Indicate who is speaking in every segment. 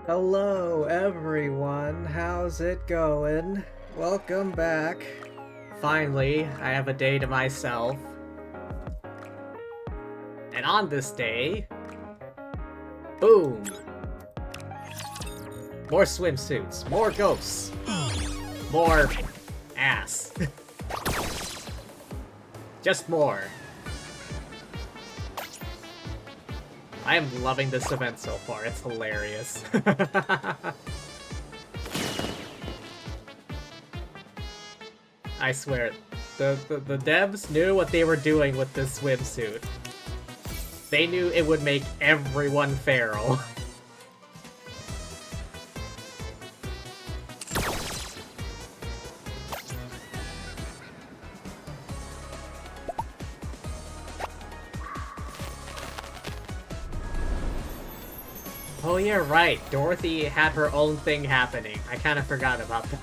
Speaker 1: Hello everyone, how's it going? Welcome back. Finally, I have a day to myself. And on this day... boom! More swimsuits, more ghosts, more ass. Just more. I am loving this event so far, it's hilarious. I swear, the devs knew what they were doing with this swimsuit. They knew it would make everyone feral. Oh yeah, right. Dorothy had her own thing happening. I kind of forgot about that.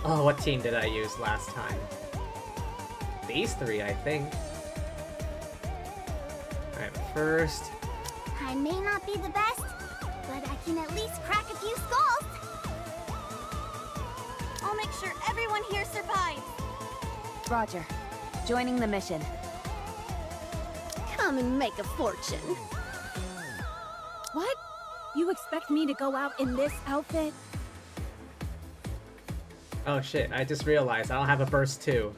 Speaker 1: Oh, what team did I use last time? These three, I think. Alright, first...
Speaker 2: I may not be the best, but I can at least crack a few skulls. I'll make sure everyone here survives.
Speaker 3: Roger. Joining the mission.
Speaker 2: Come and make a fortune.
Speaker 3: What? You
Speaker 4: You expect me to go out in this outfit?
Speaker 1: Oh shit, I just realized I don't have a burst 2.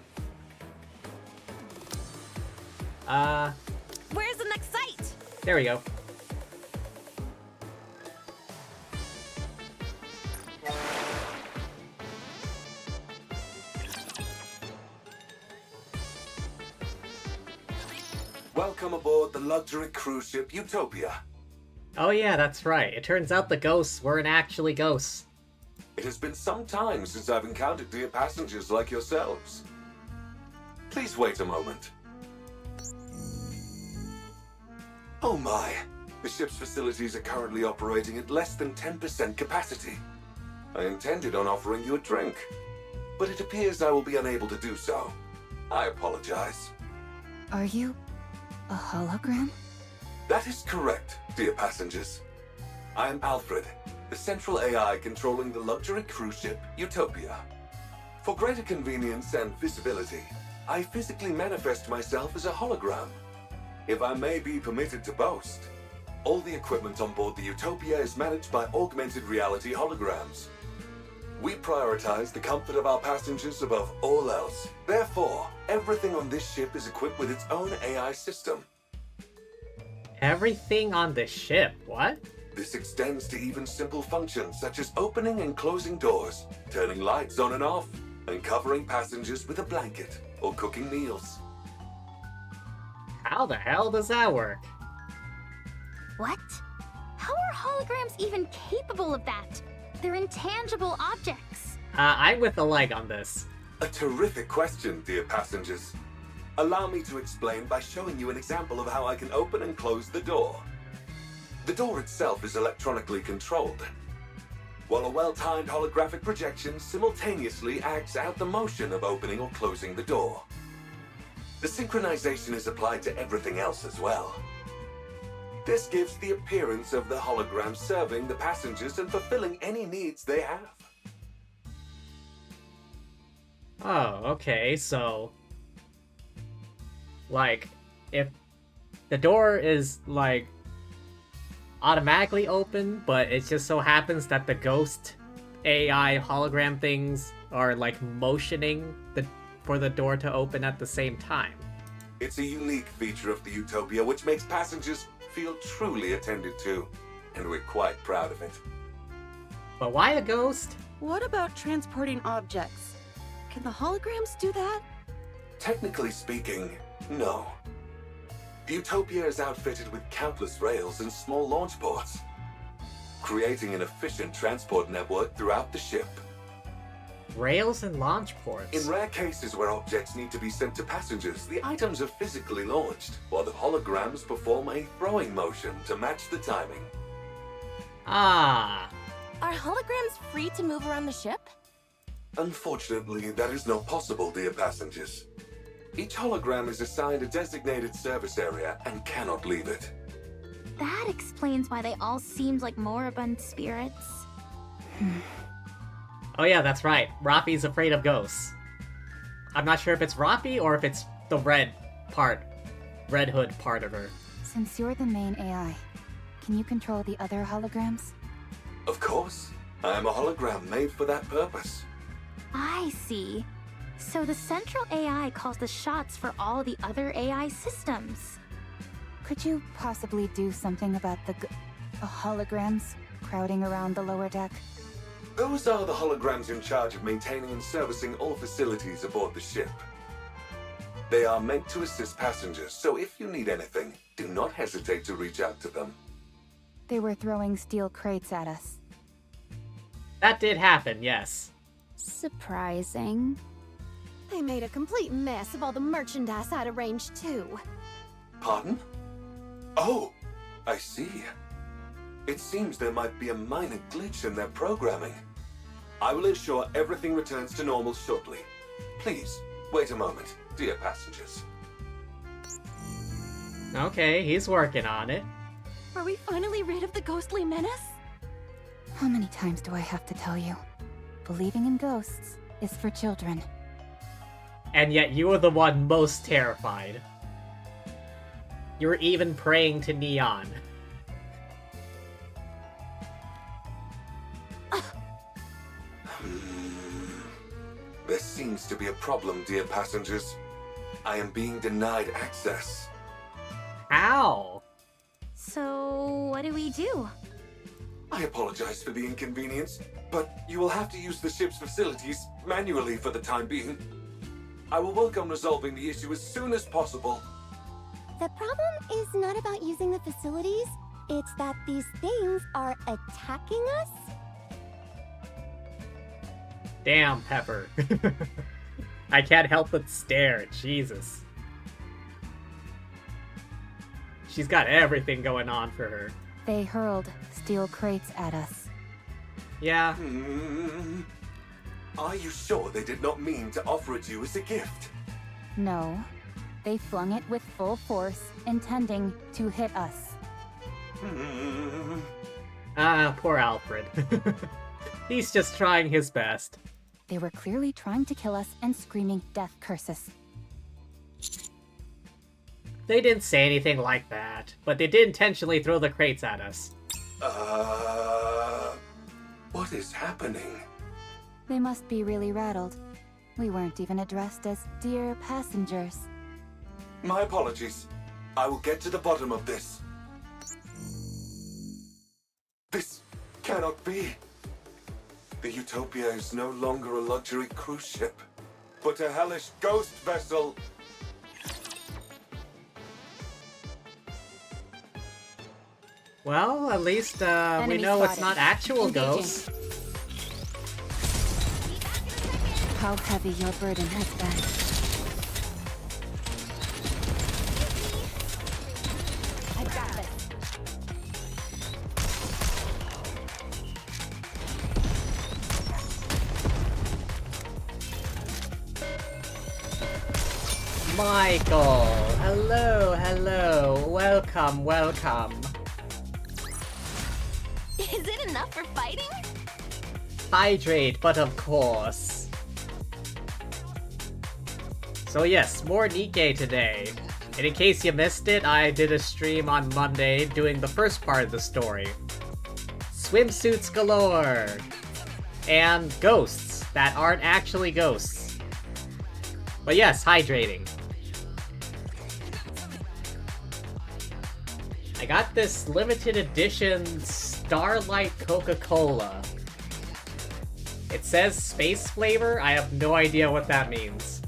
Speaker 4: Where's the next site?
Speaker 1: There we go.
Speaker 5: Welcome aboard the luxury cruise ship Utopia.
Speaker 1: Oh yeah, that's right. It turns out the ghosts weren't actually ghosts.
Speaker 5: It has been some time since I've encountered dear passengers like yourselves. Please wait a moment. Oh my, the ship's facilities are currently operating at less than 10% capacity. I intended on offering you a drink, but it appears I will be unable to do so. I apologize.
Speaker 3: Are you a hologram?
Speaker 5: That is correct, dear passengers. I am Alfred, the central AI controlling the luxury cruise ship Utopia. For greater convenience and visibility, I physically manifest myself as a hologram. If I may be permitted to boast, all the equipment on board the Utopia is managed by augmented reality holograms. We prioritize the comfort of our passengers above all else. Therefore, everything on this ship is equipped with its own AI system.
Speaker 1: Everything on the ship? What?
Speaker 5: This extends to even simple functions such as opening and closing doors, turning lights on and off, and covering passengers with a blanket or cooking meals.
Speaker 1: How the hell does that work?
Speaker 2: What? How are holograms even capable of that? They're intangible objects.
Speaker 1: I'm with the leg on this.
Speaker 5: A terrific question, dear passengers. Allow me to explain by showing you an example of how I can open and close the door. The door itself is electronically controlled, while a well-timed holographic projection simultaneously acts out the motion of opening or closing the door. The synchronization is applied to everything else as well. This gives the appearance of the hologram serving the passengers and fulfilling any needs they have.
Speaker 1: Oh, okay, so... like, if the door is, like, automatically open, but it just so happens that the ghost AI hologram things are, like, motioning for the door to open at the same time.
Speaker 5: It's a unique feature of the Utopia which makes passengers feel truly attended to, and we're quite proud of it.
Speaker 1: But why a ghost?
Speaker 4: What about transporting objects? Can the holograms do that?
Speaker 5: Technically speaking, no. The Utopia is outfitted with countless rails and small launch ports, creating an efficient transport network throughout the ship.
Speaker 1: Rails and launch ports?
Speaker 5: In rare cases where objects need to be sent to passengers, the items are physically launched, while the holograms perform a throwing motion to match the timing.
Speaker 1: Ah.
Speaker 4: Are holograms free to move around the ship?
Speaker 5: Unfortunately, that is not possible, dear passengers. Each hologram is assigned a designated service area and cannot leave it.
Speaker 2: That explains why they all seemed like moribund spirits.
Speaker 1: Oh yeah, that's right. Rafi's afraid of ghosts. I'm not sure if it's Rafi or if it's the Red Hood part of her.
Speaker 3: Since you're the main AI, can you control the other holograms?
Speaker 5: Of course. I am a hologram made for that purpose.
Speaker 2: I see. So the central AI calls the shots for all the other AI systems.
Speaker 3: Could you possibly do something about the holograms crowding around the lower deck?
Speaker 5: Those are the holograms in charge of maintaining and servicing all facilities aboard the ship. They are meant to assist passengers, so if you need anything, do not hesitate to reach out to them.
Speaker 3: They were throwing steel crates at us.
Speaker 1: That did happen, yes.
Speaker 2: Surprising.
Speaker 4: They made a complete mess of all the merchandise I'd arranged too.
Speaker 5: Pardon? Oh, I see. It seems there might be a minor glitch in their programming. I will ensure everything returns to normal shortly. Please, wait a moment, dear passengers.
Speaker 1: Okay, he's working on it.
Speaker 4: Are we finally rid of the ghostly menace?
Speaker 3: How many times do I have to tell you? Believing in ghosts is for children.
Speaker 1: And yet you were the one most terrified. You were even praying to Neon.
Speaker 5: There seems to be a problem, dear passengers. I am being denied access.
Speaker 1: How?
Speaker 2: So, what do we do?
Speaker 5: I apologize for the inconvenience, but you will have to use the ship's facilities manually for the time being. I will work on resolving the issue as soon as possible.
Speaker 4: The problem is not about using the facilities, it's that these things are attacking us.
Speaker 1: Damn, Pepper. I can't help but stare. Jesus. She's got everything going on for her.
Speaker 3: They hurled steel crates at us.
Speaker 1: Yeah.
Speaker 5: Are you sure they did not mean to offer it to you as a gift?
Speaker 3: No, they flung it with full force, intending to hit us.
Speaker 1: Poor Alfred. He's just trying his best.
Speaker 3: They were clearly trying to kill us and screaming death curses.
Speaker 1: They didn't say anything like that, but they did intentionally throw the crates at us.
Speaker 5: What is happening?
Speaker 3: They must be really rattled. We weren't even addressed as dear passengers.
Speaker 5: My apologies. I will get to the bottom of this. This cannot be. The Utopia is no longer a luxury cruise ship, but a hellish ghost vessel.
Speaker 1: Well, at least we
Speaker 3: Enemy
Speaker 1: know it's
Speaker 3: spotted.
Speaker 1: not actual
Speaker 3: Engaging.
Speaker 1: ghosts.
Speaker 3: How heavy your burden has been.
Speaker 4: I got this.
Speaker 1: Michael! Hello, welcome.
Speaker 2: Is it enough for fighting?
Speaker 1: Hydrate, but of course. So yes, more Nikkei today. And in case you missed it, I did a stream on Monday doing the first part of the story. Swimsuits galore! And ghosts that aren't actually ghosts. But yes, hydrating. I got this limited edition Starlight Coca-Cola. It says space flavor. I have no idea what that means.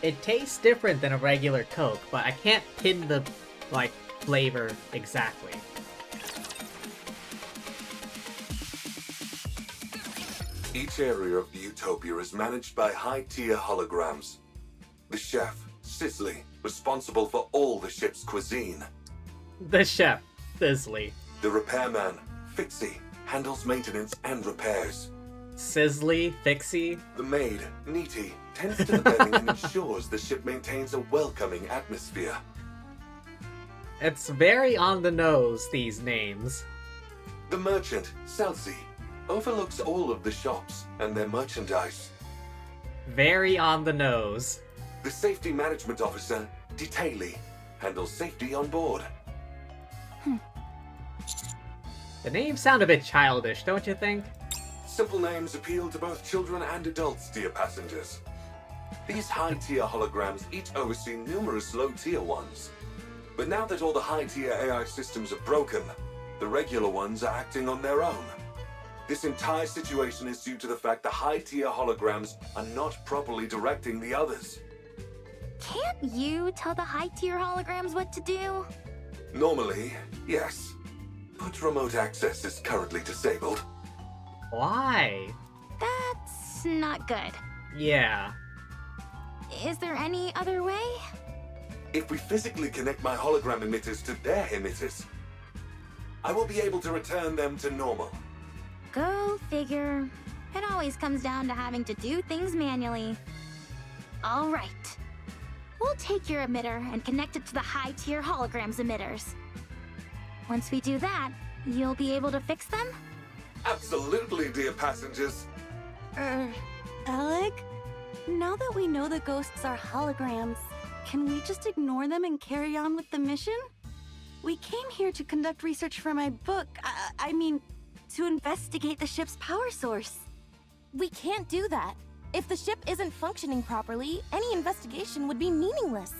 Speaker 1: It tastes different than a regular Coke, but I can't pin the, flavor exactly.
Speaker 5: Each area of the Utopia is managed by high-tier holograms. The chef, Sisley, responsible for all the ship's cuisine.
Speaker 1: The chef, Sizzly.
Speaker 5: The repairman, Fixie, handles maintenance and repairs.
Speaker 1: Sizzly, Fixie.
Speaker 5: The maid, Neaty, tends to the bedding and ensures the ship maintains a welcoming atmosphere.
Speaker 1: It's very on the nose, these names.
Speaker 5: The merchant, Celsi, overlooks all of the shops and their merchandise.
Speaker 1: Very on the nose.
Speaker 5: The safety management officer, Detailee, handles safety on board.
Speaker 1: The names sound a bit childish, don't you think?
Speaker 5: Simple names appeal to both children and adults, dear passengers. These high-tier holograms each oversee numerous low-tier ones. But now that all the high-tier AI systems are broken, the regular ones are acting on their own. This entire situation is due to the fact the high-tier holograms are not properly directing the others.
Speaker 2: Can't you tell the high-tier holograms what to do?
Speaker 5: Normally, yes. But remote access is currently disabled.
Speaker 1: Why?
Speaker 2: That's not good.
Speaker 1: Yeah.
Speaker 2: Is there any other way?
Speaker 5: If we physically connect my hologram emitters to their emitters, I will be able to return them to normal.
Speaker 2: Go figure. It always comes down to having to do things manually. All right. We'll take your emitter and connect it to the high-tier holograms emitters. Once we do that, you'll be able to fix them?
Speaker 5: Absolutely, dear passengers.
Speaker 6: Alec? Now that we know the ghosts are holograms, can we just ignore them and carry on with the mission? We came here to conduct research for my book. I mean, to investigate the ship's power source.
Speaker 7: We can't do that. If the ship isn't functioning properly, any investigation would be meaningless.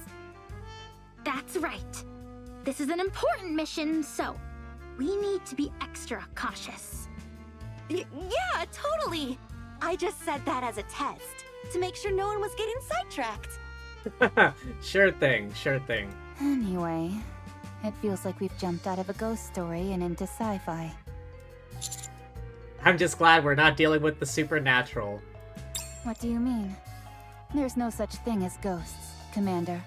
Speaker 2: That's right. This is an important mission, so we need to be extra cautious.
Speaker 6: Yeah, totally. I just said that as a test, to make sure no one was getting sidetracked.
Speaker 1: Sure thing, sure thing.
Speaker 3: Anyway, it feels like we've jumped out of a ghost story and into sci-fi.
Speaker 1: I'm just glad we're not dealing with the supernatural.
Speaker 3: What do you mean? There's no such thing as ghosts, Commander.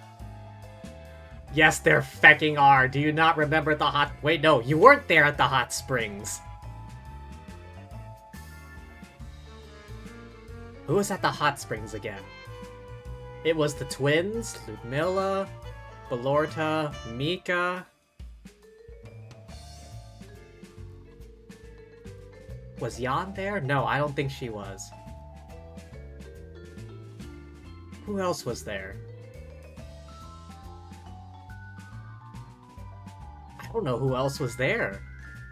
Speaker 1: Yes, there fecking are. Do you not remember the hot... Wait, no, you weren't there at the hot springs. Who was at the hot springs again? It was the twins, Ludmilla, Belorta, Mika. Was Jan there? No, I don't think she was. Who else was there? I don't know who else was there.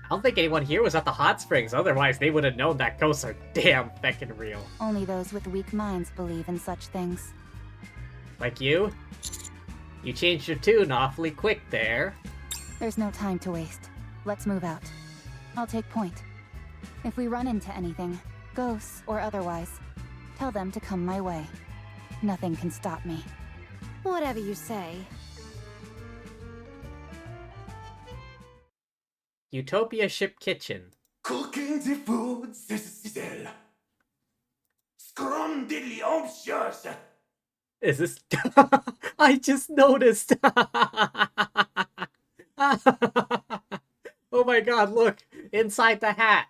Speaker 1: I don't think anyone here was at the hot springs, otherwise they would have known that ghosts are damn feckin' real.
Speaker 3: Only those with weak minds believe in such things.
Speaker 1: Like you? You changed your tune awfully quick there.
Speaker 3: There's no time to waste. Let's move out. I'll take point. If we run into anything, ghosts or otherwise, tell them to come my way. Nothing can stop me.
Speaker 7: Whatever you say.
Speaker 1: Utopia Ship Kitchen.
Speaker 5: Cooking the food, Cecil. Scrumdiddlyumptious.
Speaker 1: Is this... I just noticed! Oh my god, look! Inside the hat!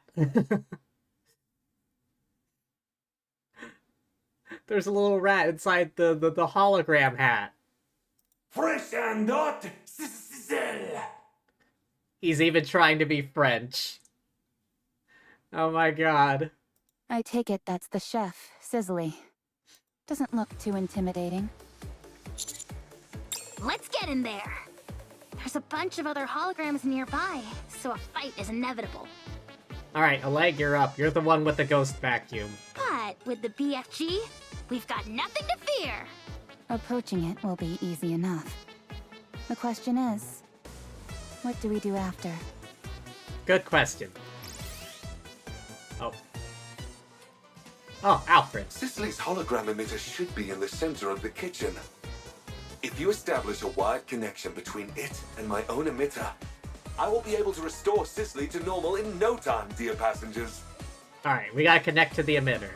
Speaker 1: There's a little rat inside the hologram hat.
Speaker 5: Fresh and hot, Cecil.
Speaker 1: He's even trying to be French. Oh my god.
Speaker 3: I take it that's the chef, Sizzly. Doesn't look too intimidating.
Speaker 2: Let's get in there. There's a bunch of other holograms nearby, so a fight is inevitable.
Speaker 1: Alright, Oleg, you're up. You're the one with the ghost vacuum.
Speaker 2: But with the BFG, we've got nothing to fear.
Speaker 3: Approaching it will be easy enough. The question is, what do we do after?
Speaker 1: Good question. Oh. Oh, Alfred.
Speaker 5: Cicely's hologram emitter should be in the center of the kitchen. If you establish a wired connection between it and my own emitter, I will be able to restore Cicely to normal in no time, dear passengers.
Speaker 1: Alright, we gotta connect to the emitter.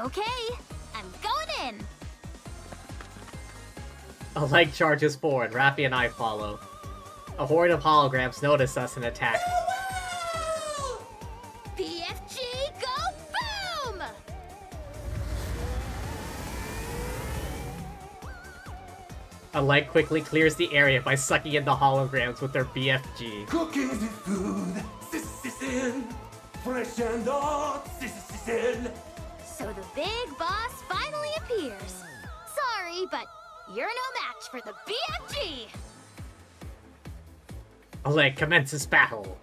Speaker 2: Okay, I'm going in.
Speaker 1: Oleg charges forward. Raffi and I follow. A horde of holograms notice us and attack.
Speaker 2: BFG, go boom!
Speaker 1: Oleg quickly clears the area by sucking in the holograms with their BFG.
Speaker 5: Cooking the food, Cecil. Fresh and hot, Cecil.
Speaker 2: So the big boss finally appears. Sorry, but you're no match for the BFG.
Speaker 1: Oleg commences battle.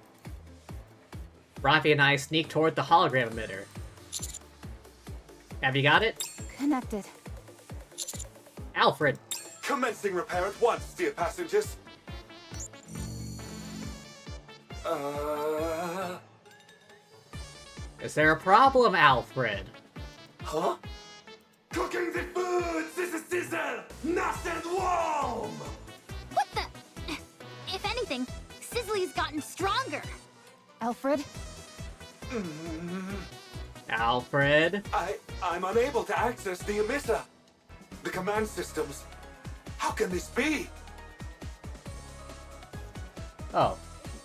Speaker 1: Raffi and I sneak toward the hologram emitter. Have you got it?
Speaker 3: Connected.
Speaker 1: Alfred.
Speaker 5: Commencing repair at once, dear passengers.
Speaker 1: Is there a problem, Alfred?
Speaker 5: Huh? Cooking the food, Cecil. Nice and warm.
Speaker 2: What the? If anything, Sizzly's gotten stronger.
Speaker 3: Alfred?
Speaker 1: Alfred?
Speaker 5: I'm unable to access the emitter. The command systems. How can this be?
Speaker 1: Oh.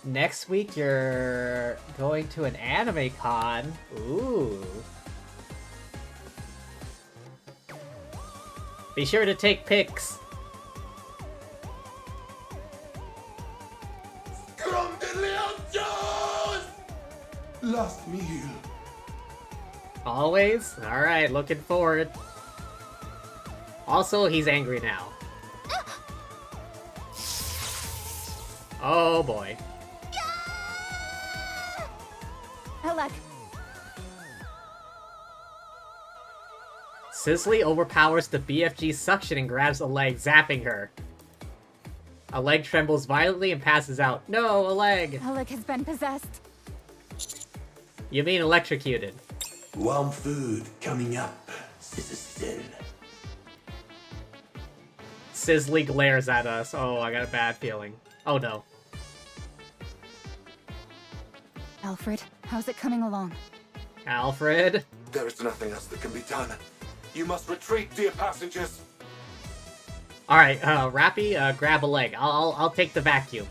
Speaker 1: Next week you're going to an anime con. Ooh. Be sure to take pics.
Speaker 5: Last meal.
Speaker 1: Always? Alright, looking forward. Also, he's angry now. Oh boy.
Speaker 3: Alec,
Speaker 1: Sisley overpowers the BFG suction and grabs a leg, zapping her. A leg trembles violently and passes out. No, a leg!
Speaker 3: Alec has been possessed.
Speaker 1: You mean electrocuted.
Speaker 8: Warm food coming up, Sizzle.
Speaker 1: Sisley glares at us. Oh, I got a bad feeling. Oh no.
Speaker 3: Alfred, how's it coming along?
Speaker 1: Alfred?
Speaker 5: There is nothing else that can be done. You must retreat, dear passengers.
Speaker 1: Alright, Rappy, grab a leg. I'll take the vacuum.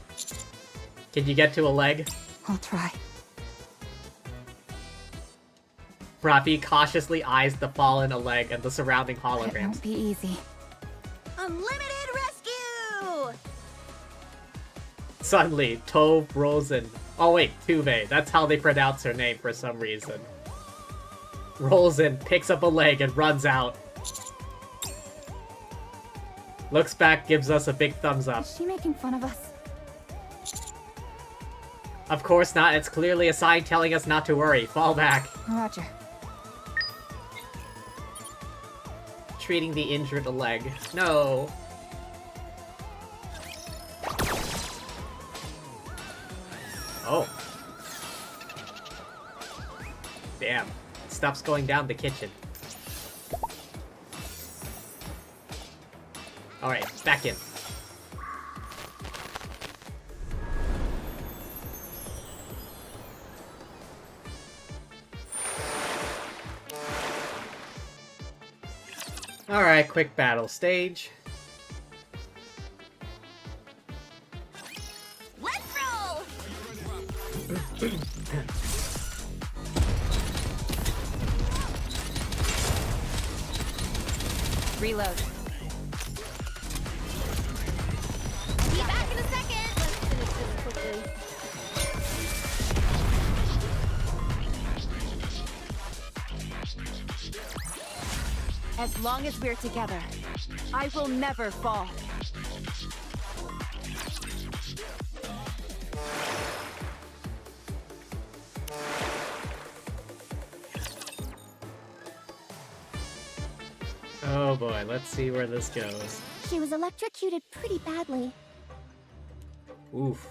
Speaker 1: Can you get to a leg?
Speaker 3: I'll try.
Speaker 1: Rappy cautiously eyes the fallen leg and the surrounding
Speaker 3: It
Speaker 1: holograms.
Speaker 3: won't be easy.
Speaker 6: Unlimited rescue!
Speaker 1: Suddenly, Tove Rosen. Oh wait, Tuve. That's how they pronounce her name for some reason. Rosen picks up a leg and runs out. Looks back, gives us a big thumbs up.
Speaker 3: Is she making fun of us?
Speaker 1: Of course not, it's clearly a sign telling us not to worry. Fall back.
Speaker 3: Roger.
Speaker 1: Treating the injured leg. No. Oh. Damn. Stuff's going down the kitchen. Alright, back in. Alright, quick battle stage.
Speaker 6: Let's roll!
Speaker 3: Reload.
Speaker 6: Be back in a second! Let's finish this quickly.
Speaker 3: As long as we're together, I will never fall.
Speaker 1: Oh boy, let's see where this goes.
Speaker 4: She was electrocuted pretty badly.
Speaker 1: Oof.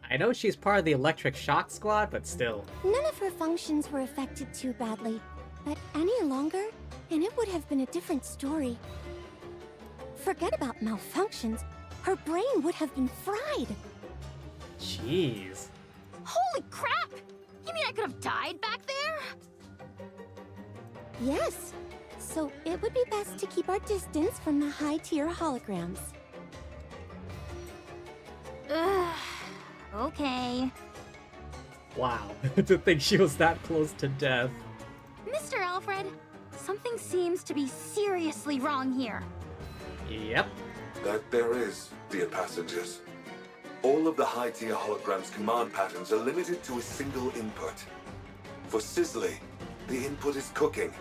Speaker 1: I know she's part of the Electric Shock Squad, but still.
Speaker 4: None of her functions were affected too badly, but any longer, and it would have been a different story. Forget about malfunctions. Her brain would have been fried.
Speaker 1: Jeez.
Speaker 2: Holy crap! You mean I could have died back there?
Speaker 4: Yes. So it would be best to keep our distance from the high-tier holograms.
Speaker 2: Ugh. Okay.
Speaker 1: Wow. To think she was that close to death.
Speaker 2: Mr. Alfred, something seems to be seriously wrong here.
Speaker 1: Yep.
Speaker 5: That there is, dear passengers. All of the high-tier holograms' command patterns are limited to a single input. For Sisley, the input is cooking.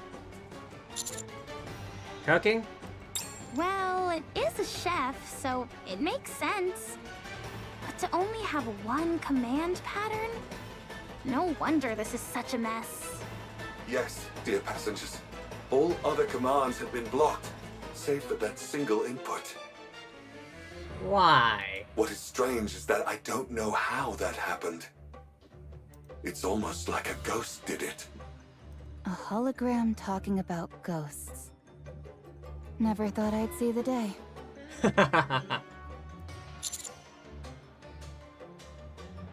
Speaker 1: Cooking?
Speaker 2: Well, it is a chef, so it makes sense. But to only have one command pattern? No wonder this is such a mess.
Speaker 5: Yes, dear passengers. All other commands have been blocked, save for that single input.
Speaker 1: Why?
Speaker 5: What is strange is that I don't know how that happened. It's almost like a ghost did it.
Speaker 3: A hologram talking about ghosts. Never thought I'd see the day.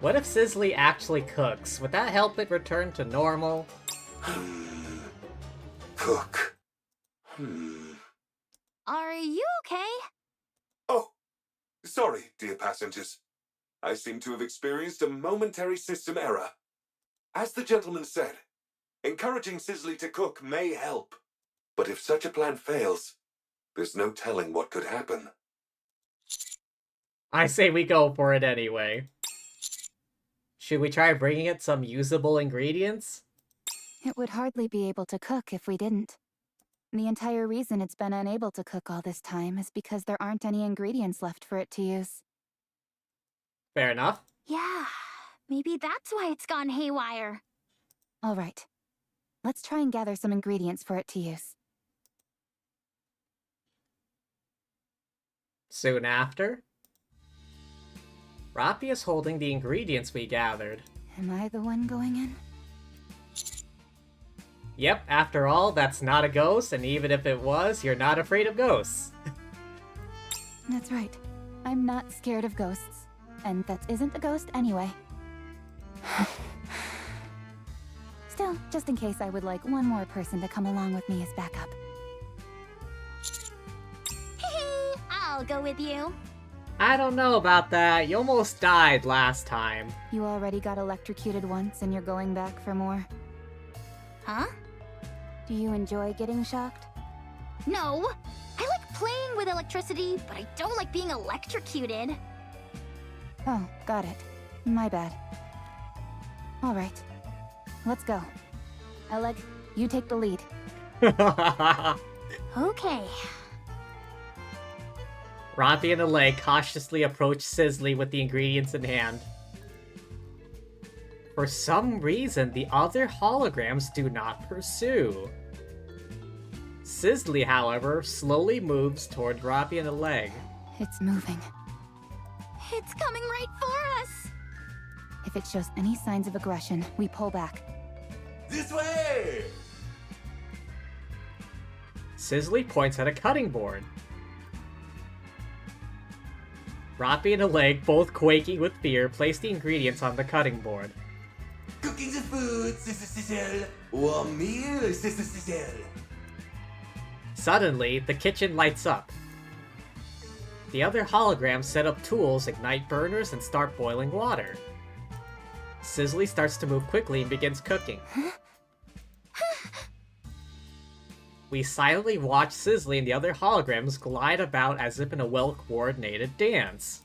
Speaker 1: What if Sisley actually cooks? Would that help it return to normal?
Speaker 5: Cook.
Speaker 2: Are you okay?
Speaker 5: Oh, sorry, dear passengers. I seem to have experienced a momentary system error. As the gentleman said, encouraging Sisley to cook may help. But if such a plan fails, there's no telling what could happen.
Speaker 1: I say we go for it anyway. Should we try bringing it some usable ingredients?
Speaker 3: It would hardly be able to cook if we didn't. The entire reason it's been unable to cook all this time is because there aren't any ingredients left for it to use.
Speaker 1: Fair enough.
Speaker 2: Yeah, maybe that's why it's gone haywire.
Speaker 3: All right. Let's try and gather some ingredients for it to use.
Speaker 1: Soon after, Rapi is holding the ingredients we gathered.
Speaker 3: Am I the one going in?
Speaker 1: Yep, after all, that's not a ghost, and even if it was, you're not afraid of ghosts.
Speaker 3: That's right. I'm not scared of ghosts. And that isn't a ghost anyway. Still, just in case, I would like one more person to come along with me as backup.
Speaker 2: I'll go with you.
Speaker 1: I don't know about that. You almost died last time.
Speaker 3: You already got electrocuted once and you're going back for more.
Speaker 2: Huh?
Speaker 3: Do you enjoy getting shocked?
Speaker 2: No. I like playing with electricity, but I don't like being electrocuted.
Speaker 3: Oh, got it. My bad. All right. Let's go. Oleg, you take the lead.
Speaker 2: Okay.
Speaker 1: Rapi and Oleg cautiously approach Sizzly with the ingredients in hand. For some reason, the other holograms do not pursue. Sizzly, however, slowly moves toward Rapi and Oleg.
Speaker 3: It's moving.
Speaker 2: It's coming right for us.
Speaker 3: If it shows any signs of aggression, we pull back.
Speaker 8: This way!
Speaker 1: Sizzly points at a cutting board. Rapi and Oleg, both quaking with fear, place the ingredients on the cutting board.
Speaker 8: Cooking the food, Sister Sizzle. Warm meal, Sister Sizzle.
Speaker 1: Suddenly, the kitchen lights up. The other holograms set up tools, ignite burners, and start boiling water. Sizzly starts to move quickly and begins cooking. We silently watch Sizzly and the other holograms glide about as if in a well-coordinated dance.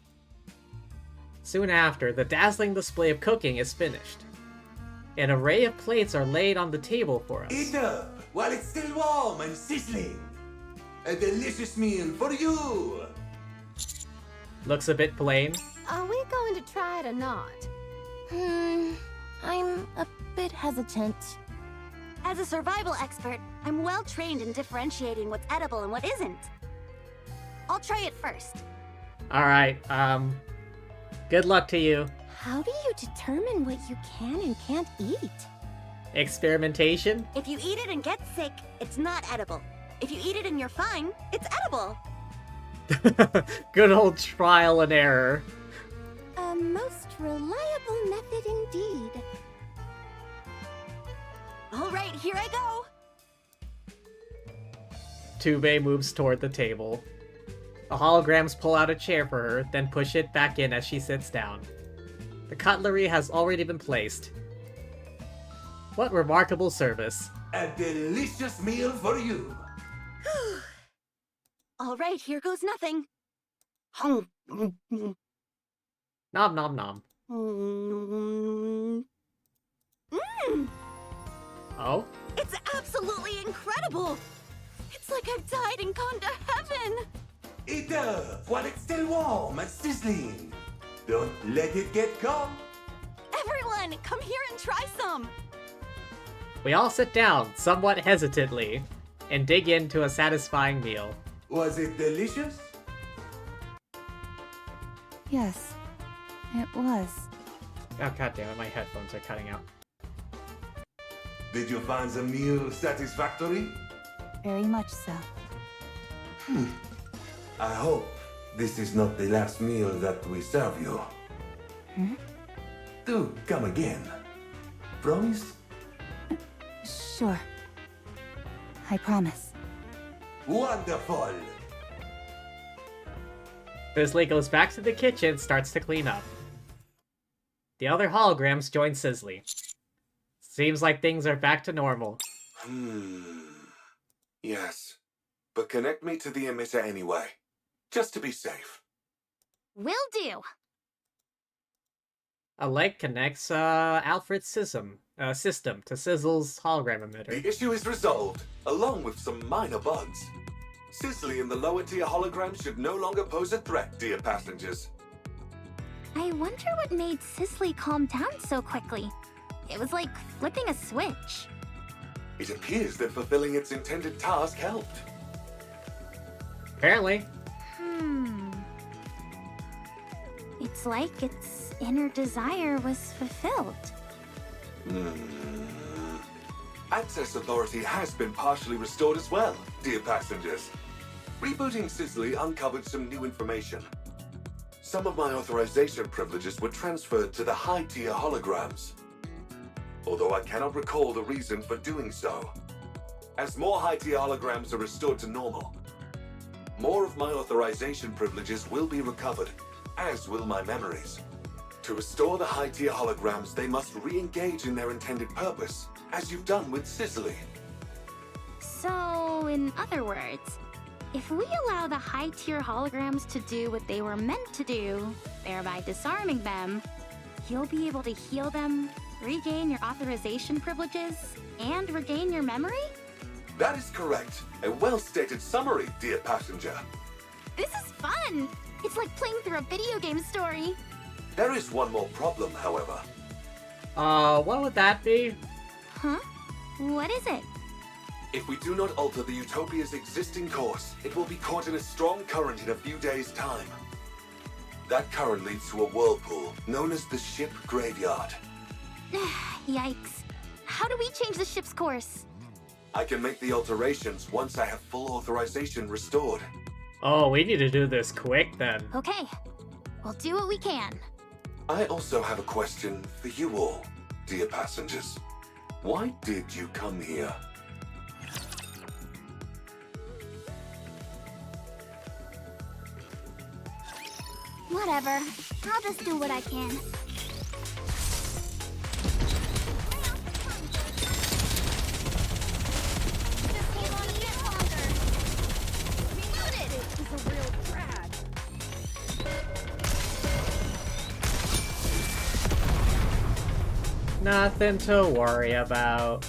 Speaker 1: Soon after, the dazzling display of cooking is finished. An array of plates are laid on the table for us.
Speaker 8: Eat up while it's still warm and sizzling. A delicious meal for you.
Speaker 1: Looks a bit plain.
Speaker 7: Are we going to try it or not? I'm a bit hesitant.
Speaker 6: As a survival expert, I'm well trained in differentiating what's edible and what isn't. I'll try it first.
Speaker 1: Alright, good luck to you.
Speaker 4: How do you determine what you can and can't eat?
Speaker 1: Experimentation?
Speaker 6: If you eat it and get sick, it's not edible. If you eat it and you're fine, it's edible.
Speaker 1: Good old trial and error.
Speaker 4: A most reliable method indeed.
Speaker 6: All right, here I go.
Speaker 1: Tube moves toward the table. The holograms pull out a chair for her, then push it back in as she sits down. The cutlery has already been placed. What remarkable service.
Speaker 8: A delicious meal for you.
Speaker 6: All right, here goes nothing.
Speaker 1: Nom nom nom. Oh?
Speaker 6: It's absolutely incredible! It's like I've died and gone to heaven!
Speaker 8: Eat up while it's still warm and sizzling. Don't let it get cold.
Speaker 6: Everyone, come here and try some!
Speaker 1: We all sit down, somewhat hesitantly, and dig into a satisfying meal.
Speaker 8: Was it delicious?
Speaker 3: Yes, it was.
Speaker 1: Oh goddammit, my headphones are cutting out.
Speaker 8: Did you find the meal satisfactory?
Speaker 3: Very much so.
Speaker 8: I hope this is not the last meal that we serve you. Do come again. Promise?
Speaker 3: Sure. I promise.
Speaker 8: Wonderful!
Speaker 1: Sizzly goes back to the kitchen and starts to clean up. The other holograms join Sizzly. Seems like things are back to normal.
Speaker 5: Yes. But connect me to the emitter anyway. Just to be safe.
Speaker 2: Will do.
Speaker 1: Oleg connects Alfred's system. system to Sizzle's hologram emitter.
Speaker 5: The issue is resolved, along with some minor bugs. Sizzly and the lower tier holograms should no longer pose a threat, dear passengers.
Speaker 2: I wonder what made Sizzly calm down so quickly. It was like flipping a switch.
Speaker 5: It appears that fulfilling its intended task helped.
Speaker 1: Apparently.
Speaker 2: It's like its inner desire was fulfilled.
Speaker 5: Access authority has been partially restored as well, dear passengers. Rebooting Sizzly uncovered some new information. Some of my authorization privileges were transferred to the high-tier holograms, although I cannot recall the reason for doing so. As more high-tier holograms are restored to normal, more of my authorization privileges will be recovered, as will my memories. To restore the high-tier holograms, they must re-engage in their intended purpose, as you've done with Sizzly.
Speaker 2: So, in other words, if we allow the high-tier holograms to do what they were meant to do, thereby disarming them, you'll be able to heal them, regain your authorization privileges, and regain your memory?
Speaker 5: That is correct. A well-stated summary, dear passenger.
Speaker 2: This is fun! It's like playing through a video game story.
Speaker 5: There is one more problem, however.
Speaker 1: What would that be?
Speaker 2: Huh? What is it?
Speaker 5: If we do not alter the Utopia's existing course, it will be caught in a strong current in a few days' time. That current leads to a whirlpool, known as the ship graveyard.
Speaker 2: Yikes. How do we change the ship's course?
Speaker 5: I can make the alterations once I have full authorization restored.
Speaker 1: Oh, we need to do this quick then.
Speaker 2: Okay. We'll do what we can.
Speaker 5: I also have a question for you all, dear passengers. Why did you come here?
Speaker 2: Whatever. I'll just do what I can.
Speaker 1: Nothing to worry about.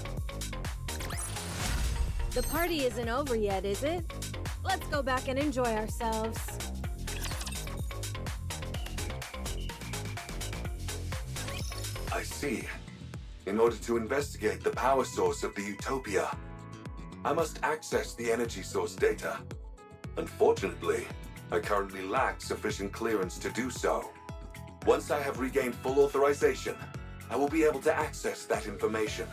Speaker 9: The party isn't over yet, is it? Let's go back and enjoy ourselves.
Speaker 5: I see. In order to investigate the power source of the Utopia, I must access the energy source data. Unfortunately, I currently lack sufficient clearance to do so. Once I have regained full authorization, I will be able to access that information.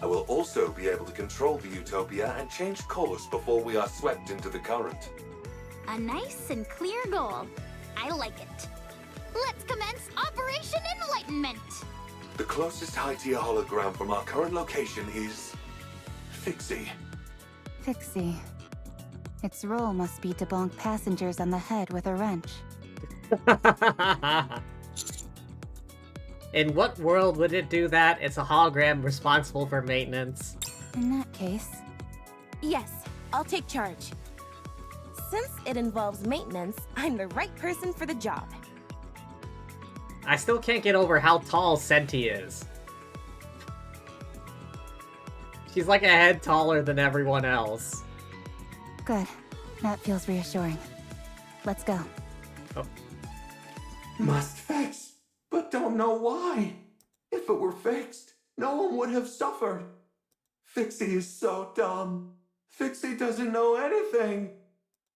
Speaker 5: I will also be able to control the Utopia and change course before we are swept into the current.
Speaker 2: A nice and clear goal. I like it. Let's commence Operation Enlightenment!
Speaker 5: The closest high-tier hologram from our current location is... Fixie.
Speaker 3: Fixie. Its role must be to bonk passengers on the head with a wrench.
Speaker 1: In what world would it do that? It's a hologram responsible for maintenance.
Speaker 3: In that case...
Speaker 7: Yes, I'll take charge. Since it involves maintenance, I'm the right person for the job.
Speaker 1: I still can't get over how tall Senti is. She's like a head taller than everyone else.
Speaker 3: Good. That feels reassuring. Let's go.
Speaker 1: Oh.
Speaker 8: Must fix, but don't know why. If it were fixed, no one would have suffered. Fixie is so dumb. Fixie doesn't know anything.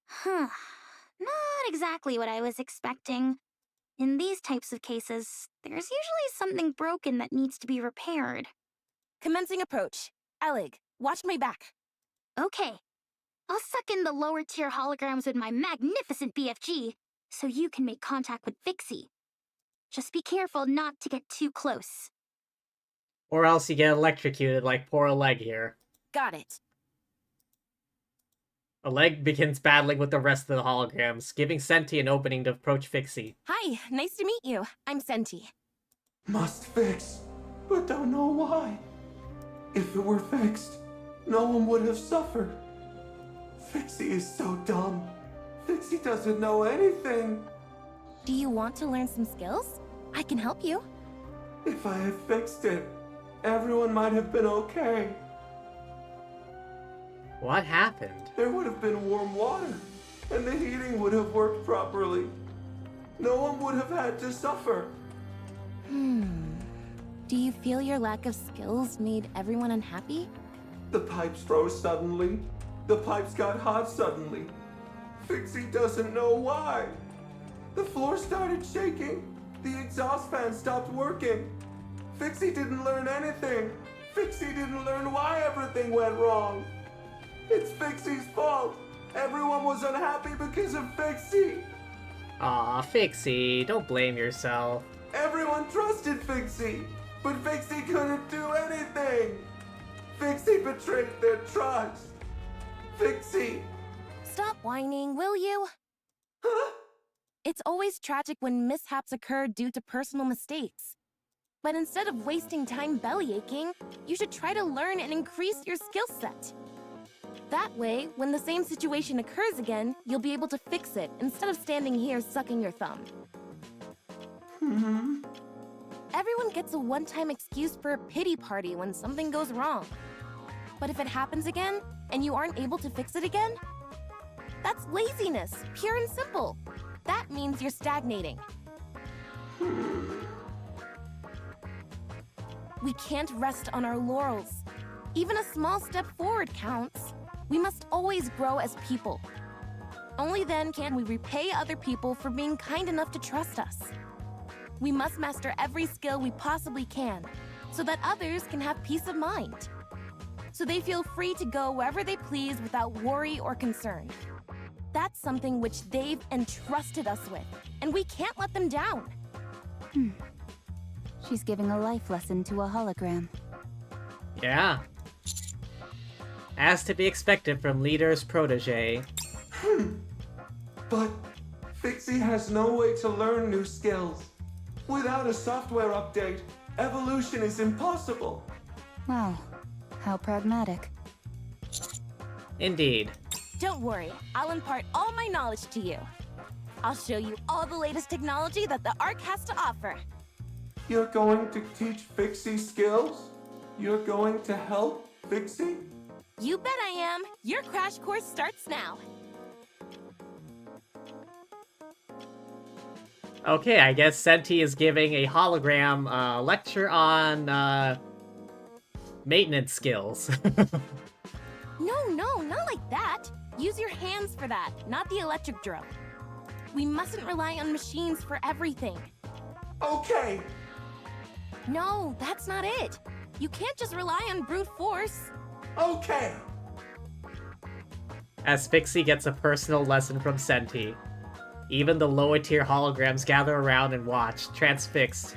Speaker 2: Huh. Not exactly what I was expecting. In these types of cases, there's usually something broken that needs to be repaired.
Speaker 7: Commencing approach. Alec, watch my back.
Speaker 2: Okay. I'll suck in the lower tier holograms with my magnificent BFG, so you can make contact with Fixie. Just be careful not to get too close.
Speaker 1: Or else you get electrocuted like poor Oleg here.
Speaker 7: Got it.
Speaker 1: Oleg begins battling with the rest of the holograms, giving Senti an opening to approach Fixie.
Speaker 7: Hi, nice to meet you. I'm Senti.
Speaker 8: Must fix, but don't know why. If it were fixed, no one would have suffered. Fixie is so dumb. Fixie doesn't know anything.
Speaker 7: Do you want to learn some skills? I can help you.
Speaker 8: If I had fixed it, everyone might have been okay.
Speaker 1: What happened?
Speaker 8: There would have been warm water, and the heating would have worked properly. No one would have had to suffer.
Speaker 7: Do you feel your lack of skills made everyone unhappy?
Speaker 8: The pipes froze suddenly. The pipes got hot suddenly. Fixie doesn't know why. The floor started shaking. The exhaust fan stopped working. Fixie didn't learn anything. Fixie didn't learn why everything went wrong. It's Fixie's fault. Everyone was unhappy because of Fixie.
Speaker 1: Aw, Fixie, don't blame yourself.
Speaker 8: Everyone trusted Fixie, but Fixie couldn't do anything. Fixie betrayed their trust. Fixie.
Speaker 7: Stop whining, will you?
Speaker 8: Huh?
Speaker 7: It's always tragic when mishaps occur due to personal mistakes. But instead of wasting time bellyaching, you should try to learn and increase your skill set. That way, when the same situation occurs again, you'll be able to fix it instead of standing here sucking your thumb. Everyone gets a one-time excuse for a pity party when something goes wrong. But if it happens again, and you aren't able to fix it again, that's laziness, pure and simple. That means you're stagnating. We can't rest on our laurels. Even a small step forward counts. We must always grow as people. Only then can we repay other people for being kind enough to trust us. We must master every skill we possibly can, so that others can have peace of mind. So they feel free to go wherever they please without worry or concern. That's something which they've entrusted us with, and we can't let them down.
Speaker 3: She's giving a life lesson to a hologram.
Speaker 1: Yeah. As to be expected from leader's protege.
Speaker 8: But Fixie has no way to learn new skills. Without a software update, evolution is impossible.
Speaker 3: Wow, how pragmatic.
Speaker 1: Indeed.
Speaker 7: Don't worry, I'll impart all my knowledge to you. I'll show you all the latest technology that the Ark has to offer.
Speaker 8: You're going to teach Fixie skills? You're going to help Fixie?
Speaker 7: You bet I am. Your crash course starts now.
Speaker 1: Okay, I guess Senti is giving a hologram lecture on maintenance skills.
Speaker 7: No, not like that. Use your hands for that, not the electric drill. We mustn't rely on machines for everything.
Speaker 8: Okay.
Speaker 7: No, that's not it. You can't just rely on brute force.
Speaker 8: Okay.
Speaker 1: As Fixie gets a personal lesson from Senti. Even the lower tier holograms gather around and watch, transfixed.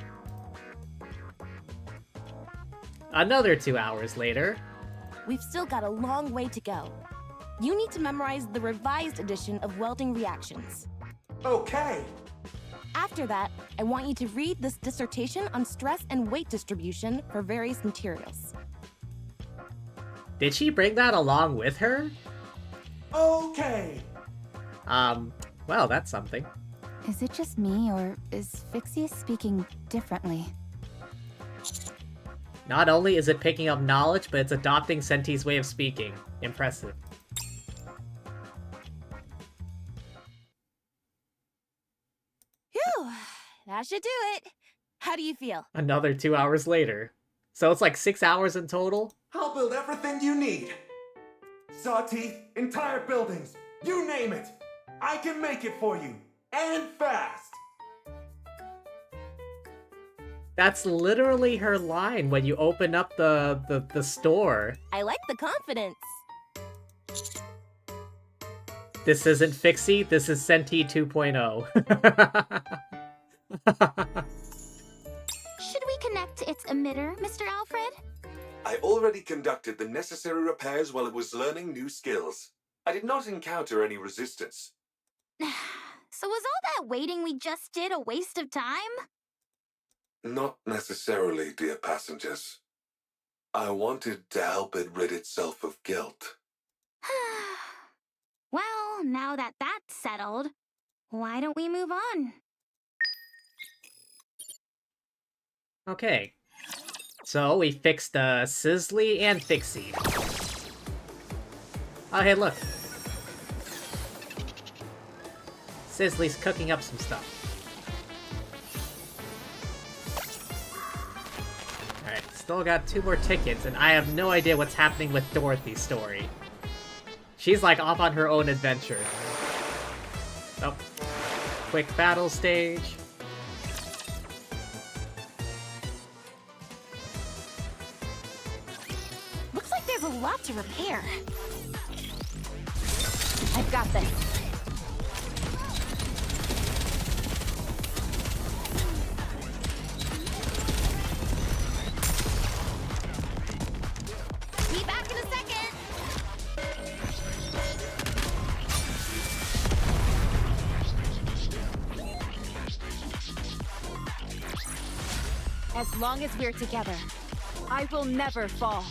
Speaker 1: Another 2 hours later.
Speaker 7: We've still got a long way to go. You need to memorize the revised edition of welding reactions.
Speaker 8: Okay.
Speaker 7: After that, I want you to read this dissertation on stress and weight distribution for various materials.
Speaker 1: Did she bring that along with her?
Speaker 8: Okay.
Speaker 1: Well, that's something.
Speaker 3: Is it just me, or is Fixie speaking differently?
Speaker 1: Not only is it picking up knowledge, but it's adopting Senti's way of speaking. Impressive.
Speaker 7: Phew, that should do it. How do you feel?
Speaker 1: Another 2 hours later. So it's like 6 hours in total?
Speaker 8: I'll build everything you need. Saw teeth, entire buildings, you name it. I can make it for you. And fast.
Speaker 1: That's literally her line when you open up the store.
Speaker 7: I like the confidence.
Speaker 1: This isn't Fixie, this is Senti 2.0.
Speaker 2: Should we connect to its emitter, Mr. Alfred?
Speaker 5: I already conducted the necessary repairs while it was learning new skills. I did not encounter any resistance.
Speaker 2: So was all that waiting we just did a waste of time?
Speaker 5: Not necessarily, dear passengers. I wanted to help it rid itself of guilt.
Speaker 2: Well, now that that's settled, why don't we move on?
Speaker 1: Okay. So we fixed Sizzly and Fixie. Oh, hey, look. Sizzly's cooking up some stuff. Alright, still got 2 more tickets, and I have no idea what's happening with Dorothy's story. She's like off on her own adventure. Oh. Quick battle stage.
Speaker 6: Looks like there's a lot to repair. I've got this.
Speaker 2: Be back in a second.
Speaker 6: As long as we're together, I will never fall.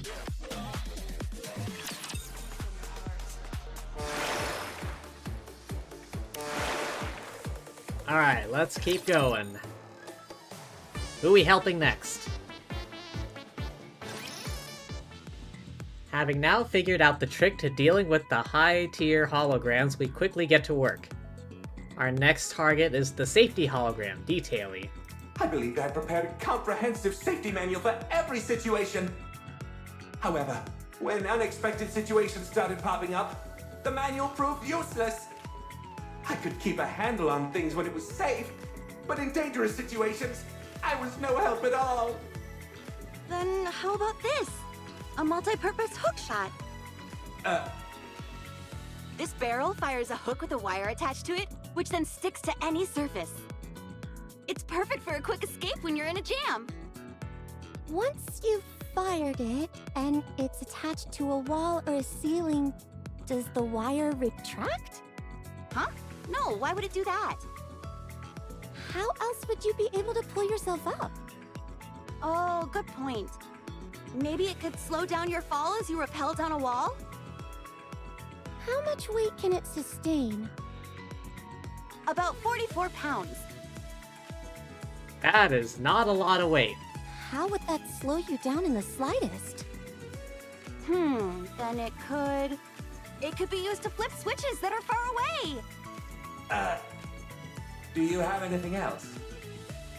Speaker 1: Alright, let's keep going. Who are we helping next? Having now figured out the trick to dealing with the high-tier holograms, we quickly get to work. Our next target is the safety hologram, Detaily.
Speaker 5: I believed I had prepared a comprehensive safety manual for every situation. However, when unexpected situations started popping up, the manual proved useless. I could keep a handle on things when it was safe, but in dangerous situations, I was no help at all.
Speaker 6: Then how about this? A multi-purpose hook shot. This barrel fires a hook with a wire attached to it, which then sticks to any surface. It's perfect for a quick escape when you're in a jam.
Speaker 4: Once you've fired it, and it's attached to a wall or a ceiling, does the wire retract?
Speaker 6: Huh? No, why would it do that?
Speaker 4: How else would you be able to pull yourself up?
Speaker 6: Oh, good point. Maybe it could slow down your fall as you rappel down a wall?
Speaker 4: How much weight can it sustain?
Speaker 6: About 44 pounds.
Speaker 1: That is not a lot of weight.
Speaker 4: How would that slow you down in the slightest?
Speaker 6: Then it could be used to flip switches that are far away.
Speaker 5: Do you have anything else?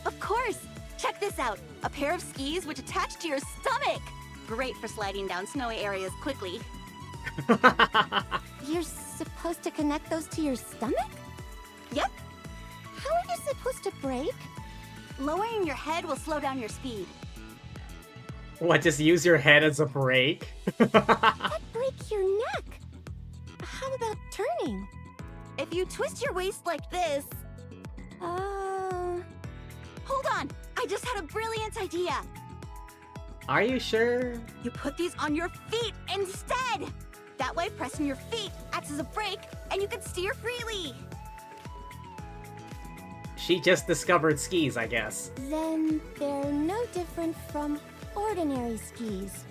Speaker 6: Of course. Check this out. A pair of skis which attach to your stomach. Great for sliding down snowy areas quickly.
Speaker 4: You're supposed to connect those to your stomach?
Speaker 6: Yep.
Speaker 4: How are you supposed to brake?
Speaker 6: Lowering your head will slow down your speed.
Speaker 1: What, just use your head as a brake?
Speaker 4: That break your neck. How about turning?
Speaker 6: If you twist your waist like this... Hold on! I just had a brilliant idea!
Speaker 1: Are you sure?
Speaker 6: You put these on your feet instead! That way, pressing your feet acts as a brake, and you can steer freely!
Speaker 1: She just discovered skis, I guess.
Speaker 4: Then they're no different from ordinary skis.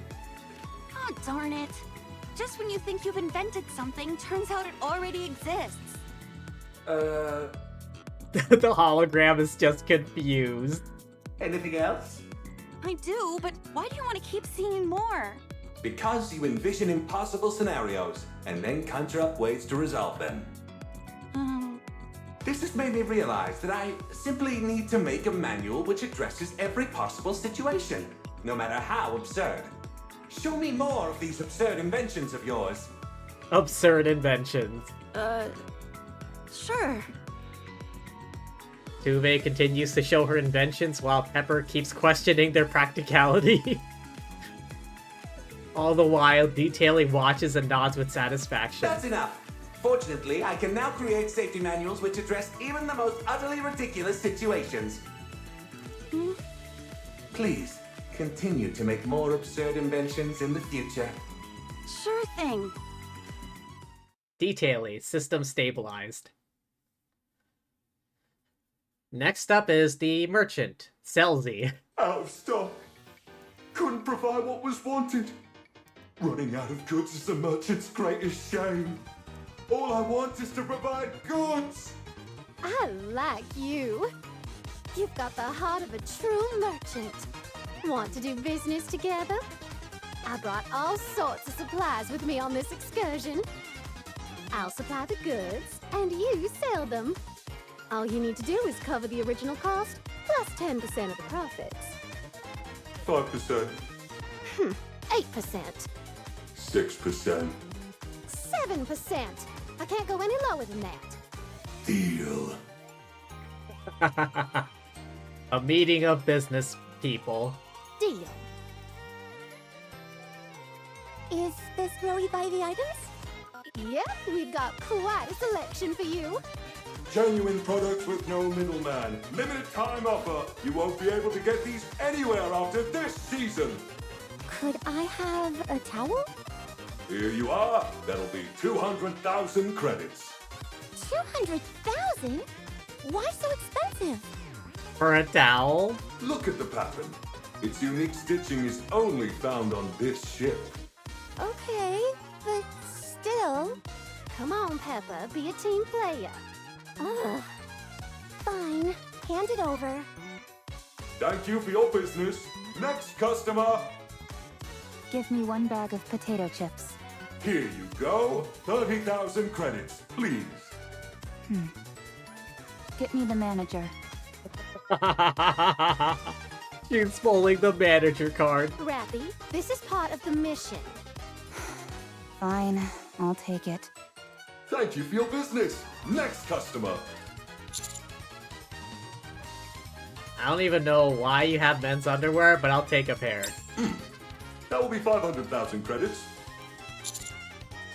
Speaker 6: Oh, darn it. Just when you think you've invented something, turns out it already exists.
Speaker 1: The hologram is just confused.
Speaker 5: Anything else?
Speaker 6: I do, but why do you want to keep seeing more?
Speaker 5: Because you envision impossible scenarios and then conjure up ways to resolve them. This has made me realize that I simply need to make a manual which addresses every possible situation, no matter how absurd. Show me more of these absurd inventions of yours.
Speaker 1: Absurd inventions.
Speaker 6: Sure.
Speaker 1: Tuve continues to show her inventions while Pepper keeps questioning their practicality. All the while, Detailing watches and nods with satisfaction.
Speaker 5: That's enough. Fortunately, I can now create safety manuals which address even the most utterly ridiculous situations. Please, continue to make more absurd inventions in the future.
Speaker 6: Sure thing.
Speaker 1: Detailing, system stabilized. Next up is the merchant, Selzy.
Speaker 8: Out of stock. Couldn't provide what was wanted. Running out of goods is the merchant's greatest shame. All I want is to provide goods.
Speaker 4: I like you. You've got the heart of a true merchant.
Speaker 9: Want to do business together? I brought all sorts of supplies with me on this excursion. I'll supply the goods, and you sell them. All you need to do is cover the original cost, plus 10% of the profits.
Speaker 8: 5%.
Speaker 9: 8%.
Speaker 8: 6%.
Speaker 9: 7%. I can't go any lower than that.
Speaker 8: Deal.
Speaker 1: A meeting of business people.
Speaker 9: Deal.
Speaker 4: Is this where we buy the items?
Speaker 9: Yep, we've got quite a selection for you.
Speaker 8: Genuine products with no middleman. Limited time offer. You won't be able to get these anywhere after this season.
Speaker 4: Could I have a towel?
Speaker 8: Here you are. That'll be 200,000 credits.
Speaker 4: 200,000? Why so expensive?
Speaker 1: For a towel?
Speaker 8: Look at the pattern. Its unique stitching is only found on this ship.
Speaker 4: Okay, but still.
Speaker 9: Come on, Peppa, be a team player.
Speaker 4: Ugh. Fine, hand it over.
Speaker 8: Thank you for your business. Next customer.
Speaker 3: Give me 1 bag of potato chips.
Speaker 8: Here you go. 30,000 credits, please.
Speaker 3: Get me the manager.
Speaker 1: She's pulling the manager card.
Speaker 9: Rappy, this is part of the mission.
Speaker 3: Fine, I'll take it.
Speaker 8: Thank you for your business. Next customer.
Speaker 1: I don't even know why you have men's underwear, but I'll take a pair.
Speaker 8: That will be 500,000 credits.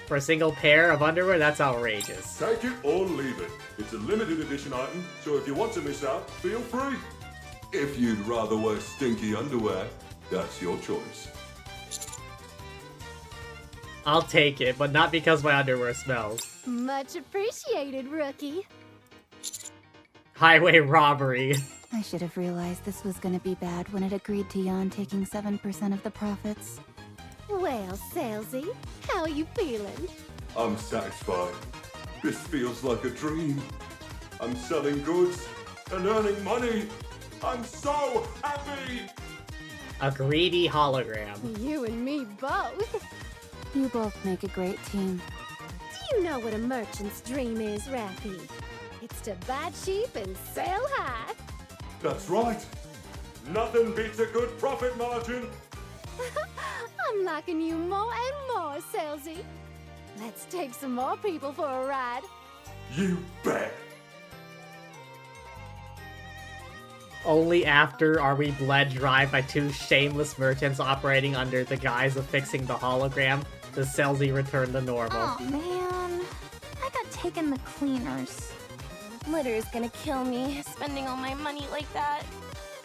Speaker 1: For a single pair of underwear, that's outrageous.
Speaker 8: Take it or leave it. It's a limited edition item, so if you want to miss out, feel free. If you'd rather wear stinky underwear, that's your choice.
Speaker 1: I'll take it, but not because my underwear smells.
Speaker 9: Much appreciated, rookie.
Speaker 1: Highway robbery.
Speaker 3: I should have realized this was gonna be bad when it agreed to Jan taking 7% of the profits.
Speaker 9: Well, Salesy, how are you feeling?
Speaker 8: I'm satisfied. This feels like a dream. I'm selling goods and earning money. I'm so happy!
Speaker 1: A greedy hologram.
Speaker 9: You and me both.
Speaker 3: You both make a great team.
Speaker 9: Do you know what a merchant's dream is, Rappy? It's to buy cheap and sell high.
Speaker 8: That's right. Nothing beats a good profit margin.
Speaker 9: I'm liking you more and more, Salesy. Let's take some more people for a ride.
Speaker 8: You bet.
Speaker 1: Only after are we bled dry by 2 shameless merchants operating under the guise of fixing the hologram does Selzy return to normal.
Speaker 2: Oh man, I got taken the cleaners.
Speaker 7: Litter's gonna kill me, spending all my money like that.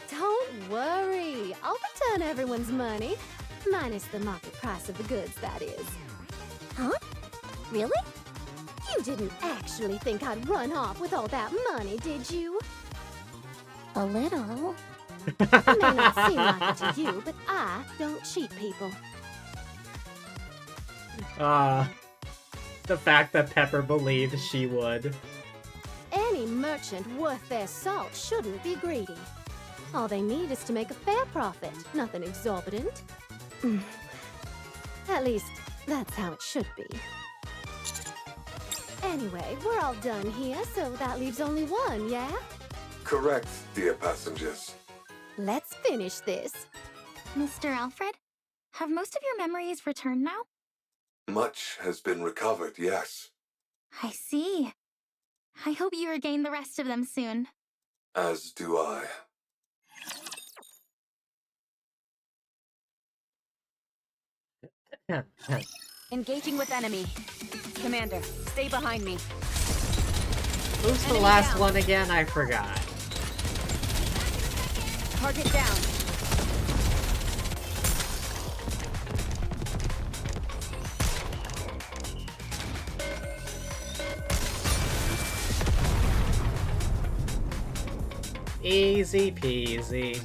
Speaker 9: Don't worry, I'll return everyone's money. Minus the market price of the goods, that is.
Speaker 4: Huh? Really?
Speaker 9: You didn't actually think I'd run off with all that money, did you?
Speaker 4: A little.
Speaker 9: It may not seem like it to you, but I don't cheat people.
Speaker 1: The fact that Pepper believed she would.
Speaker 9: Any merchant worth their salt shouldn't be greedy. All they need is to make a fair profit, nothing exorbitant. At least, that's how it should be. Anyway, we're all done here, so that leaves only one, yeah?
Speaker 5: Correct, dear passengers.
Speaker 9: Let's finish this.
Speaker 2: Mr. Alfred, have most of your memories returned now?
Speaker 5: Much has been recovered, yes.
Speaker 2: I see. I hope you regain the rest of them soon.
Speaker 5: As do I.
Speaker 3: Engaging with enemy. Commander, stay behind me.
Speaker 1: Who's the last one again? I forgot.
Speaker 3: Target down.
Speaker 1: Easy peasy.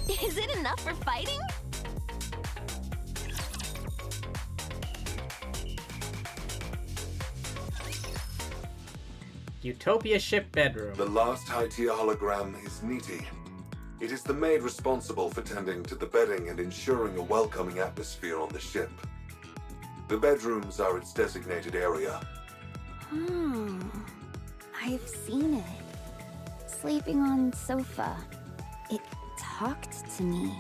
Speaker 7: Is it enough for fighting?
Speaker 1: Utopia ship bedroom.
Speaker 5: The last high-tier hologram is Nikkes. It is the maid responsible for tending to the bedding and ensuring a welcoming atmosphere on the ship. The bedrooms are its designated area.
Speaker 3: Oh, I've seen it. Sleeping on sofa. It talked to me.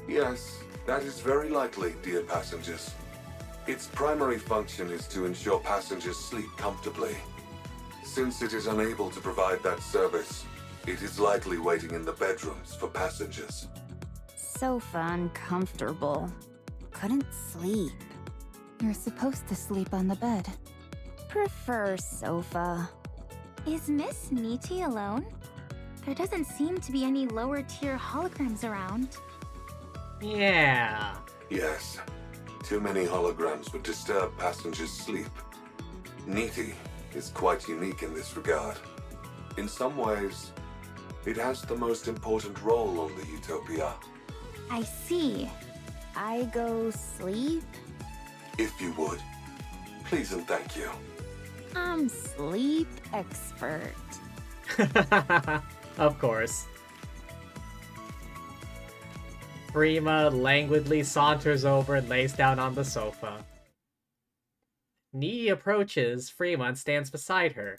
Speaker 5: Yes, that is very likely, dear passengers. Its primary function is to ensure passengers sleep comfortably. Since it is unable to provide that service, it is likely waiting in the bedrooms for passengers.
Speaker 3: Sofa uncomfortable. Couldn't sleep. You're supposed to sleep on the bed. Prefer sofa.
Speaker 2: Is Miss Nikkes alone? There doesn't seem to be any lower tier holograms around.
Speaker 1: Yeah.
Speaker 5: Yes, too many holograms would disturb passengers' sleep. Nikkes is quite unique in this regard. In some ways, it has the most important role on the Utopia.
Speaker 2: I see.
Speaker 3: I go sleep?
Speaker 5: If you would, please and thank you.
Speaker 3: I'm sleep expert.
Speaker 1: Of course. Prima languidly saunters over and lays down on the sofa. Nikkes approaches Prima and stands beside her,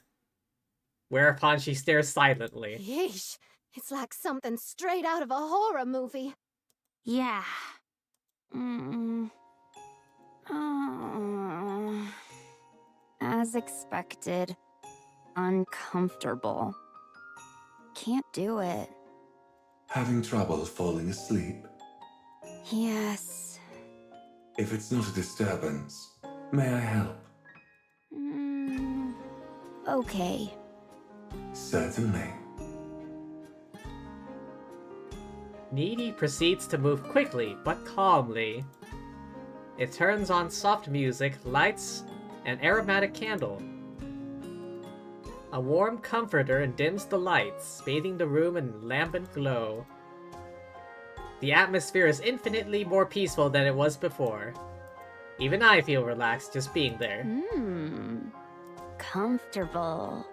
Speaker 1: whereupon she stares silently.
Speaker 9: Yeesh, it's like something straight out of a horror movie.
Speaker 2: Yeah.
Speaker 3: As expected. Uncomfortable. Can't do it.
Speaker 8: Having trouble falling asleep?
Speaker 3: Yes.
Speaker 8: If it's not a disturbance, may I help?
Speaker 3: Okay.
Speaker 8: Certainly.
Speaker 1: Nikkes proceeds to move quickly, but calmly. It turns on soft music, lights an aromatic candle. A warm comforter dims the lights, bathing the room in lambent glow. The atmosphere is infinitely more peaceful than it was before. Even I feel relaxed just being there.
Speaker 3: Comfortable.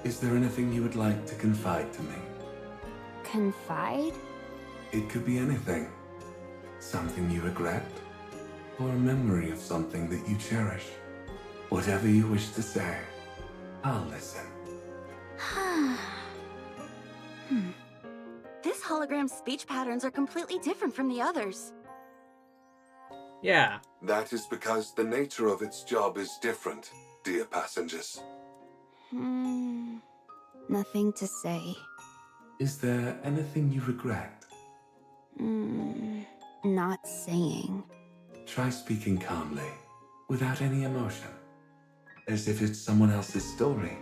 Speaker 8: Is there anything you would like to confide to me?
Speaker 3: Confide?
Speaker 8: It could be anything. Something you regret, or a memory of something that you cherish. Whatever you wish to say, I'll listen.
Speaker 6: This hologram's speech patterns are completely different from the others.
Speaker 1: Yeah.
Speaker 5: That is because the nature of its job is different, dear passengers.
Speaker 3: Nothing to say.
Speaker 8: Is there anything you regret?
Speaker 3: Not saying.
Speaker 8: Try speaking calmly, without any emotion, as if it's someone else's story.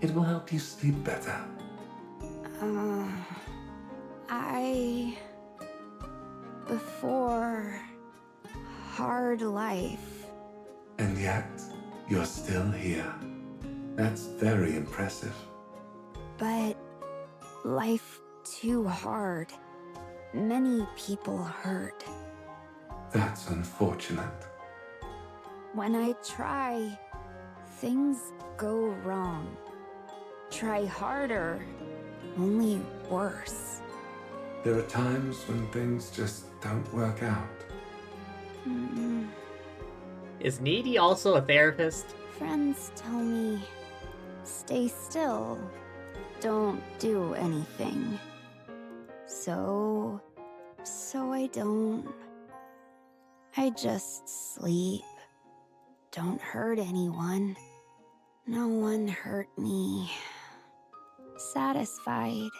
Speaker 8: It will help you sleep better.
Speaker 3: Before... hard life.
Speaker 8: And yet, you're still here. That's very impressive.
Speaker 3: But... life too hard. Many people hurt.
Speaker 8: That's unfortunate.
Speaker 3: When I try, things go wrong. Try harder, only worse.
Speaker 8: There are times when things just don't work out.
Speaker 1: Is Nikkes also a therapist?
Speaker 3: Friends tell me, stay still, don't do anything. So I don't. I just sleep. Don't hurt anyone. No one hurt me. Satisfied.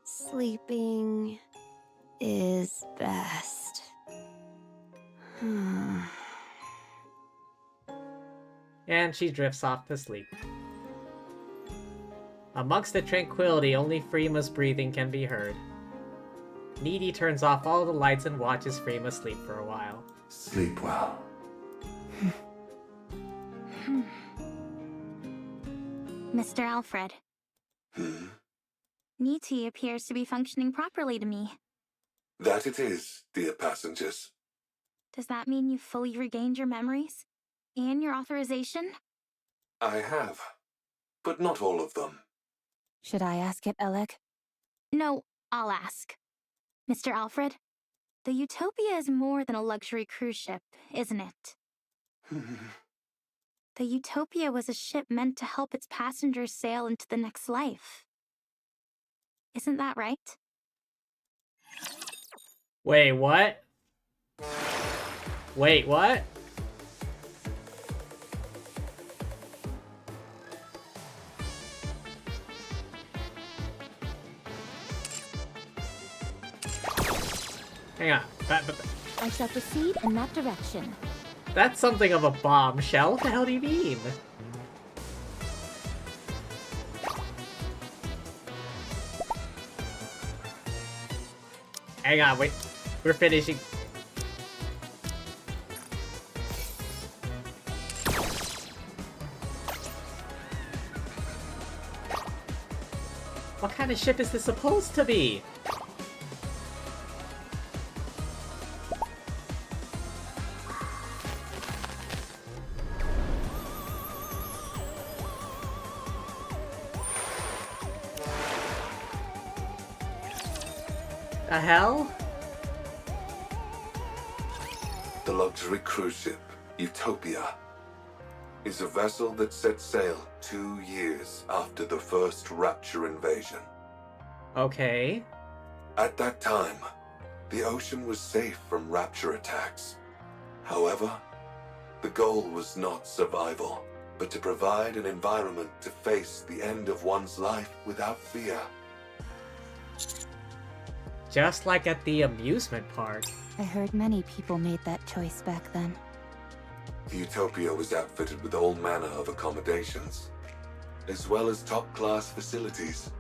Speaker 3: Sleeping is best.
Speaker 1: And she drifts off to sleep. Amongst the tranquility, only Frima's breathing can be heard. Nikkes turns off all the lights and watches Frima sleep for a while.
Speaker 8: Sleep well.
Speaker 2: Mr. Alfred, Nikkes appears to be functioning properly to me.
Speaker 5: That it is, dear passengers.
Speaker 2: Does that mean you've fully regained your memories? And your authorization?
Speaker 5: I have, but not all of them.
Speaker 3: Should I ask it, Alec?
Speaker 2: No, I'll ask. Mr. Alfred, the Utopia is more than a luxury cruise ship, isn't it? The Utopia was a ship meant to help its passengers sail into the next life. Isn't that right?
Speaker 1: Wait, what? Wait, what? Hang on.
Speaker 4: I shall proceed in that direction.
Speaker 1: That's something of a bombshell. What the hell do you mean? Hang on, wait. We're finishing. What kind of ship is this supposed to be? The hell?
Speaker 5: The luxury cruise ship, Utopia, is a vessel that set sail 2 years after the first Rapture invasion.
Speaker 1: Okay.
Speaker 5: At that time, the ocean was safe from Rapture attacks. However, the goal was not survival, but to provide an environment to face the end of one's life without fear.
Speaker 1: Just like at the amusement park.
Speaker 3: I heard many people made that choice back then.
Speaker 5: The Utopia was outfitted with all manner of accommodations, as well as top-class facilities.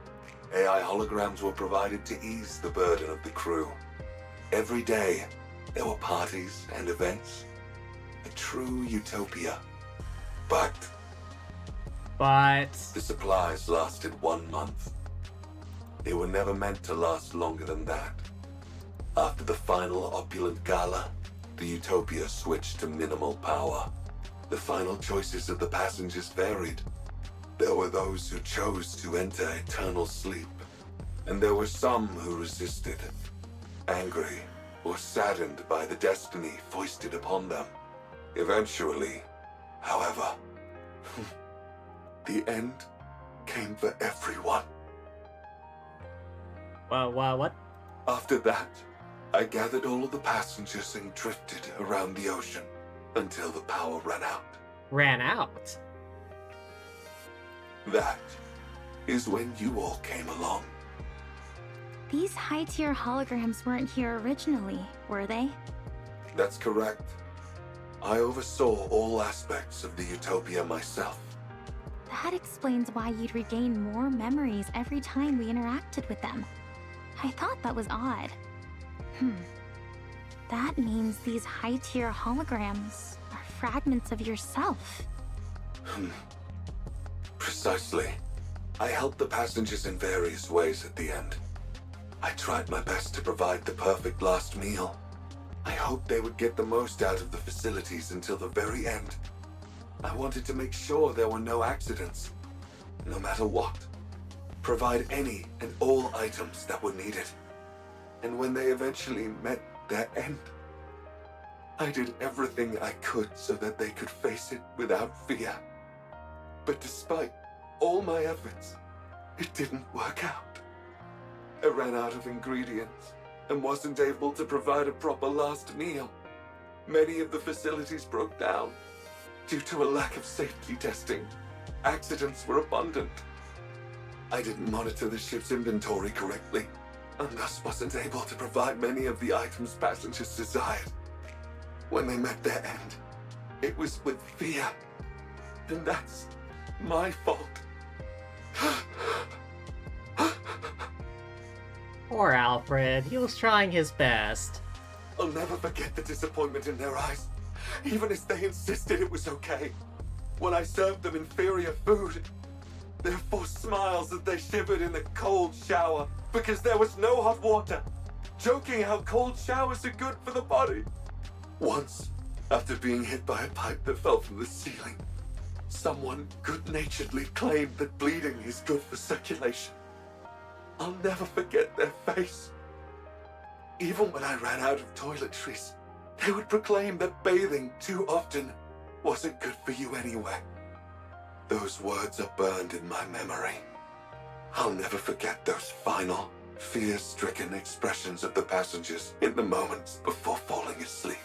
Speaker 5: AI holograms were provided to ease the burden of the crew. Every day, there were parties and events. A true utopia. But the supplies lasted 1 month. They were never meant to last longer than that. After the final opulent gala, the Utopia switched to minimal power. The final choices of the passengers varied. There were those who chose to enter eternal sleep, and there were some who resisted, angry or saddened by the destiny foisted upon them. Eventually, however, the end came for everyone.
Speaker 1: What?
Speaker 5: After that, I gathered all of the passengers and drifted around the ocean until the power ran out.
Speaker 1: Ran out?
Speaker 5: That is when you all came along.
Speaker 2: These high-tier holograms weren't here originally, were they?
Speaker 5: That's correct. I oversaw all aspects of the Utopia myself.
Speaker 2: That explains why you'd regain more memories every time we interacted with them. I thought that was odd. That means these high-tier holograms are fragments of yourself.
Speaker 5: Precisely. I helped the passengers in various ways at the end. I tried my best to provide the perfect last meal. I hoped they would get the most out of the facilities until the very end. I wanted to make sure there were no accidents, no matter what. Provide any and all items that were needed. And when they eventually met their end, I did everything I could so that they could face it without fear. But despite all my efforts, it didn't work out. I ran out of ingredients and wasn't able to provide a proper last meal. Many of the facilities broke down. Due to a lack of safety testing, accidents were abundant. I didn't monitor the ship's inventory correctly, and thus wasn't able to provide many of the items passengers desired. When they met their end, it was with fear. And that's my fault.
Speaker 1: Poor Alfred. He was trying his best.
Speaker 5: I'll never forget the disappointment in their eyes, even as they insisted it was okay. When I served them inferior food, their forced smiles as they shivered in the cold shower because there was no hot water, joking how cold showers are good for the body. Once, after being hit by a pipe that fell from the ceiling, someone good-naturedly claimed that bleeding is good for circulation. I'll never forget their face. Even when I ran out of toiletries, they would proclaim that bathing too often wasn't good for you anyway. Those words are burned in my memory. I'll never forget those final, fear-stricken expressions of the passengers in the moments before falling asleep.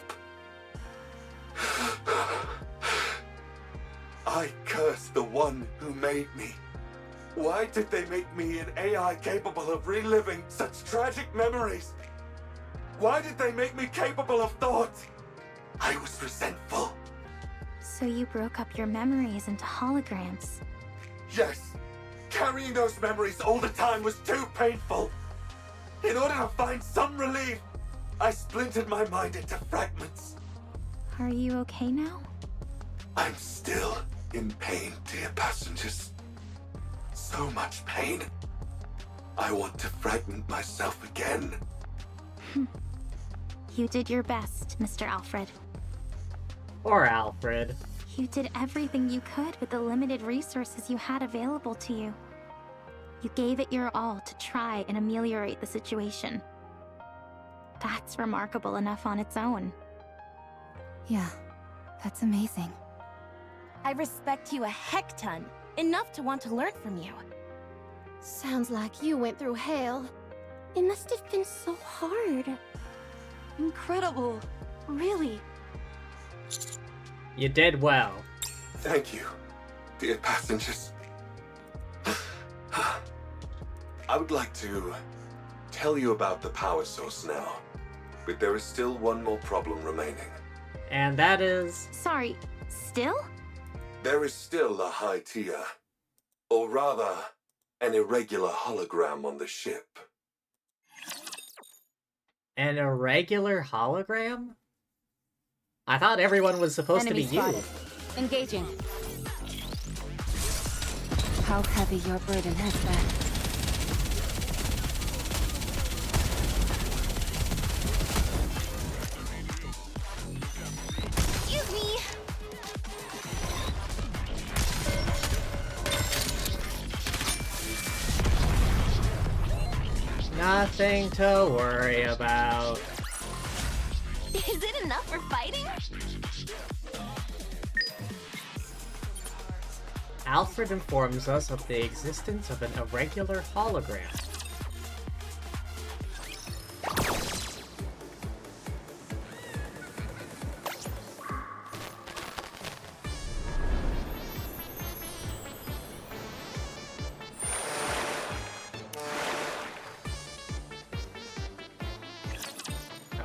Speaker 5: I curse the one who made me. Why did they make me an AI capable of reliving such tragic memories? Why did they make me capable of thought? I was resentful.
Speaker 2: So you broke up your memories into holograms.
Speaker 5: Yes, carrying those memories all the time was too painful. In order to find some relief, I splintered my mind into fragments.
Speaker 2: Are you okay now?
Speaker 5: I'm still in pain, dear passengers. So much pain. I want to fragment myself again.
Speaker 2: You did your best, Mr. Alfred.
Speaker 1: Or Alfred.
Speaker 2: You did everything you could with the limited resources you had available to you. You gave it your all to try and ameliorate the situation. That's remarkable enough on its own.
Speaker 3: Yeah, that's amazing.
Speaker 7: I respect you a heck ton. Enough to want to learn from you.
Speaker 9: Sounds like you went through hell.
Speaker 4: It must have been so hard.
Speaker 6: Incredible. Really.
Speaker 1: You did well.
Speaker 5: Thank you, dear passengers. I would like to tell you about the power source now, but there is still one more problem remaining.
Speaker 1: And that is...
Speaker 2: Sorry, still?
Speaker 5: There is still a high tier, or rather, an irregular hologram on the ship.
Speaker 1: An irregular hologram? I thought everyone was supposed
Speaker 3: Enemy
Speaker 1: to be
Speaker 3: spotted.
Speaker 1: you.
Speaker 3: Engaging. How heavy your burden has been.
Speaker 7: Excuse me.
Speaker 1: Nothing to worry about.
Speaker 7: Is it enough for fighting?
Speaker 1: Alfred informs us of the existence of an irregular hologram.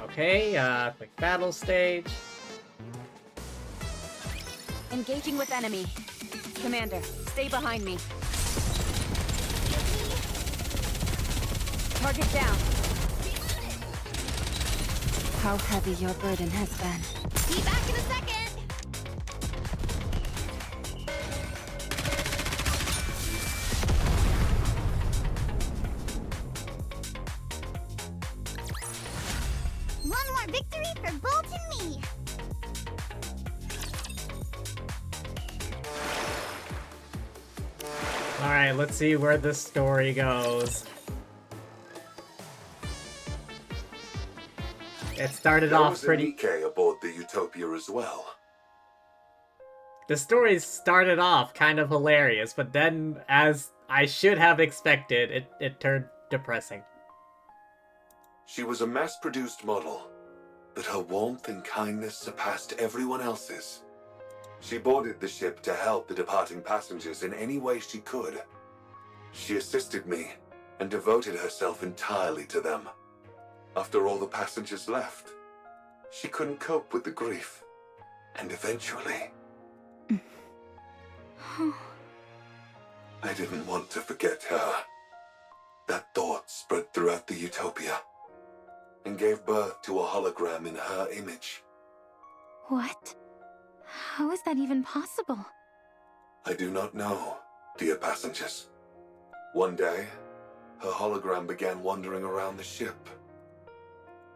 Speaker 1: Okay, quick battle stage.
Speaker 3: Engaging with enemy. Commander, stay behind me. Target down. How heavy your burden has been.
Speaker 7: Be back in a second.
Speaker 4: One more victory for Bolt and me.
Speaker 1: Alright, let's see where this story goes. It started
Speaker 5: There
Speaker 1: off
Speaker 5: was
Speaker 1: pretty...
Speaker 5: a Nikke aboard the Utopia as well.
Speaker 1: The story started off kind of hilarious, but then, as I should have expected, it turned depressing.
Speaker 5: She was a mass-produced model, but her warmth and kindness surpassed everyone else's. She boarded the ship to help the departing passengers in any way she could. She assisted me and devoted herself entirely to them. After all the passengers left, she couldn't cope with the grief, and eventually... I didn't want to forget her. That thought spread throughout the Utopia and gave birth to a hologram in her image.
Speaker 2: What? How is that even possible?
Speaker 5: I do not know, dear passengers. One day, her hologram began wandering around the ship.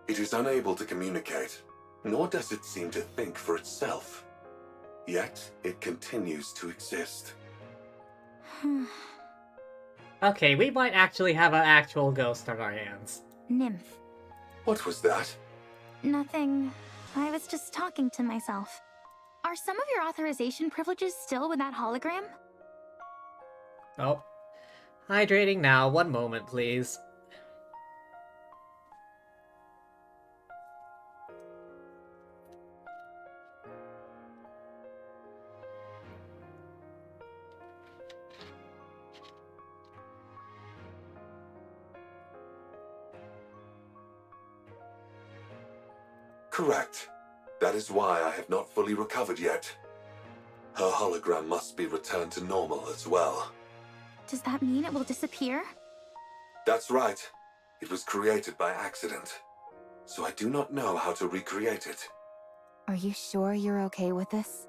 Speaker 5: It is unable to communicate, nor does it seem to think for itself. Yet, it continues to exist.
Speaker 1: Okay, we might actually have an actual ghost on our hands.
Speaker 2: Nymph.
Speaker 5: What was that?
Speaker 2: Nothing. I was just talking to myself. Are some of your authorization privileges still with that hologram?
Speaker 1: Oh. Hydrating now, one moment, please.
Speaker 5: Correct. That is why I have not fully recovered yet. Her hologram must be returned to normal as well.
Speaker 2: Does that mean it will disappear?
Speaker 5: That's right. It was created by accident. So I do not know how to recreate it.
Speaker 3: Are you sure you're okay with this?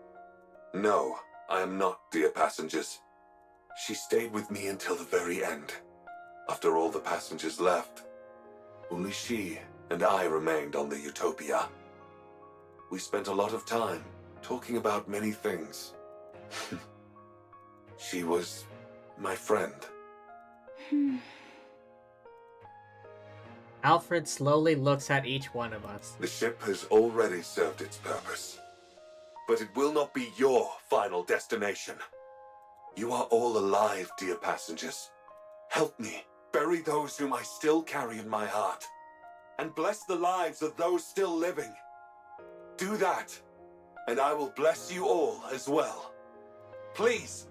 Speaker 5: No, I am not, dear passengers. She stayed with me until the very end. After all the passengers left, only she and I remained on the Utopia. We spent a lot of time talking about many things. She was my friend.
Speaker 1: Alfred slowly looks at each one of us.
Speaker 5: The ship has already served its purpose. But it will not be your final destination. You are all alive, dear passengers. Help me bury those whom I still carry in my heart, and bless the lives of those still living. Do that, and I will bless you all as well. Please,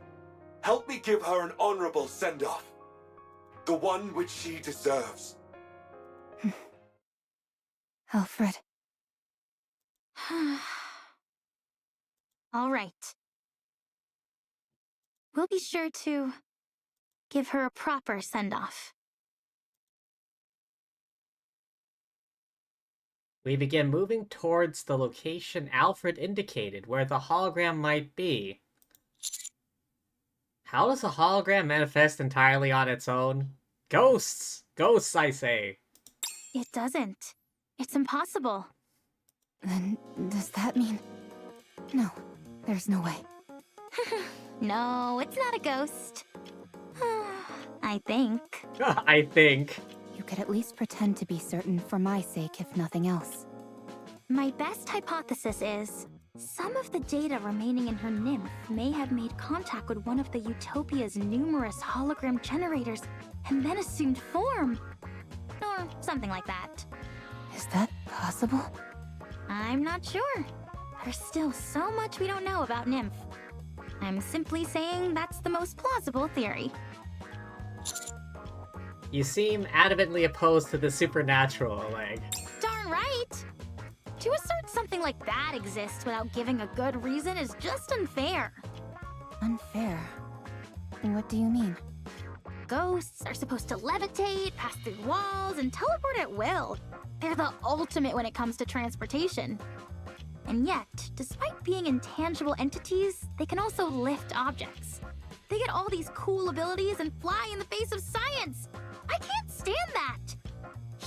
Speaker 5: help me give her an honorable send-off. The one which she deserves.
Speaker 3: Alfred.
Speaker 2: All right. We'll be sure to give her a proper send-off.
Speaker 1: We begin moving towards the location Alfred indicated where the hologram might be. How does a hologram manifest entirely on its own? Ghosts! Ghosts, I say!
Speaker 2: It doesn't. It's impossible.
Speaker 3: Then does that mean... No, there's no way.
Speaker 2: No, it's not a ghost. I think.
Speaker 1: I think.
Speaker 3: You could at least pretend to be certain for my sake, if nothing else.
Speaker 2: My best hypothesis is some of the data remaining in her nymph may have made contact with one of the Utopia's numerous hologram generators and then assumed form. Or something like that.
Speaker 3: Is that possible?
Speaker 2: I'm not sure. There's still so much we don't know about nymph. I'm simply saying that's the most plausible theory.
Speaker 1: You seem adamantly opposed to the supernatural, Oleg.
Speaker 2: Darn right! To assert something like that exists without giving a good reason is just unfair.
Speaker 3: Unfair? What do you mean?
Speaker 2: Ghosts are supposed to levitate, pass through walls, and teleport at will. They're the ultimate when it comes to transportation. And yet, despite being intangible entities, they can also lift objects. They get all these cool abilities and fly in the face of science. I can't stand that.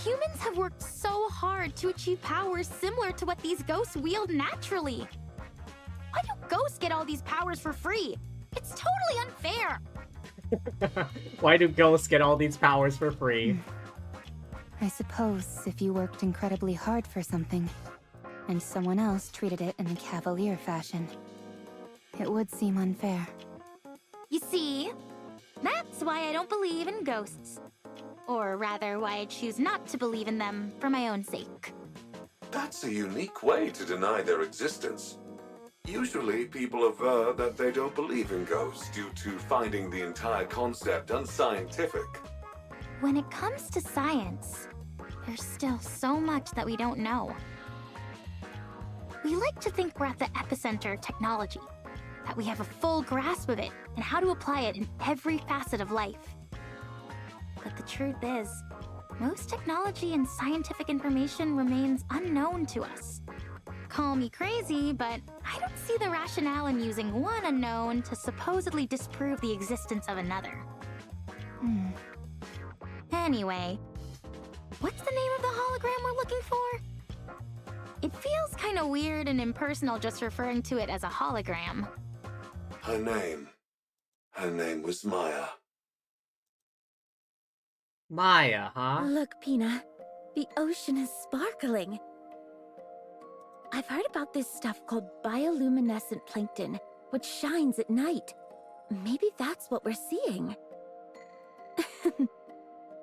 Speaker 2: Humans have worked so hard to achieve powers similar to what these ghosts wield naturally. Why do ghosts get all these powers for free? It's totally unfair.
Speaker 1: Why do ghosts get all these powers for free?
Speaker 3: I suppose if you worked incredibly hard for something, and someone else treated it in a cavalier fashion, it would seem unfair.
Speaker 2: You see, that's why I don't believe in ghosts. Or rather, why I choose not to believe in them for my own sake.
Speaker 5: That's a unique way to deny their existence. Usually, people aver that they don't believe in ghosts due to finding the entire concept unscientific.
Speaker 2: When it comes to science, there's still so much that we don't know. We like to think we're at the epicenter of technology, that we have a full grasp of it and how to apply it in every facet of life. But the truth is, most technology and scientific information remains unknown to us. Call me crazy, but I don't see the rationale in using one unknown to supposedly disprove the existence of another. Anyway, what's the name of the hologram we're looking for? It feels kind of weird and impersonal just referring to it as a hologram.
Speaker 5: Her name was Maya.
Speaker 1: Maya, huh?
Speaker 6: Look, Pina. The ocean is sparkling. I've heard about this stuff called bioluminescent plankton, which shines at night. Maybe that's what we're seeing.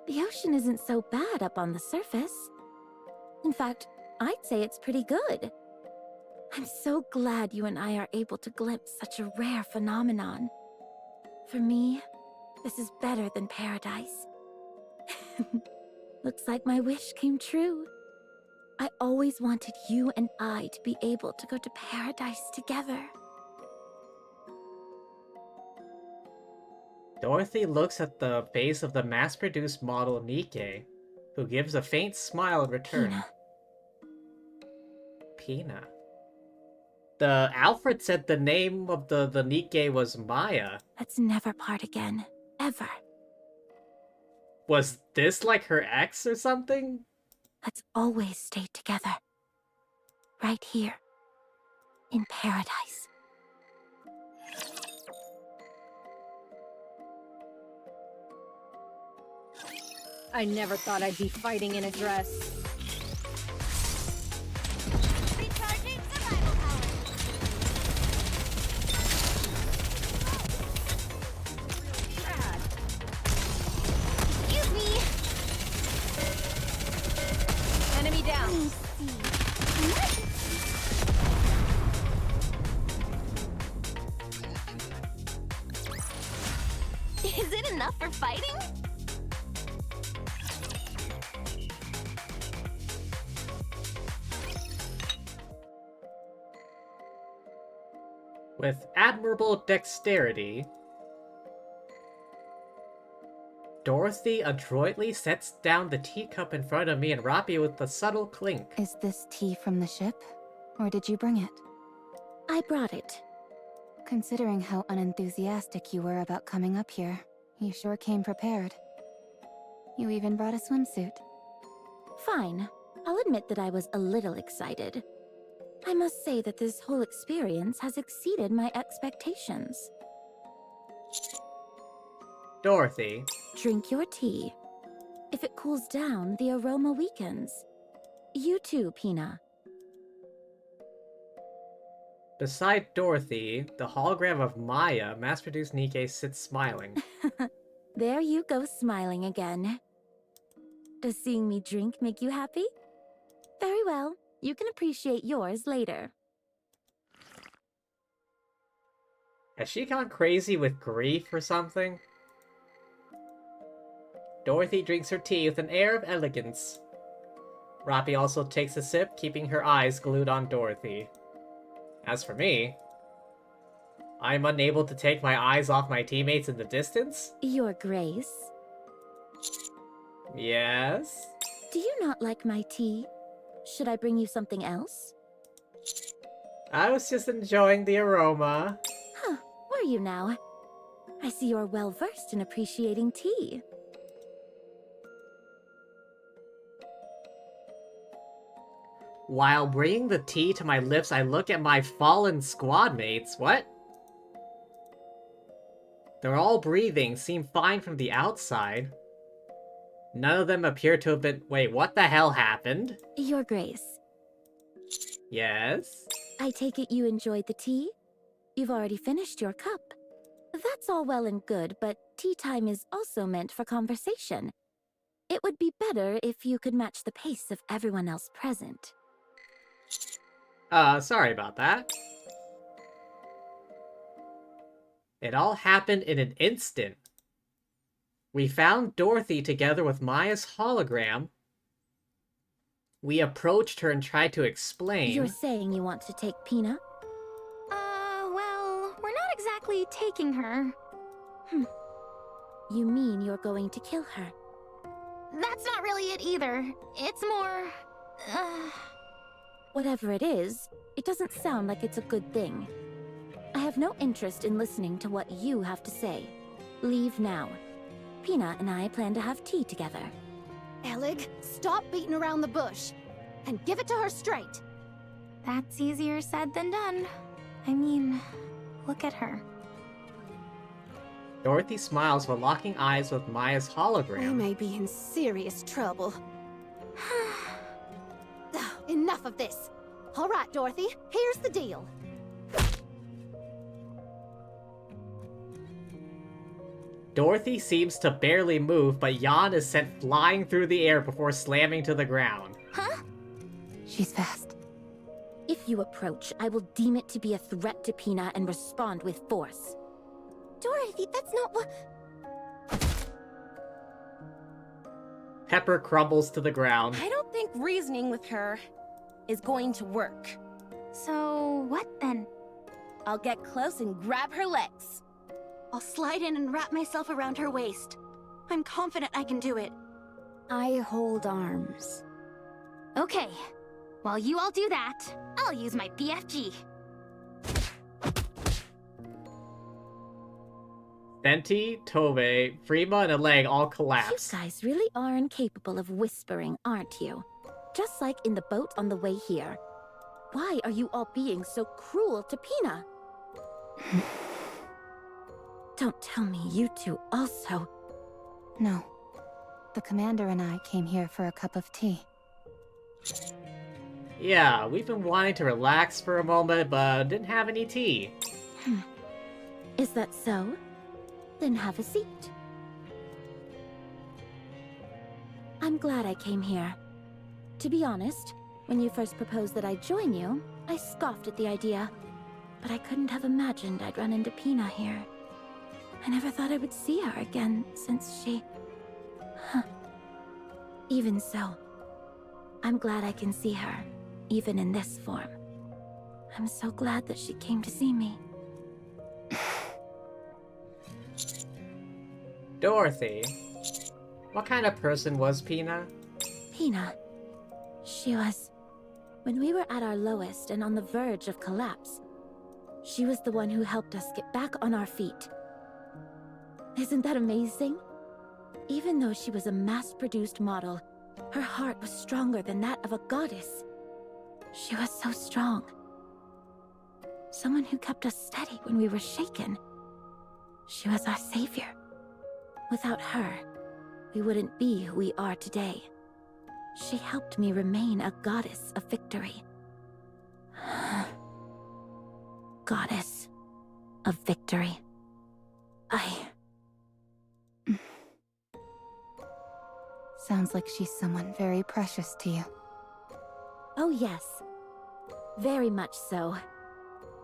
Speaker 6: The ocean isn't so bad up on the surface. In fact, I'd say it's pretty good. I'm so glad you and I are able to glimpse such a rare phenomenon. For me, this is better than paradise. Looks like my wish came true. I always wanted you and I to be able to go to paradise together.
Speaker 1: Dorothy looks at the face of the mass-produced model Nikke, who gives a faint smile in return.
Speaker 6: Pina.
Speaker 1: Pina. The Alfred said the name of the Nikke was Maya.
Speaker 6: Let's never part again. Ever.
Speaker 1: Was this like her ex or something?
Speaker 6: Let's always stay together. Right here. In paradise.
Speaker 9: I never thought I'd be fighting in a dress.
Speaker 2: Recharging survival power. Excuse me.
Speaker 9: Enemy down.
Speaker 2: Is it enough for fighting?
Speaker 1: With admirable dexterity, Dorothy adroitly sets down the teacup in front of me and Rappi with a subtle clink.
Speaker 3: Is this tea from the ship? Or did you bring it?
Speaker 6: I brought it.
Speaker 3: Considering how unenthusiastic you were about coming up here, you sure came prepared. You even brought a swimsuit.
Speaker 6: Fine. I'll admit that I was a little excited. I must say that this whole experience has exceeded my expectations.
Speaker 1: Dorothy.
Speaker 6: Drink your tea. If it cools down, the aroma weakens. You too, Pina.
Speaker 1: Beside Dorothy, the hologram of Maya, mass-produced Nikke, sits smiling.
Speaker 6: There you go, smiling again. Does seeing me drink make you happy? Very well. You can appreciate yours later.
Speaker 1: Has she gone crazy with grief or something? Dorothy drinks her tea with an air of elegance. Rappi also takes a sip, keeping her eyes glued on Dorothy. As for me, I'm unable to take my eyes off my teammates in the distance?
Speaker 6: Your Grace.
Speaker 1: Yes?
Speaker 6: Do you not like my tea? Should I bring you something else?
Speaker 1: I was just enjoying the aroma.
Speaker 6: Huh, were you now? I see you're well versed in appreciating tea.
Speaker 1: While bringing the tea to my lips, I look at my fallen squad mates. What? They're all breathing, seem fine from the outside. None of them appear to have been— Wait, what the hell happened?
Speaker 6: Your Grace.
Speaker 1: Yes?
Speaker 6: I take it you enjoyed the tea? You've already finished your cup. That's all well and good, but tea time is also meant for conversation. It would be better if you could match the pace of everyone else present.
Speaker 1: Sorry about that. It all happened in an instant. We found Dorothy together with Maya's hologram. We approached her and tried to explain.
Speaker 6: You're saying you want to take Pina?
Speaker 2: Well, we're not exactly taking her.
Speaker 6: You mean you're going to kill her?
Speaker 2: That's not really it either. It's more...
Speaker 6: Whatever it is, it doesn't sound like it's a good thing. I have no interest in listening to what you have to say. Leave now. Pina and I plan to have tea together.
Speaker 9: Elig, stop beating around the bush. And give it to her straight.
Speaker 2: That's easier said than done. I mean, look at her.
Speaker 1: Dorothy smiles while locking eyes with Maya's
Speaker 9: We
Speaker 1: hologram.
Speaker 9: may be in serious trouble. Enough of this. All right, Dorothy, here's the deal.
Speaker 1: Dorothy seems to barely move, but Jan is sent flying through the air before slamming to the ground.
Speaker 2: Huh?
Speaker 3: She's fast.
Speaker 10: If you approach, I will deem it to be a threat to Pina and respond with force.
Speaker 4: Dorothy, that's not what...
Speaker 1: Pepper crumbles to the ground.
Speaker 7: I don't think reasoning with her is going to work.
Speaker 2: So, what then?
Speaker 7: I'll get close and grab her legs.
Speaker 6: I'll slide in and wrap myself around her waist. I'm confident I can do it.
Speaker 10: I hold arms.
Speaker 2: Okay. While you all do that, I'll use my BFG.
Speaker 1: Senti, Tove, Frima, and Eleg all
Speaker 10: You
Speaker 1: collapse.
Speaker 10: guys really are incapable of whispering, aren't you? Just like in the boat on the way here. Why are you all being so cruel to Pina? Don't tell me you two also.
Speaker 3: No. The commander and I came here for a cup of tea.
Speaker 1: Yeah, we've been wanting to relax for a moment, but didn't have any tea.
Speaker 10: Is that so? Then have a seat. I'm glad I came here. To be honest, when you first proposed that I join you, I scoffed at the idea. But I couldn't have imagined I'd run into Pina here. I never thought I would see her again since she... Even so, I'm glad I can see her, even in this form. I'm so glad that she came to see me.
Speaker 1: Dorothy, what kind of person was Pina?
Speaker 10: Pina. She was... When we were at our lowest and on the verge of collapse, she was the one who helped us get back on our feet. Isn't that amazing? Even though she was a mass-produced model, her heart was stronger than that of a goddess. She was so strong. Someone who kept us steady when we were shaken. She was our savior. Without her, we wouldn't be who we are today. She helped me remain a goddess of victory. Goddess of victory.
Speaker 3: Sounds like she's someone very precious to you.
Speaker 10: Oh yes. Very much so.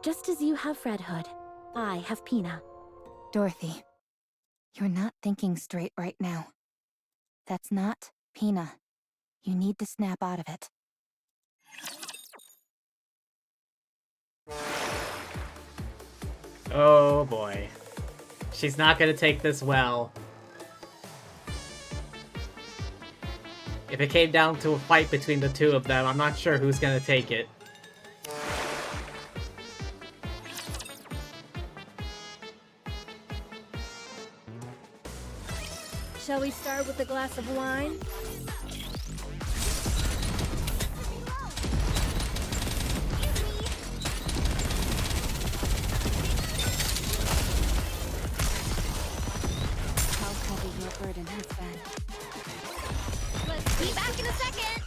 Speaker 10: Just as you have Red Hood, I have Pina.
Speaker 3: Dorothy, you're not thinking straight right now. That's not Pina. You need to snap out of it.
Speaker 1: Oh boy. She's not gonna take this well. If it came down to a fight between the two of them, I'm not sure who's gonna take it.
Speaker 9: Shall we start with a glass of wine?
Speaker 3: How heavy your burden has been.
Speaker 2: Let's be back in a second!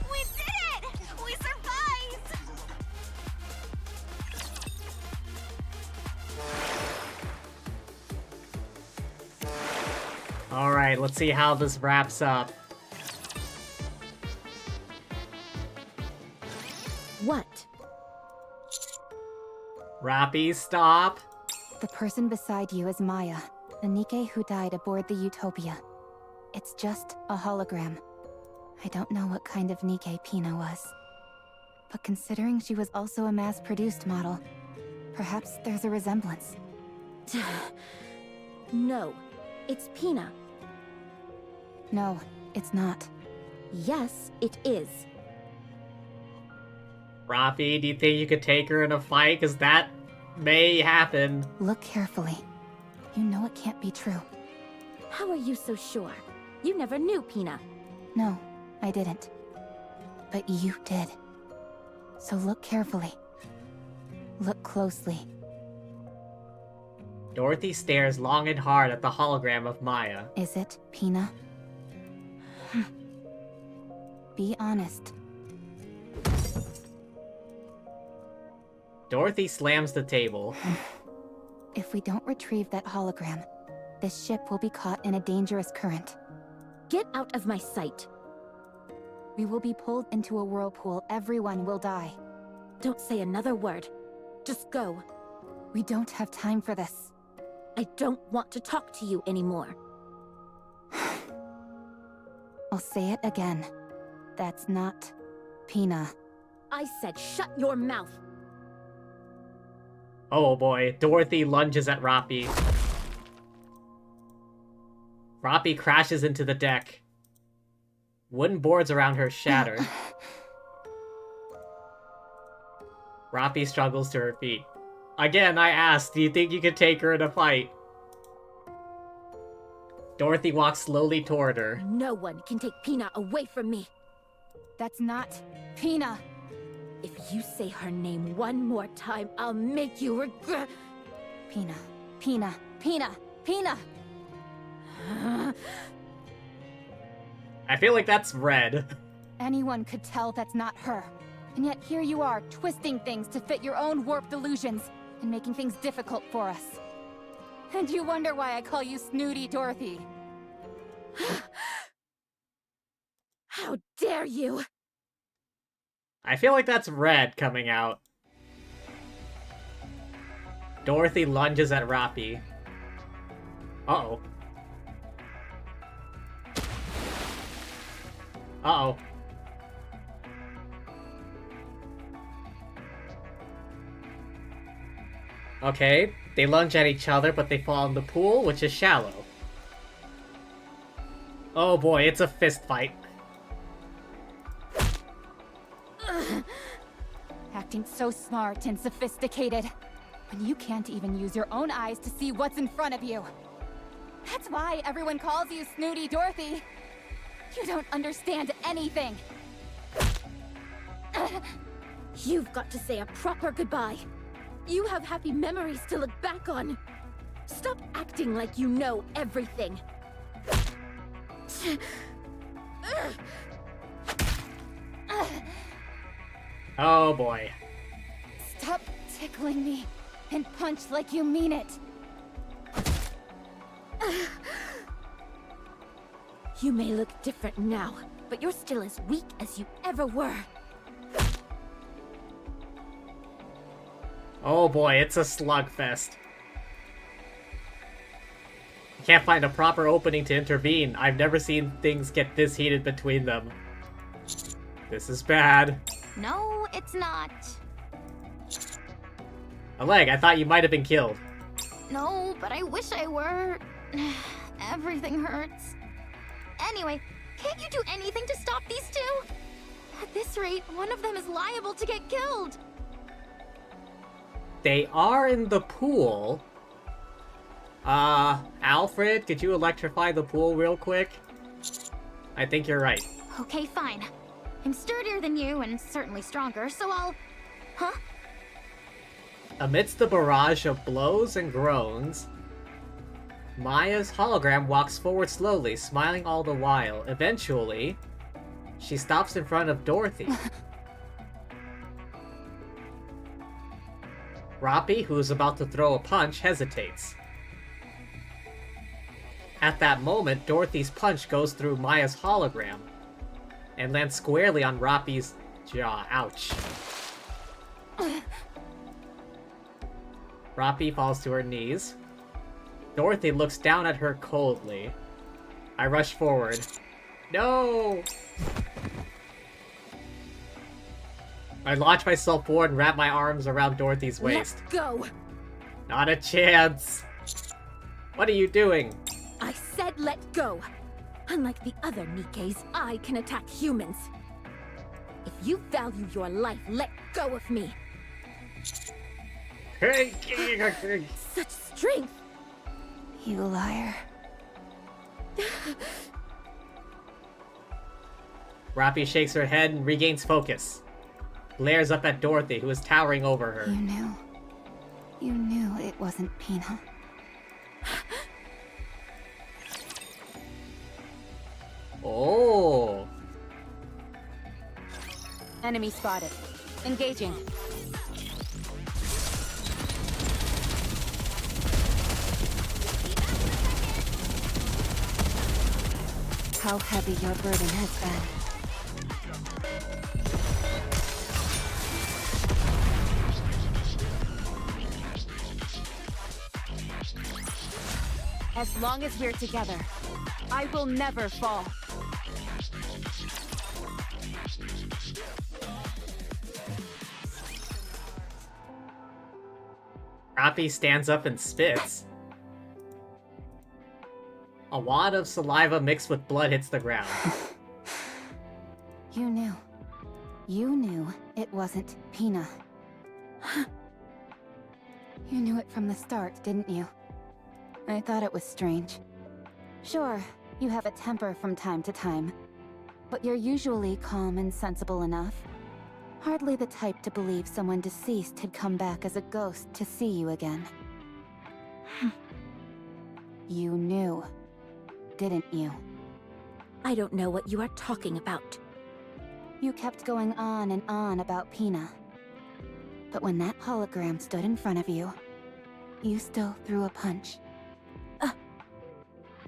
Speaker 2: We did it! We survived!
Speaker 1: Alright, let's see how this wraps up.
Speaker 10: What?
Speaker 1: Rappy, stop!
Speaker 3: The person beside you is Maya, the Nikke who died aboard the Utopia. It's just a hologram. I don't know what kind of Nikke Pina was. But considering she was also a mass-produced model, perhaps there's a resemblance.
Speaker 10: No, it's Pina.
Speaker 3: No, it's not.
Speaker 10: Yes, it is.
Speaker 1: Rappy, do you think you could take her in a fight? Because that may happen.
Speaker 3: Look carefully. You know it can't be true.
Speaker 10: How are you so sure? You never knew Pina.
Speaker 3: No, I didn't. But you did. So look carefully. Look closely.
Speaker 1: Dorothy stares long and hard at the hologram of Maya.
Speaker 3: Is it Pina? Be honest.
Speaker 1: Dorothy slams the table.
Speaker 3: If we don't retrieve that hologram, this ship will be caught in a dangerous current.
Speaker 10: Get out of my sight.
Speaker 3: We will be pulled into a whirlpool. Everyone will die.
Speaker 10: Don't say another word. Just go.
Speaker 3: We don't have time for this.
Speaker 10: I don't want to talk to you anymore.
Speaker 3: I'll say it again. That's not Pina.
Speaker 10: I said shut your mouth.
Speaker 1: Oh boy, Dorothy lunges at Roppy. Roppy crashes into the deck. Wooden boards around her shatter. Roppy struggles to her feet. Again, I asked, do you think you could take her in a fight? Dorothy walks slowly toward her.
Speaker 10: No one can take Pina away from me.
Speaker 3: That's not Pina.
Speaker 10: If you say her name one more time, I'll make you regret.
Speaker 3: Pina, Pina, Pina, Pina.
Speaker 1: I feel like that's red.
Speaker 3: Anyone could tell that's not her. And yet here you are, twisting things to fit your own warped delusions, and making things difficult for us. And you wonder why I call you Snooty Dorothy.
Speaker 10: How dare you!
Speaker 1: I feel like that's red coming out. Dorothy lunges at Roppy. Uh-oh. Uh-oh. Okay, they lunge at each other, but they fall in the pool, which is shallow. Oh boy, it's a fist fight.
Speaker 3: Acting so smart and sophisticated, when you can't even use your own eyes to see what's in front of you. That's why everyone calls you Snooty Dorothy. You don't understand anything.
Speaker 10: You've got to say a proper goodbye. You have happy memories to look back on. Stop acting like you know everything.
Speaker 1: Oh boy.
Speaker 3: Stop tickling me and punch like you mean it.
Speaker 10: You may look different now, but you're still as weak as you ever were.
Speaker 1: Oh boy, it's a slugfest. I can't find a proper opening to intervene. I've never seen things get this heated between them. This is bad.
Speaker 2: No, it's not.
Speaker 1: Oleg, I thought you might have been killed.
Speaker 2: No, but I wish I were. Everything hurts. Anyway, can't you do anything to stop these two? At this rate, one of them is liable to get killed.
Speaker 1: They are in the pool. Alfred, could you electrify the pool real quick? I think you're right.
Speaker 2: Okay, fine. I'm sturdier than you and certainly stronger, so I'll... Huh?
Speaker 1: Amidst the barrage of blows and groans, Maya's hologram walks forward slowly, smiling all the while. Eventually, she stops in front of Dorothy. Roppy, who is about to throw a punch, hesitates. At that moment, Dorothy's punch goes through Maya's hologram and lands squarely on Roppy's jaw. Ouch. Roppy falls to her knees. Dorothy looks down at her coldly. I rush forward. No! I launch myself forward and wrap my arms around Dorothy's waist.
Speaker 10: Let's go!
Speaker 1: Not a chance! What are you doing?
Speaker 10: I said let go! Unlike the other Nikkes, I can attack humans. If you value your life, let go of me.
Speaker 1: Hey!
Speaker 10: Such strength!
Speaker 3: You liar.
Speaker 1: Rapi shakes her head and regains focus. Glares up at Dorothy, who is towering over her.
Speaker 3: You knew. You knew it wasn't Pina.
Speaker 1: Oh.
Speaker 3: Enemy spotted. Engaging. How heavy your burden has been.
Speaker 11: As long as we're together, I will never fall.
Speaker 1: Rapi stands up and spits. A wad of saliva mixed with blood hits the ground.
Speaker 3: You knew. You knew it wasn't Pina. You knew it from the start, didn't you? I thought it was strange. Sure, you have a temper from time to time, but you're usually calm and sensible enough. Hardly the type to believe someone deceased had come back as a ghost to see you again. You knew, didn't you?
Speaker 10: I don't know what you are talking about.
Speaker 3: You kept going on and on about Pina. But when that hologram stood in front of you, you still threw a punch.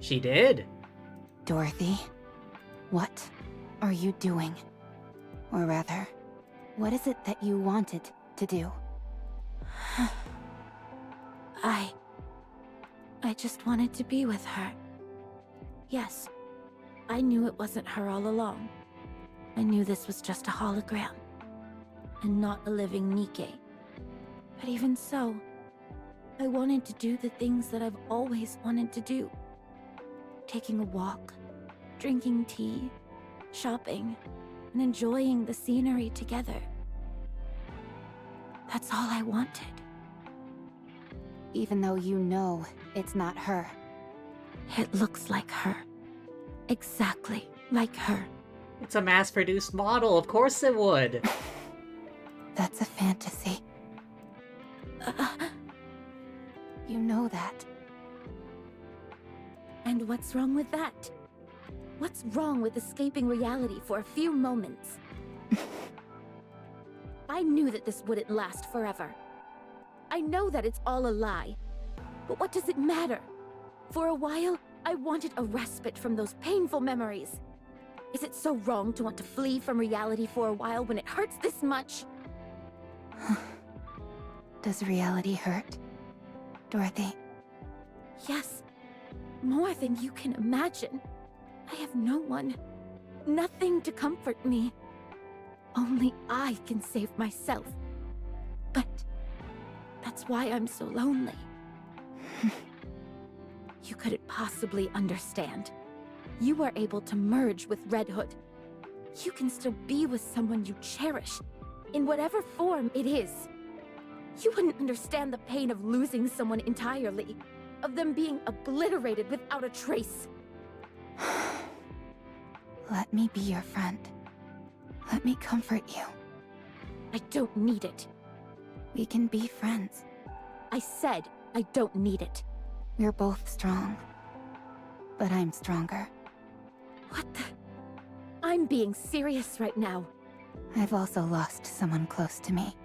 Speaker 1: She did.
Speaker 3: Dorothy, what are you doing? Or rather, what is it that you wanted to do?
Speaker 10: I just wanted to be with her. Yes, I knew it wasn't her all along. I knew this was just a hologram, and not a living Nikke. But even so, I wanted to do the things that I've always wanted to do. Taking a walk, drinking tea, shopping, and enjoying the scenery together. That's all I wanted.
Speaker 3: Even though you know it's not her.
Speaker 10: It looks like her. Exactly like her.
Speaker 1: It's a mass-produced model, of course it would.
Speaker 3: That's a fantasy. You know that.
Speaker 10: And what's wrong with that? What's wrong with escaping reality for a few moments? I knew that this wouldn't last forever. I know that it's all a lie. But what does it matter? For a while, I wanted a respite from those painful memories. Is it so wrong to want to flee from reality for a while when it hurts this much?
Speaker 3: Does reality hurt, Dorothy?
Speaker 10: Yes. More than you can imagine. I have no one. Nothing to comfort me. Only I can save myself. But that's why I'm so lonely. You couldn't possibly understand. You were able to merge with Red Hood. You can still be with someone you cherish, in whatever form it is. You wouldn't understand the pain of losing someone entirely, of them being obliterated without a trace.
Speaker 3: Let me be your friend. Let me comfort you.
Speaker 10: I don't need it.
Speaker 3: We can be friends.
Speaker 10: I said I don't need it.
Speaker 3: We're both strong. But I'm stronger.
Speaker 10: What the? I'm being serious right now.
Speaker 3: I've also lost someone close to me.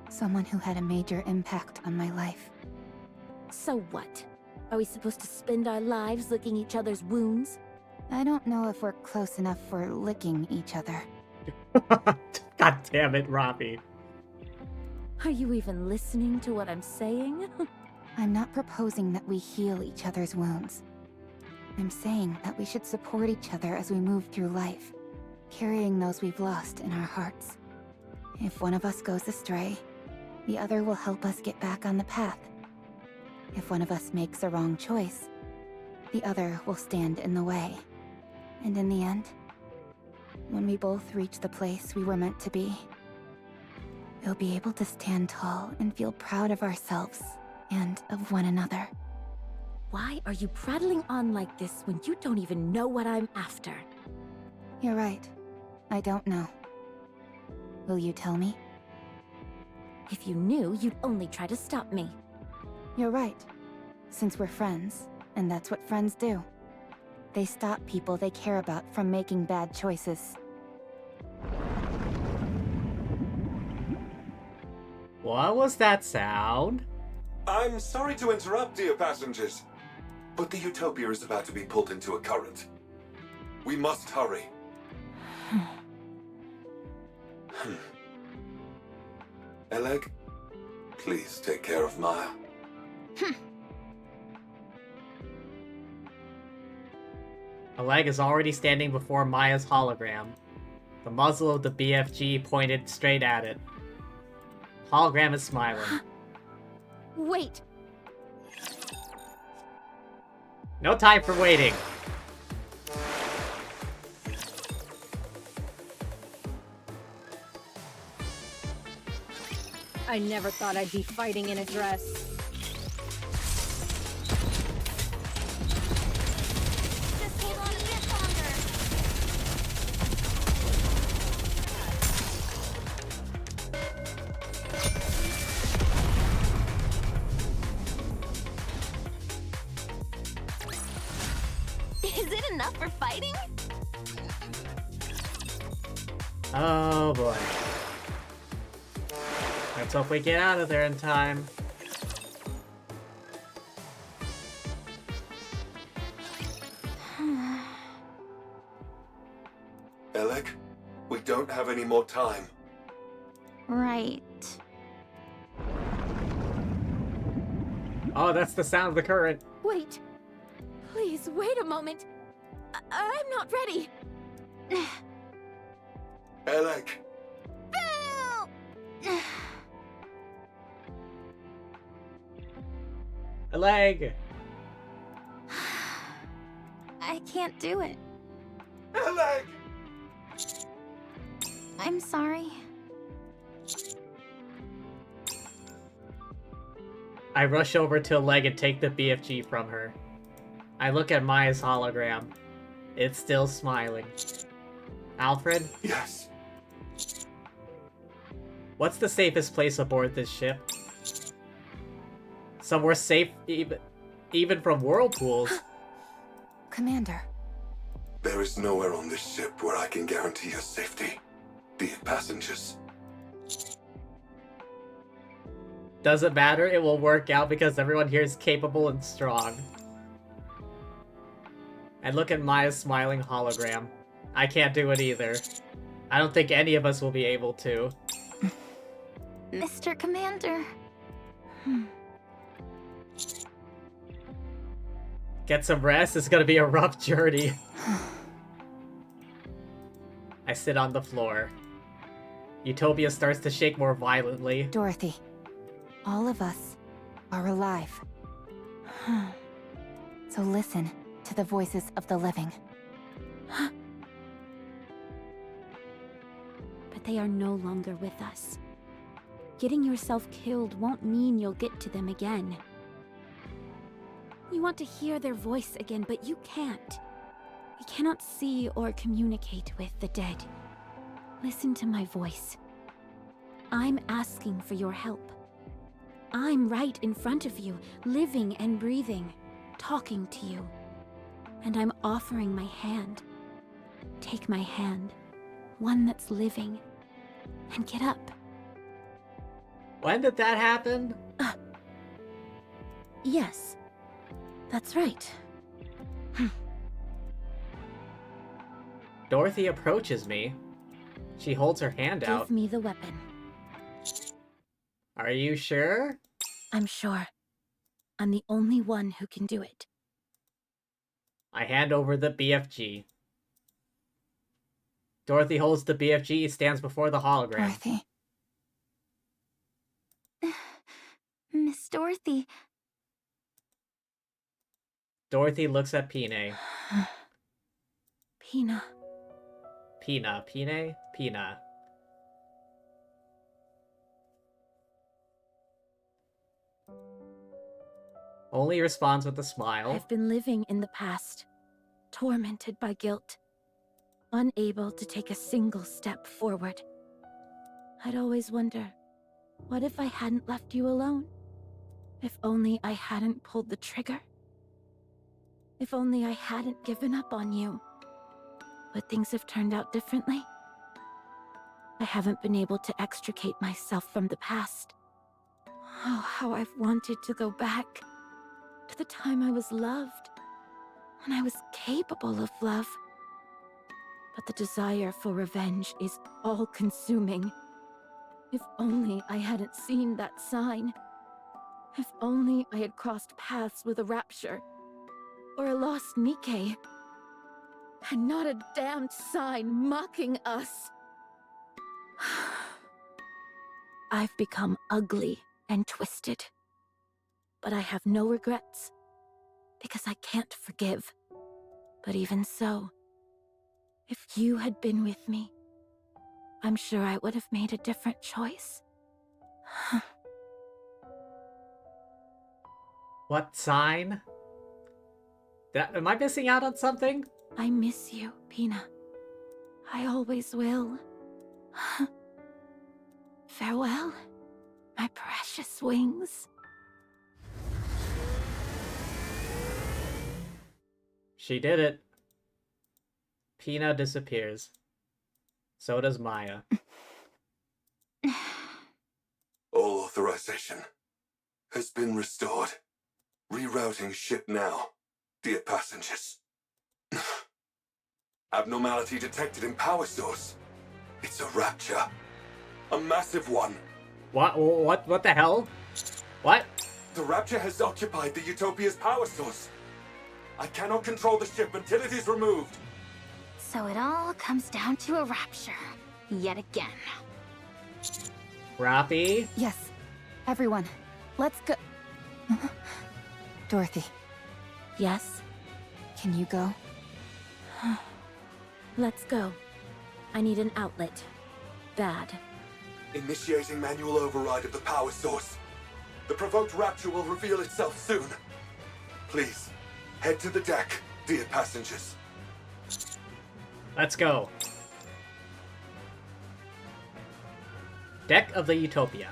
Speaker 3: Someone who had a major impact on my life.
Speaker 10: So what? Are we supposed to spend our lives licking each other's wounds?
Speaker 3: I don't know if we're close enough for licking each other.
Speaker 1: God damn it, Rapi.
Speaker 10: Are you even listening to what I'm saying?
Speaker 3: I'm not proposing that we heal each other's wounds. I'm saying that we should support each other as we move through life, carrying those we've lost in our hearts. If one of us goes astray, the other will help us get back on the path. If one of us makes a wrong choice, the other will stand in the way. And in the end, when we both reach the place we were meant to be, we'll be able to stand tall and feel proud of ourselves and of one another.
Speaker 10: Why are you prattling on like this when you don't even know what I'm after?
Speaker 3: You're right. I don't know. Will you tell me?
Speaker 10: If you knew, you'd only try to stop me.
Speaker 3: You're right. Since we're friends, and that's what friends do. They stop people they care about from making bad choices.
Speaker 1: What was that sound?
Speaker 5: I'm sorry to interrupt, dear passengers, but the Utopia is about to be pulled into a current. We must hurry. Eleg, please take care of Maya.
Speaker 1: Oleg is already standing before Maya's hologram. The muzzle of the BFG pointed straight at it. Hologram is smiling.
Speaker 9: Wait!
Speaker 1: No time for waiting.
Speaker 9: I never thought I'd be fighting in a dress.
Speaker 2: Just hold on a bit longer.
Speaker 7: Is it enough for fighting?
Speaker 1: Oh boy. Let's hope we get out of there in time.
Speaker 5: Eleg, we don't have any more time.
Speaker 2: Right.
Speaker 1: Oh, that's the sound of the current.
Speaker 10: Wait! Please, wait a moment. I'm not ready.
Speaker 5: Eleg,
Speaker 1: A leg.
Speaker 2: I can't do it.
Speaker 5: Eleg!
Speaker 2: I'm sorry.
Speaker 1: I rush over to Oleg and take the BFG from her. I look at Maya's hologram. It's still smiling. Alfred,
Speaker 5: Yes.
Speaker 1: what's the safest place aboard this ship? Somewhere safe even from whirlpools.
Speaker 3: Commander.
Speaker 5: There is nowhere on this ship where I can guarantee your safety, dear passengers.
Speaker 1: Doesn't matter, it will work out because everyone here is capable and strong. And look at Maya's smiling hologram. I can't do it either. I don't think any of us will be able to.
Speaker 2: Mr. Commander.
Speaker 1: Get some rest, it's gonna be a rough journey. I sit on the floor. Utopia starts to shake more violently.
Speaker 3: Dorothy. All of us are alive. So listen to the voices of the living.
Speaker 10: But they are no longer with us. Getting yourself killed won't mean you'll get to them again. You want to hear their voice again, but you can't. We cannot see or communicate with the dead. Listen to my voice. I'm asking for your help. I'm right in front of you, living and breathing, talking to you. And I'm offering my hand. Take my hand, one that's living, and get up.
Speaker 1: When did that happen?
Speaker 10: Yes, that's right.
Speaker 1: Dorothy approaches me. She holds her hand out.
Speaker 10: Give me the weapon.
Speaker 1: Are you sure?
Speaker 10: I'm sure. I'm the only one who can do it.
Speaker 1: I hand over the BFG. Dorothy holds the BFG, stands before the hologram.
Speaker 3: Dorothy.
Speaker 2: Miss Dorothy.
Speaker 1: Dorothy looks at Pine.
Speaker 10: Pina.
Speaker 1: Pina. Pine? Pina. Only responds with a smile.
Speaker 10: I've been living in the past, tormented by guilt, unable to take a single step forward. I'd always wonder, what if I hadn't left you alone? If only I hadn't pulled the trigger? If only I hadn't given up on you? Would things have turned out differently? I haven't been able to extricate myself from the past. Oh, how I've wanted to go back to the time I was loved, when I was capable of love. But the desire for revenge is all-consuming. If only I hadn't seen that sign. If only I had crossed paths with a rapture, or a lost Nikke, and not a damned sign mocking us. I've become ugly and twisted, but I have no regrets, because I can't forgive. But even so, if you had been with me, I'm sure I would have made a different choice.
Speaker 1: What sign? Am I missing out on something?
Speaker 10: I miss you, Pina. I always will. Farewell, my precious wings.
Speaker 1: She did it. Pina disappears. So does Maya.
Speaker 5: All authorization has been restored. Rerouting ship now, dear passengers. Abnormality detected in power source. It's a rapture. A massive one.
Speaker 1: What the hell? What?
Speaker 5: The rapture has occupied the Utopia's power source. I cannot control the ship until it is removed.
Speaker 2: So it all comes down to a rapture. Yet again.
Speaker 1: Rappy?
Speaker 3: Yes. Everyone, let's go. Dorothy,
Speaker 10: Yes,
Speaker 3: can you go?
Speaker 10: let's go. I need an outlet. Bad.
Speaker 5: Initiating manual override of the power source. The provoked rapture will reveal itself soon. Please, head to the deck, dear passengers.
Speaker 1: Let's go. Deck of the Utopia.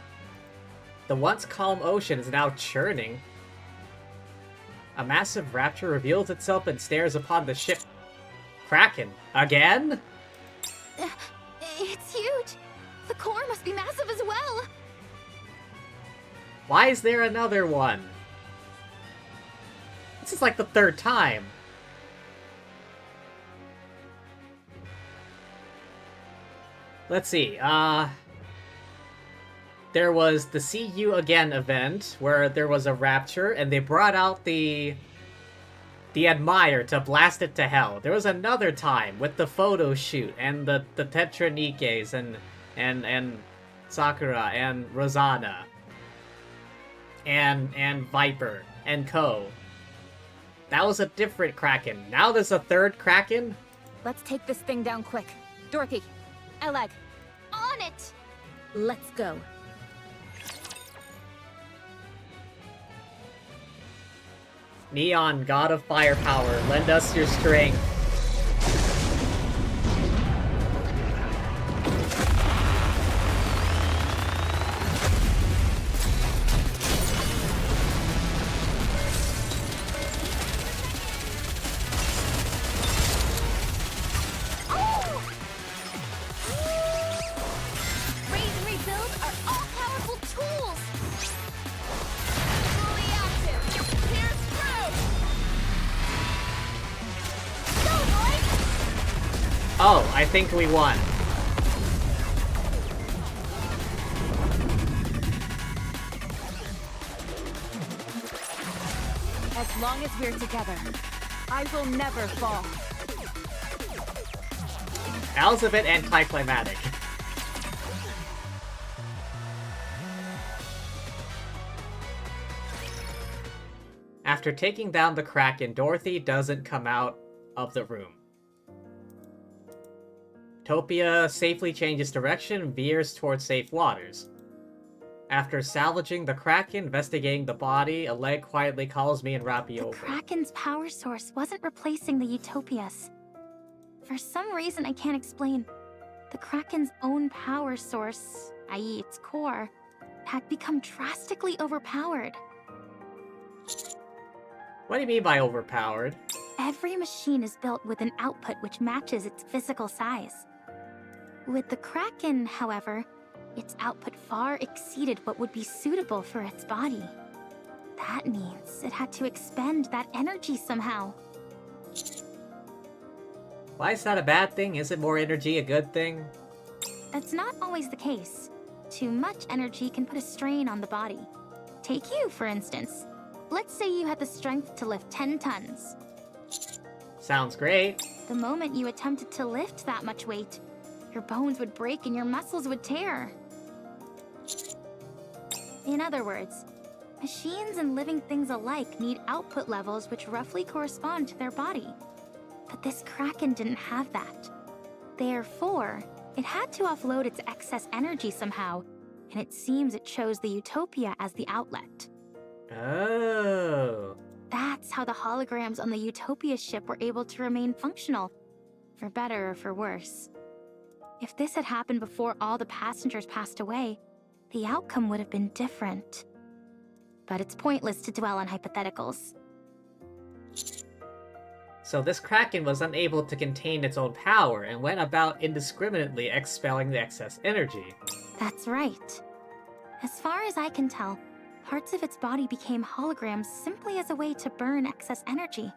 Speaker 1: The once calm ocean is now churning. A massive rapture reveals itself and stares upon the ship. Kraken. Again?
Speaker 2: It's huge. The core must be massive as well.
Speaker 1: Why is there another one? This is like the third time. Let's see, there was the See You Again event, where there was a rapture, and they brought out the Admire to blast it to hell. There was another time with the photo shoot, and the Tetra Nikkes, and Sakura, and Rosanna, and Viper, and Ko. That was a different Kraken. Now there's a third Kraken?
Speaker 3: Let's take this thing down quick. Dorothy, Eleg.
Speaker 2: On it!
Speaker 10: Let's go.
Speaker 1: Neon, god of firepower, lend us your strength.
Speaker 2: Raise and rebuild are all powerful tools! Fully active! Pierce through! Go, boys!
Speaker 1: Oh, I think we won.
Speaker 9: As long as we're together, I will never fall.
Speaker 1: That was a bit anticlimactic. After taking down the Kraken, Dorothy doesn't come out of the room. Topia safely changes direction and veers towards safe waters. After salvaging the Kraken, investigating the body, a leg quietly calls me and Rappy
Speaker 2: The
Speaker 1: over.
Speaker 2: Kraken's power source wasn't replacing the Utopias. For some reason I can't explain, the Kraken's own power source, i.e. its core, had become drastically overpowered.
Speaker 1: What do you mean by overpowered?
Speaker 2: Every machine is built with an output which matches its physical size. With the Kraken, however, its output far exceeded what would be suitable for its body. That means it had to expend that energy somehow.
Speaker 1: Why is that a bad thing? Isn't more energy a good thing?
Speaker 2: That's not always the case. Too much energy can put a strain on the body. Take you, for instance. Let's say you had the strength to lift 10 tons.
Speaker 1: Sounds great.
Speaker 2: The moment you attempted to lift that much weight, your bones would break and your muscles would tear. In other words, machines and living things alike need output levels which roughly correspond to their body. But this Kraken didn't have that. Therefore, it had to offload its excess energy somehow, and it seems it chose the Utopia as the outlet.
Speaker 1: Oh.
Speaker 2: That's how the holograms on the Utopia ship were able to remain functional, for better or for worse. If this had happened before all the passengers passed away, the outcome would have been different. But it's pointless to dwell on hypotheticals.
Speaker 1: So this Kraken was unable to contain its own power and went about indiscriminately expelling the excess energy.
Speaker 2: That's right. As far as I can tell, parts of its body became holograms simply as a way to burn excess energy.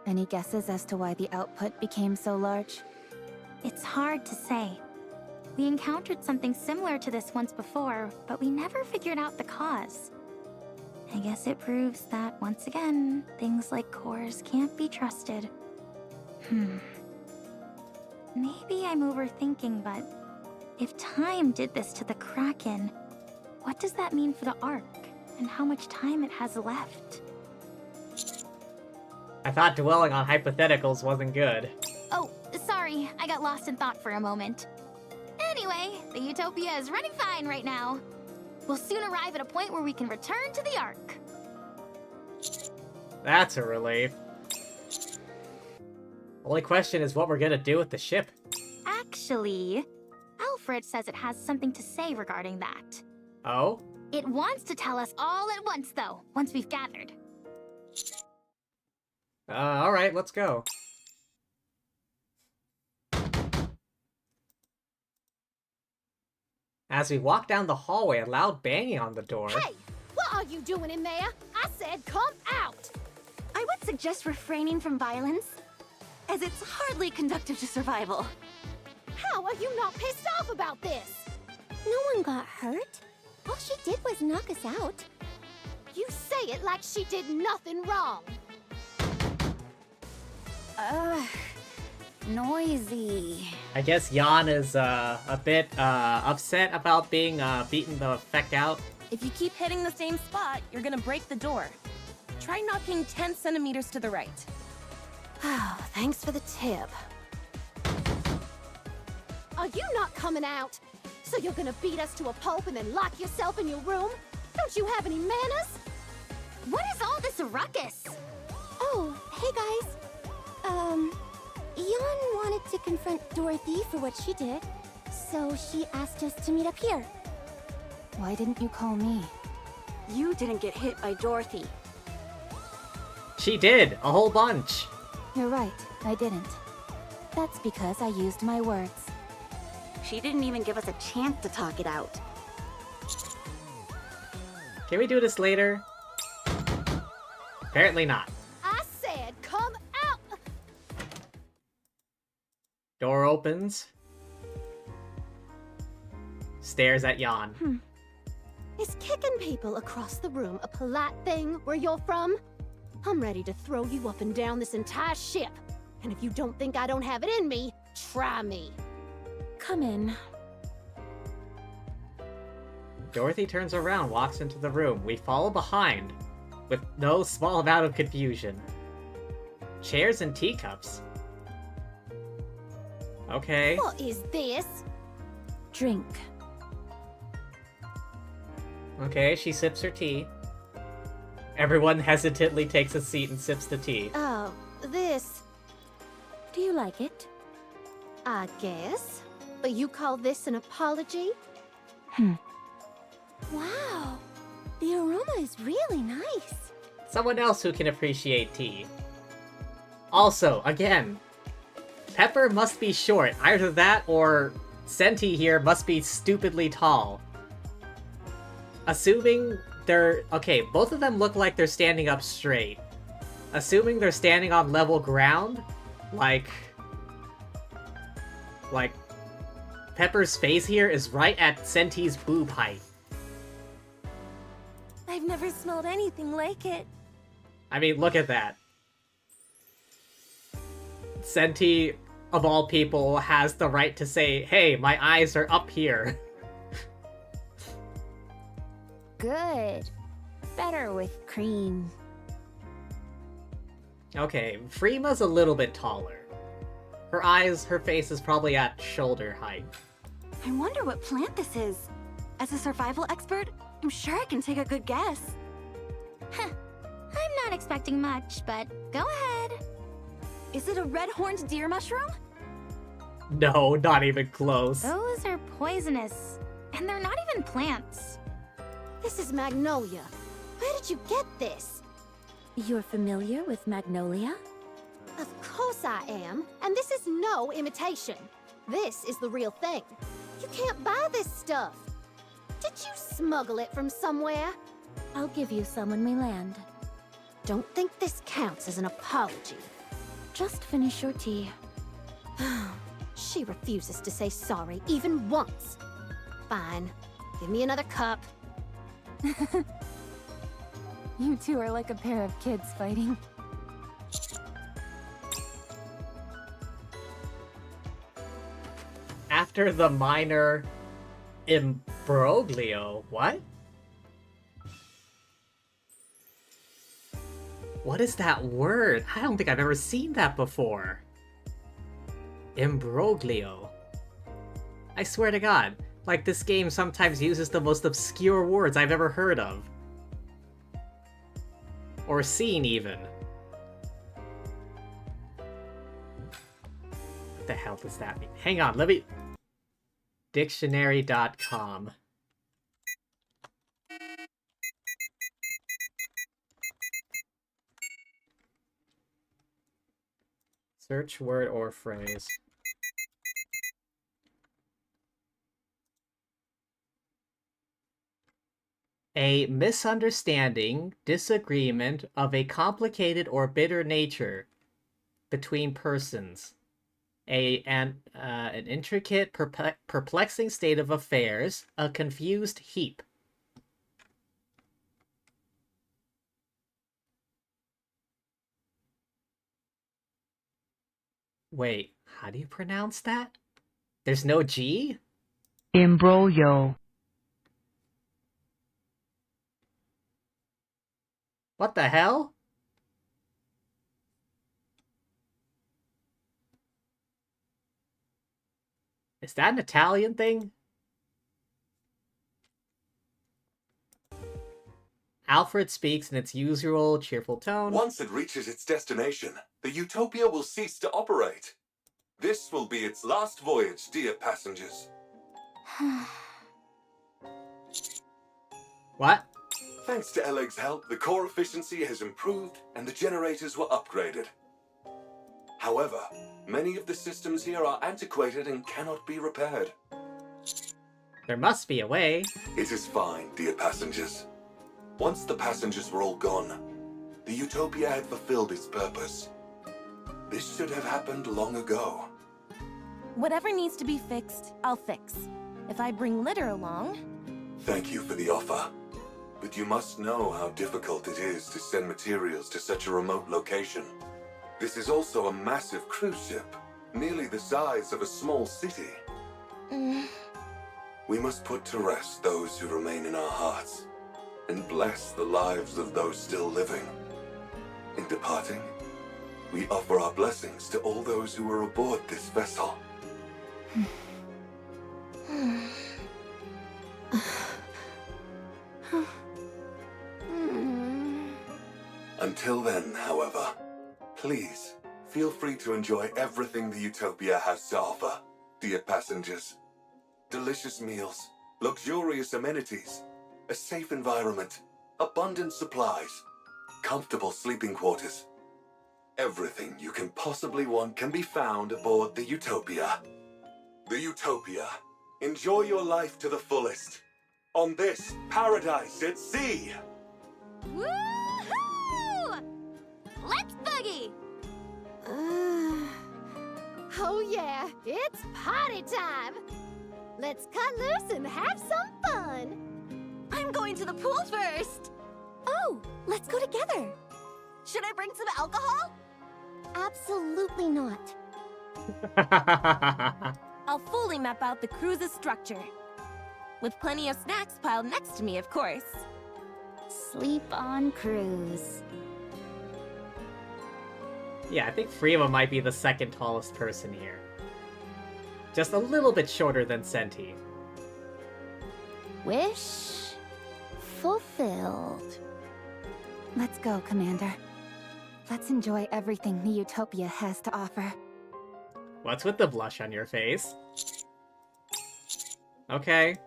Speaker 3: Any guesses as to why the output became so large?
Speaker 2: It's hard to say. We encountered something similar to this once before, but we never figured out the cause. I guess it proves that, once again, things like cores can't be trusted. Maybe I'm overthinking, but if time did this to the Kraken, what does that mean for the Ark, and how much time it has left?
Speaker 1: I thought dwelling on hypotheticals wasn't good.
Speaker 2: Oh, sorry, I got lost in thought for a moment. Anyway, the Utopia is running fine right now. We'll soon arrive at a point where we can return to the Ark.
Speaker 1: That's a relief. Only question is what we're gonna do with the ship.
Speaker 2: Actually, Alfred says it has something to say regarding that.
Speaker 1: Oh?
Speaker 2: It wants to tell us all at once, though, once we've gathered.
Speaker 1: Alright, let's go. As we walk down the hallway, a loud banging on the door.
Speaker 9: Hey! What are you doing in there? I said come out!
Speaker 6: I would suggest refraining from violence, as it's hardly conducive to survival.
Speaker 9: How are you not pissed off about this?
Speaker 4: No one got hurt. All she did was knock us out.
Speaker 9: You say it like she did nothing wrong.
Speaker 3: Noisy.
Speaker 1: I guess Jan is a bit upset about being beaten the feck out.
Speaker 7: If you keep hitting the same spot, you're gonna break the door. Try knocking 10 centimeters to the right.
Speaker 9: Oh, thanks for the tip. Are you not coming out? So you're gonna beat us to a pulp and then lock yourself in your room? Don't you have any manners?
Speaker 2: What is all this ruckus?
Speaker 4: Oh, hey guys. Jan wanted to confront Dorothy for what she did, so she asked us to meet up here.
Speaker 3: Why didn't you call me?
Speaker 6: You didn't get hit by Dorothy.
Speaker 1: She did, a whole bunch.
Speaker 3: You're right, I didn't. That's because I used my words.
Speaker 6: She didn't even give us a chance to talk it out.
Speaker 1: Can we do this later? Apparently not.
Speaker 9: I said come out!
Speaker 1: Door opens. Stares at Jan.
Speaker 9: Is kicking people across the room a polite thing where you're from? I'm ready to throw you up and down this entire ship. And if you don't think I don't have it in me, try me.
Speaker 3: Come in.
Speaker 1: Dorothy turns around, walks into the room. We follow behind, with no small amount of confusion. Chairs and teacups. Okay.
Speaker 9: What is this?
Speaker 3: Drink.
Speaker 1: Okay, she sips her tea. Everyone hesitantly takes a seat and sips the tea.
Speaker 9: Oh, this,
Speaker 10: Do you like it?
Speaker 9: I guess. But you call this an apology?
Speaker 4: Wow, the aroma is really nice.
Speaker 1: Someone else who can appreciate tea. Also, again, Pepper must be short. Either that or Senti here must be stupidly tall. Assuming they're... Okay, both of them look like they're standing up straight. Assuming they're standing on level ground, like Pepper's face here is right at Senti's boob height.
Speaker 7: I've never smelled anything like it.
Speaker 1: I mean, look at that. Senti, of all people, has the right to say, hey, my eyes are up here.
Speaker 10: Good. Better with cream.
Speaker 1: Okay, Freema's a little bit taller. Her face is probably at shoulder height.
Speaker 6: I wonder what plant this is. As a survival expert, I'm sure I can take a good guess.
Speaker 2: I'm not expecting much, but go ahead.
Speaker 6: Is it a red-horned deer mushroom?
Speaker 1: No, not even close.
Speaker 2: Those are poisonous, and they're not even plants.
Speaker 9: This is magnolia. Where did you get this?
Speaker 10: You're familiar with magnolia?
Speaker 9: Of course I am, and this is no imitation. This is the real thing. You can't buy this stuff. Did you smuggle it from somewhere?
Speaker 10: I'll give you some when we land.
Speaker 9: Don't think this counts as an apology.
Speaker 10: Just finish your tea.
Speaker 9: She refuses to say sorry even once. Fine. Give me another cup.
Speaker 3: You two are like a pair of kids fighting.
Speaker 1: After the minor imbroglio, what? What is that word? I don't think I've ever seen that before. Imbroglio. I swear to God, like this game sometimes uses the most obscure words I've ever heard of. Or seen, even. What the hell does that mean? Hang on, let me... Dictionary.com. Search word or phrase. A misunderstanding, disagreement of a complicated or bitter nature between persons. An intricate, perplexing state of affairs, a confused heap. Wait, how do you pronounce that? There's no G?
Speaker 12: Imbroglio.
Speaker 1: What the hell? Is that an Italian thing? Alfred speaks in its usual cheerful tone.
Speaker 5: Once it reaches its destination, the Utopia will cease to operate. This will be its last voyage, dear passengers.
Speaker 1: What?
Speaker 5: Thanks to Eleg's help, the core efficiency has improved and the generators were upgraded. However, many of the systems here are antiquated and cannot be repaired.
Speaker 1: There must be a way.
Speaker 5: It is fine, dear passengers. Once the passengers were all gone, the Utopia had fulfilled its purpose. This should have happened long ago.
Speaker 7: Whatever needs to be fixed, I'll fix. If I bring litter along...
Speaker 5: Thank you for the offer. But you must know how difficult it is to send materials to such a remote location. This is also a massive cruise ship, nearly the size of a small city. We must put to rest those who remain in our hearts, and bless the lives of those still living. In departing, we offer our blessings to all those who were aboard this vessel. Until then, however, please feel free to enjoy everything the Utopia has to offer, dear passengers. Delicious meals, luxurious amenities, a safe environment, abundant supplies, comfortable sleeping quarters. Everything you can possibly want can be found aboard the Utopia. The Utopia. Enjoy your life to the fullest. On this paradise at sea.
Speaker 2: Woohoo! Let's boogie!
Speaker 9: Oh yeah, it's party time! Let's cut loose and have some fun!
Speaker 6: I'm going to the pool first!
Speaker 4: Oh, let's go together.
Speaker 6: Should I bring some alcohol?
Speaker 4: Absolutely not.
Speaker 7: I'll fully map out the cruise's structure. With plenty of snacks piled next to me, of course.
Speaker 2: Sleep on cruise.
Speaker 1: Yeah, I think Friema might be the second tallest person here. Just a little bit shorter than Senti.
Speaker 2: Wish fulfilled.
Speaker 3: Let's go, Commander. Let's enjoy everything the Utopia has to offer.
Speaker 1: What's with the blush on your face? Okay.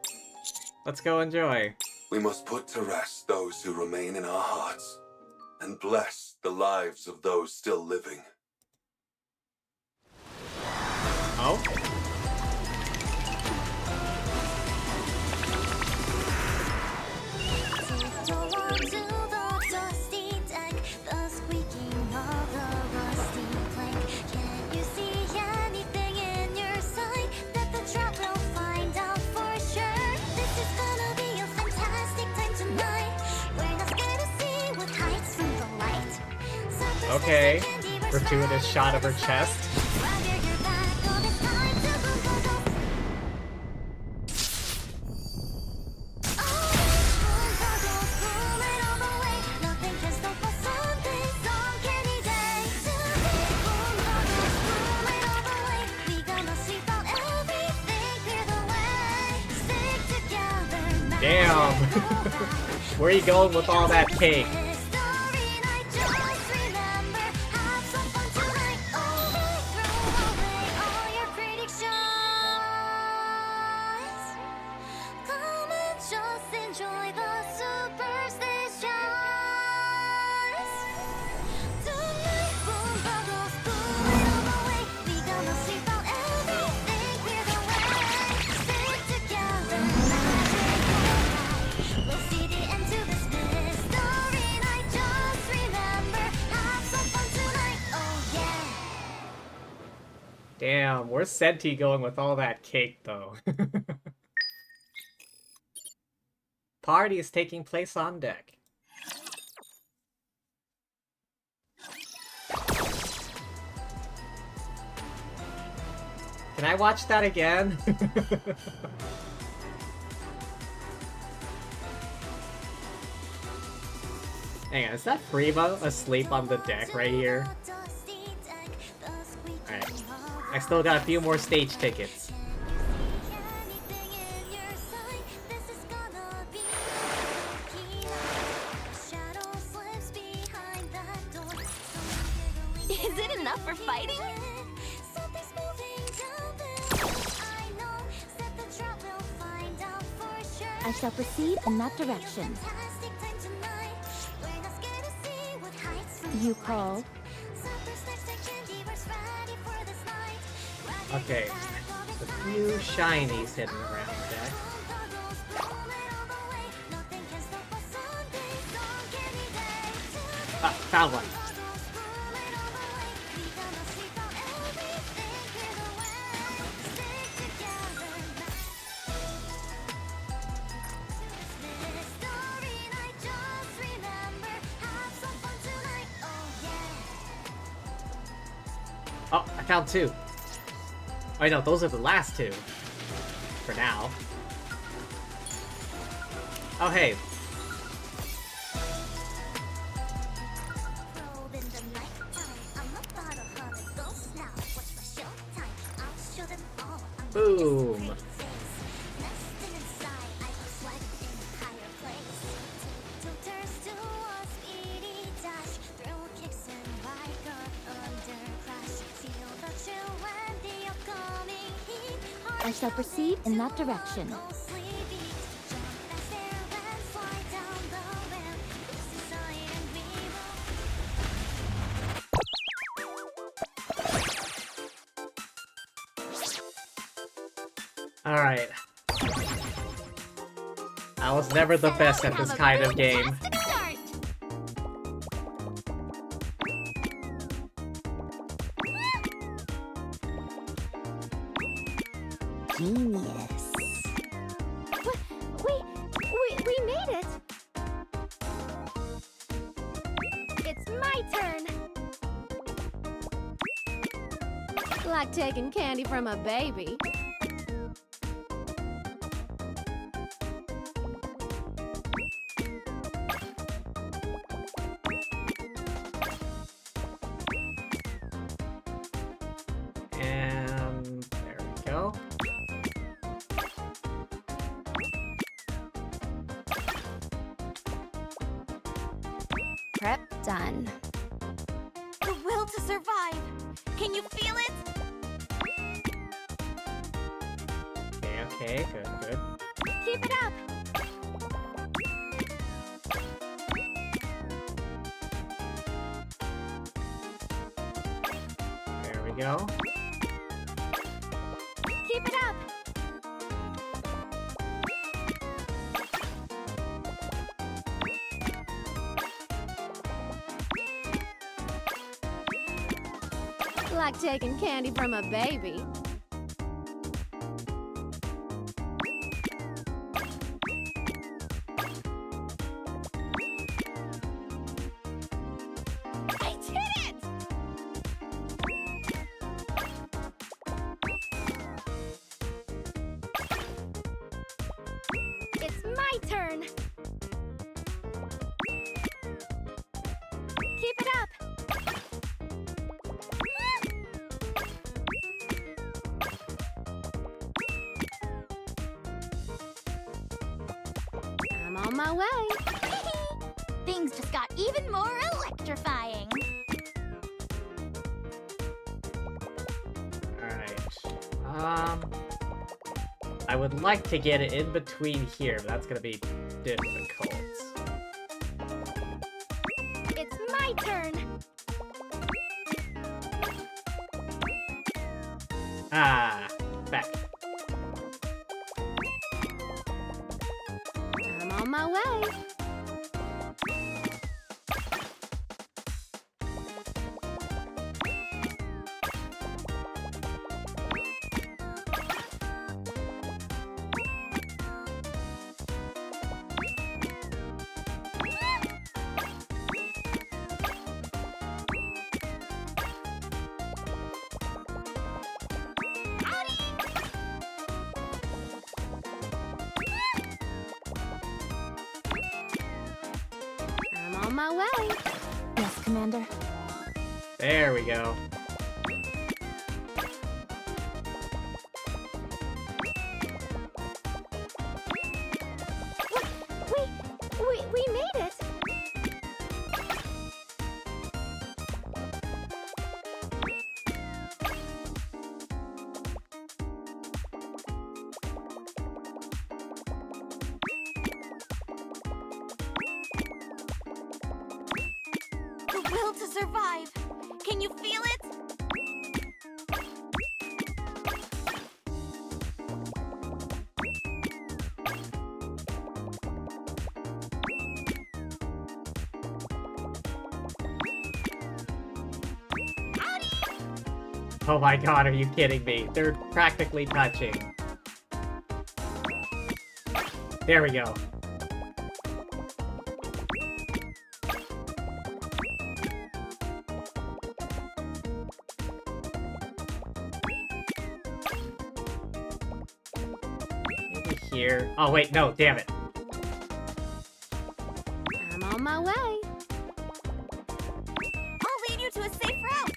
Speaker 1: Let's go enjoy.
Speaker 5: We must put to rest those who remain in our hearts, and bless the lives of those still living.
Speaker 1: Oh? Okay. Gratuitous shot of her chest. Damn! Where are you going with all that cake? Damn, where's Senti going with all that cake, though? Party is taking place on deck. Can I watch that again? Hang on, is that Friema asleep on the deck right here? Alright. I still got a few more stage tickets.
Speaker 7: Is it enough for fighting?
Speaker 10: I shall proceed in that direction. You called?
Speaker 1: Okay. A few shinies hidden around deck. Ah, found one. Oh, I found two. Oh, no, those are the last two. For now. Oh, hey. Boom.
Speaker 10: I shall proceed in that direction.
Speaker 1: Alright. I was never the best at this kind of game.
Speaker 10: Genius.
Speaker 9: We made it! It's my turn! Like taking candy from a baby.
Speaker 1: And there we go.
Speaker 9: Prep done.
Speaker 6: The will to survive. Can you feel it?
Speaker 1: Okay, good.
Speaker 9: Keep it up!
Speaker 1: There we go.
Speaker 9: Keep it up! Like taking candy from a baby.
Speaker 6: I did it!
Speaker 9: It's my turn! Keep it up! I'm on my way!
Speaker 2: Things just got even more electrifying.
Speaker 1: Alright. I would like to get it in between here, but that's gonna be difficult.
Speaker 9: It's my turn!
Speaker 1: Ah, back.
Speaker 9: I'm on my way! I'm on my way!
Speaker 3: Yes, Commander.
Speaker 1: There we go.
Speaker 9: We made it!
Speaker 6: The will to survive. Can you feel it?
Speaker 1: Oh my god, are you kidding me? They're practically touching. There we go. Maybe here. Oh wait, no, damn it.
Speaker 9: I'm on my way!
Speaker 6: I'll lead you to a safe route.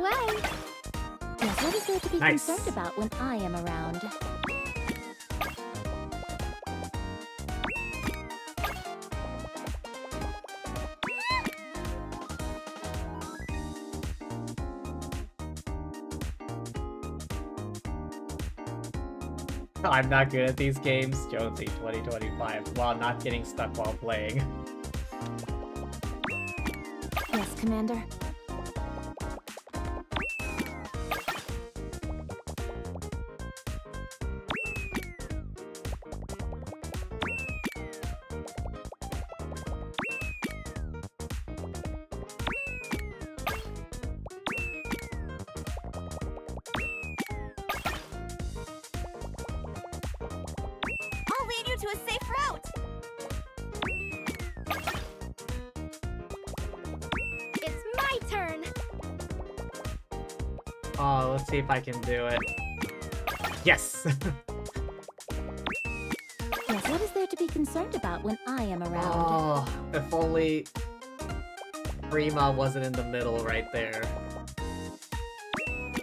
Speaker 10: way. Yes, what is there to be
Speaker 1: Nice.
Speaker 10: concerned about when I am around?
Speaker 1: I'm not good at these games. Jonesy 2025 while not getting stuck while playing.
Speaker 3: Yes, Commander.
Speaker 4: I'll lead you to a safe route.
Speaker 9: It's my turn.
Speaker 1: Oh, let's see if I can do it. Yes!
Speaker 10: Yes, what is there to be concerned about when I am around?
Speaker 1: Oh, if only Prima wasn't in the middle right there.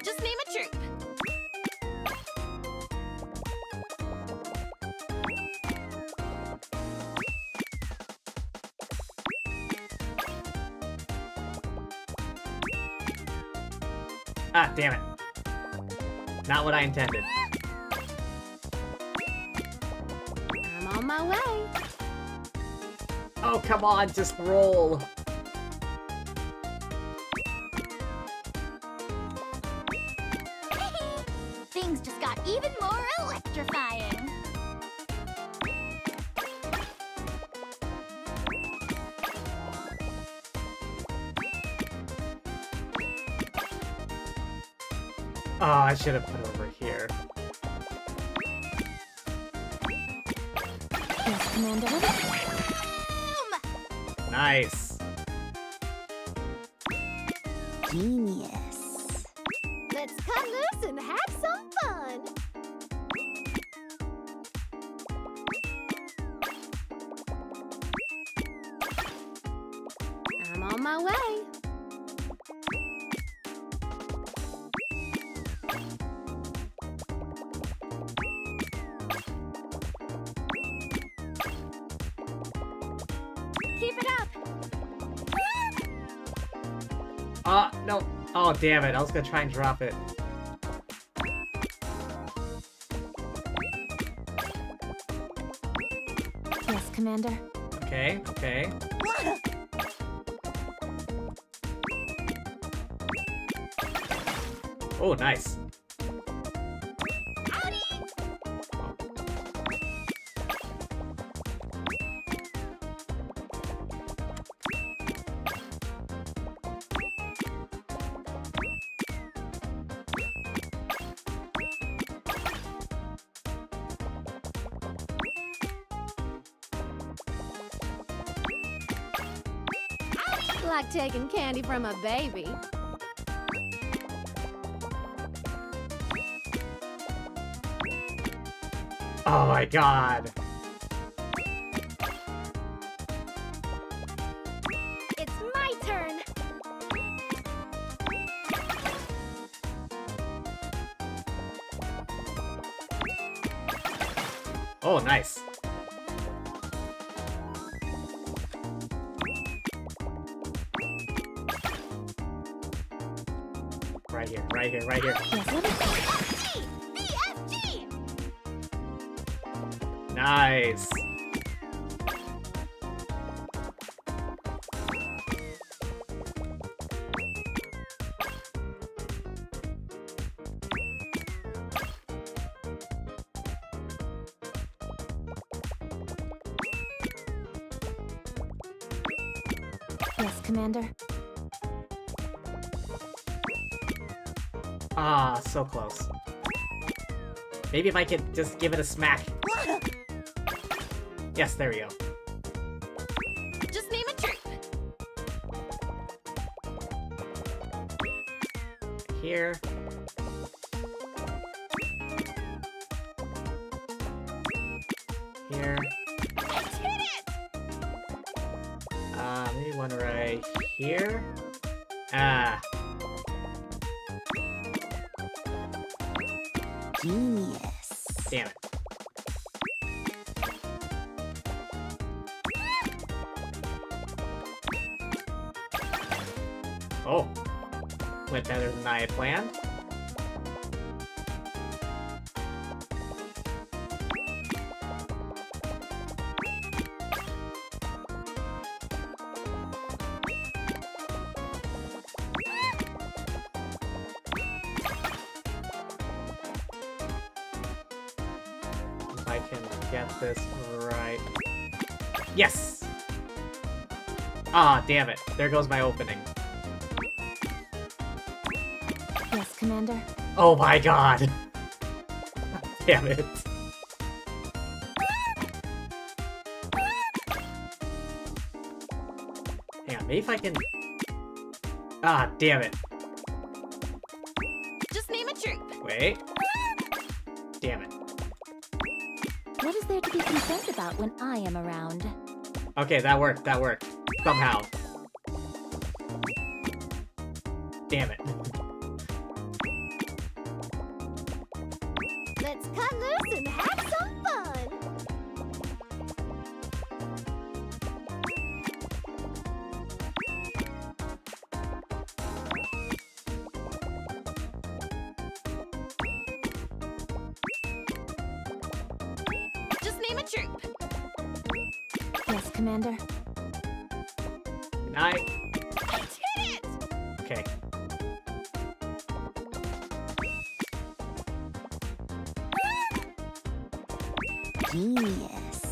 Speaker 7: Just name a troop.
Speaker 1: Ah, damn it. Not what I intended.
Speaker 9: I'm on my way.
Speaker 1: Oh, come on, just roll.
Speaker 2: Things just got even more electrifying.
Speaker 1: Oh, I should have put it over here.
Speaker 3: Yes, Commander.
Speaker 1: Nice.
Speaker 3: Genius.
Speaker 9: Let's cut loose and have some fun. I'm on my way. Keep it up.
Speaker 1: No. Oh, damn it. I was gonna try and drop it.
Speaker 3: Yes, Commander.
Speaker 1: Okay, okay. Oh, nice.
Speaker 9: Like taking candy from a baby.
Speaker 1: Oh my god.
Speaker 9: It's my turn.
Speaker 1: Oh, nice. Right here, right here, right here. Nice.
Speaker 3: Yes, Commander.
Speaker 1: Ah, so close. Maybe if I could just give it a smack. Yes, there we go.
Speaker 7: Just name a troop.
Speaker 1: Here. Here.
Speaker 7: Let's hit it!
Speaker 1: Maybe one right here. Ah.
Speaker 10: Genius.
Speaker 1: Damn it. Oh. Went better than I had planned. If I can get this right. Yes! Ah, damn it. There goes my opening.
Speaker 3: Yes, Commander.
Speaker 1: Oh my god! Damn it. Hang on, maybe if I can... Ah, damn it.
Speaker 7: Just name a troop.
Speaker 1: Wait. Damn it.
Speaker 10: What is there to be concerned about when I am around?
Speaker 1: Okay, that worked, that worked. Somehow. Damn it.
Speaker 9: Let's cut loose and have some fun.
Speaker 7: Just name a troop.
Speaker 3: Yes, Commander.
Speaker 1: Good night.
Speaker 7: I did it!
Speaker 1: Okay.
Speaker 10: Genius.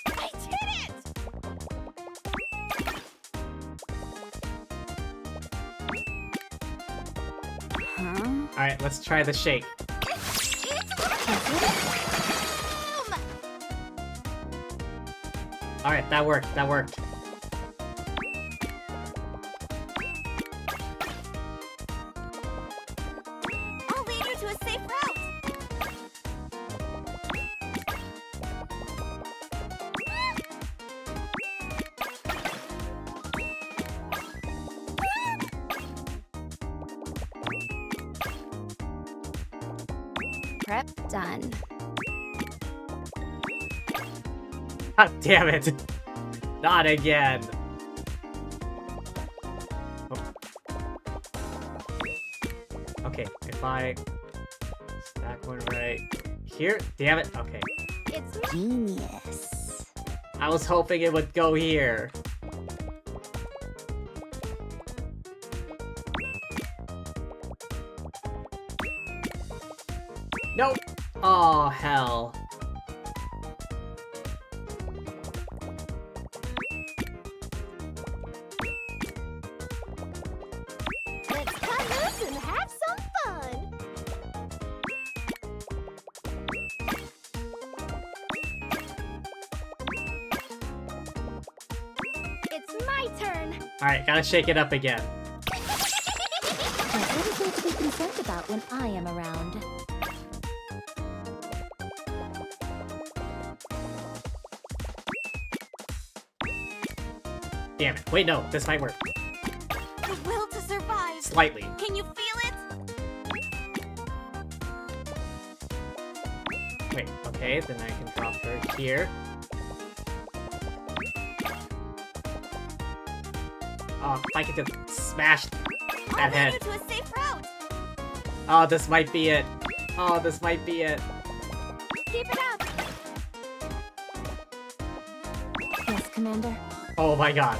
Speaker 7: I did it!
Speaker 3: Huh?
Speaker 1: Alright, let's try the shake. Alright, that worked, that worked.
Speaker 7: I'll lead you to a safe route.
Speaker 9: Prep done.
Speaker 1: God damn it! Not again! Oh. Okay, if I stack one right here, damn it, okay.
Speaker 9: It's
Speaker 10: Genius.
Speaker 1: I was hoping it would go here. Nope! Oh, hell.
Speaker 9: Let's cut loose and have some fun. It's my turn.
Speaker 1: Alright, gotta shake it up again.
Speaker 10: Now, what is there to be concerned about when I am around?
Speaker 1: Damn it. Wait, no, this might work.
Speaker 7: The will to survive.
Speaker 1: Slightly.
Speaker 7: Can you feel it?
Speaker 1: Wait, okay, then I can drop her here. Oh, if I could just smash
Speaker 7: I'll
Speaker 1: that
Speaker 7: lead
Speaker 1: head.
Speaker 7: you to a safe route.
Speaker 1: Oh, this might be it. Oh, this might be it.
Speaker 9: Keep it up.
Speaker 3: Yes, Commander.
Speaker 1: Oh my god.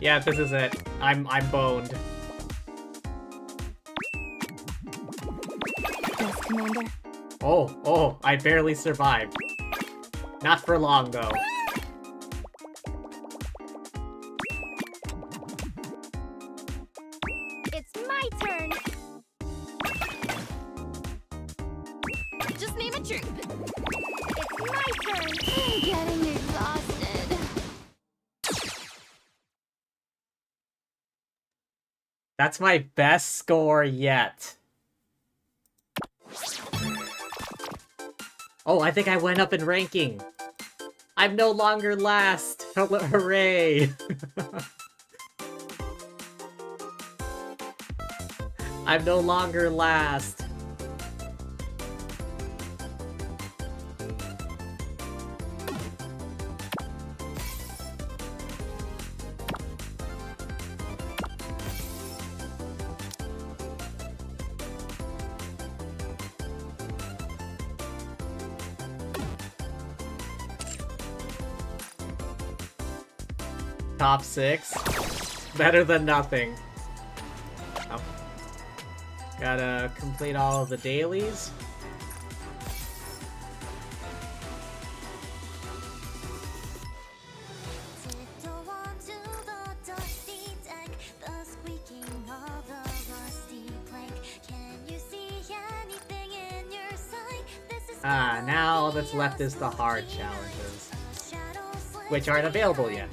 Speaker 1: Yeah, this is it. I'm boned.
Speaker 3: Yes, Commander.
Speaker 1: Oh, I barely survived. Not for long, though.
Speaker 9: It's my turn.
Speaker 7: Just name a troop.
Speaker 9: It's my turn. I'm getting exhausted.
Speaker 1: That's my best score yet. Oh, I think I went up in ranking. I'm no longer last. Hooray! I'm no longer last. Top 6. Better than nothing. Oh. Gotta complete all of the dailies. Ah, now all that's left is the hard challenges, which aren't available yet.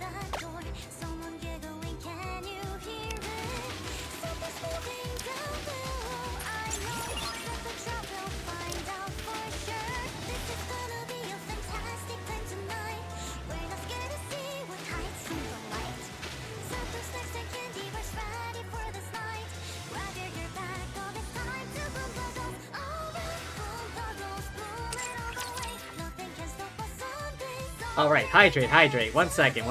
Speaker 1: Alright, hydrate. 1 second.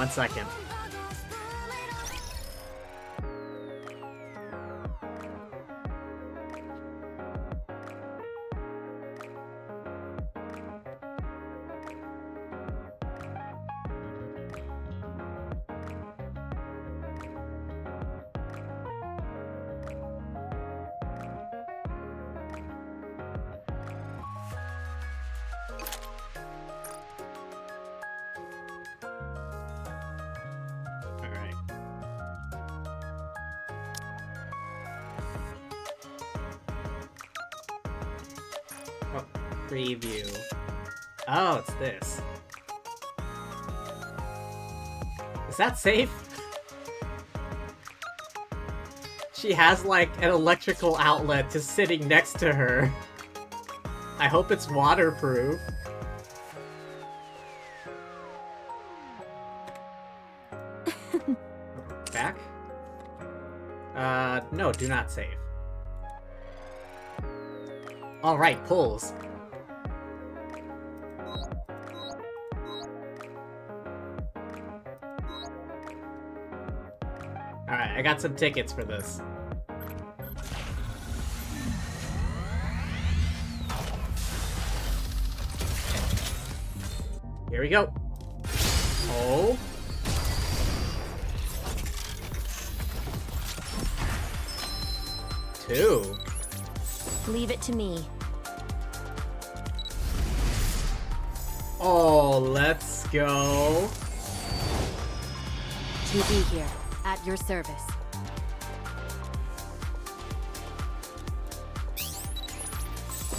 Speaker 1: Preview. Oh, it's this. Is that safe? She has, like, an electrical outlet just sitting next to her. I hope it's waterproof. Back? No, do not save. Alright, pulls. Alright, I got some tickets for this. Here we go. Oh. Two.
Speaker 7: Leave it to me.
Speaker 1: Oh, let's go.
Speaker 11: To be here, at your service.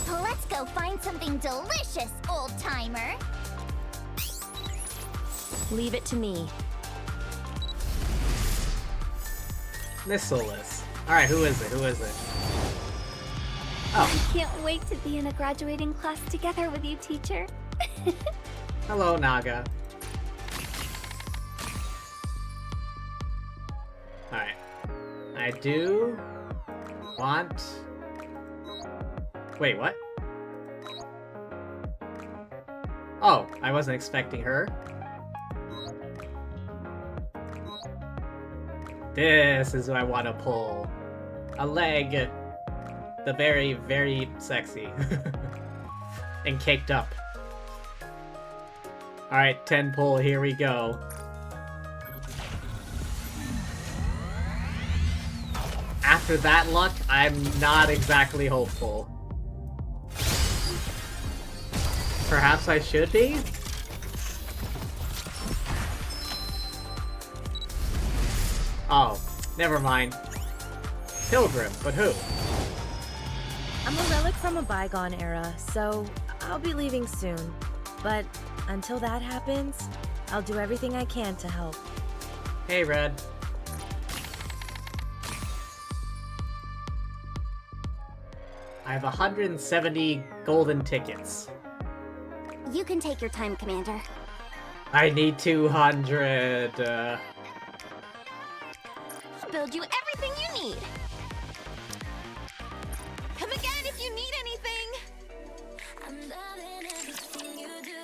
Speaker 2: Let's go find something delicious, old-timer.
Speaker 7: Leave it to me.
Speaker 1: Missileless. Alright, who is it? Oh.
Speaker 13: I can't wait to be in a graduating class together with you, teacher.
Speaker 1: Hello, Naga. Alright. I do want... Wait, what? Oh, I wasn't expecting her. This is what I want to pull. A leg. The very, very sexy. And caked up. Alright, 10 pull, here we go. After that luck, I'm not exactly hopeful. Perhaps I should be? Oh, never mind. Pilgrim, but who?
Speaker 14: I'm a relic from a bygone era, so I'll be leaving soon. But until that happens, I'll do everything I can to help.
Speaker 1: Hey, Red. I have 170 golden tickets.
Speaker 4: You can take your time, Commander.
Speaker 1: I need 200.
Speaker 7: Build you everything you need. Come again if you need anything. I'm loving everything you do.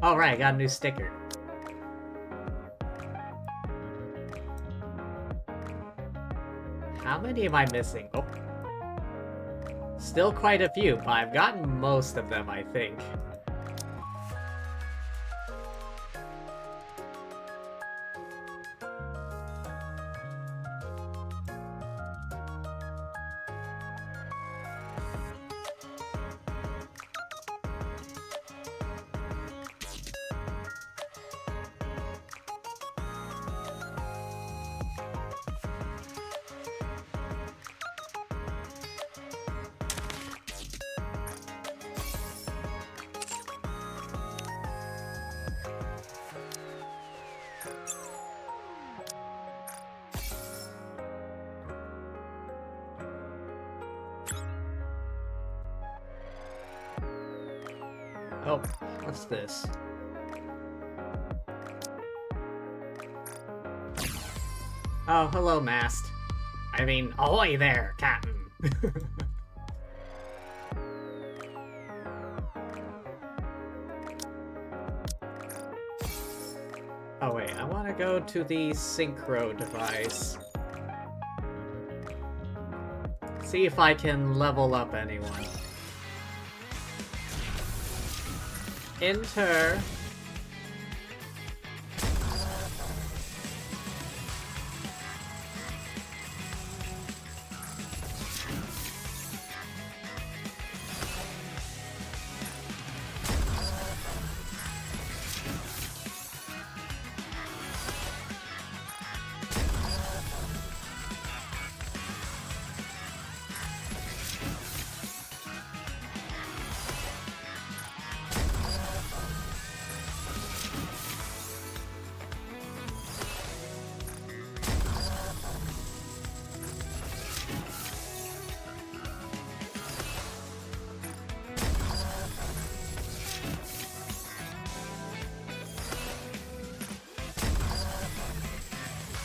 Speaker 1: Alright, got a new sticker. How many am I missing? Oh. Still quite a few, but I've gotten most of them, I think. Oh, what's this? Oh, hello, Mast. I mean, ahoy there, Captain! Oh wait, I want to go to the synchro device. See if I can level up anyone. Enter.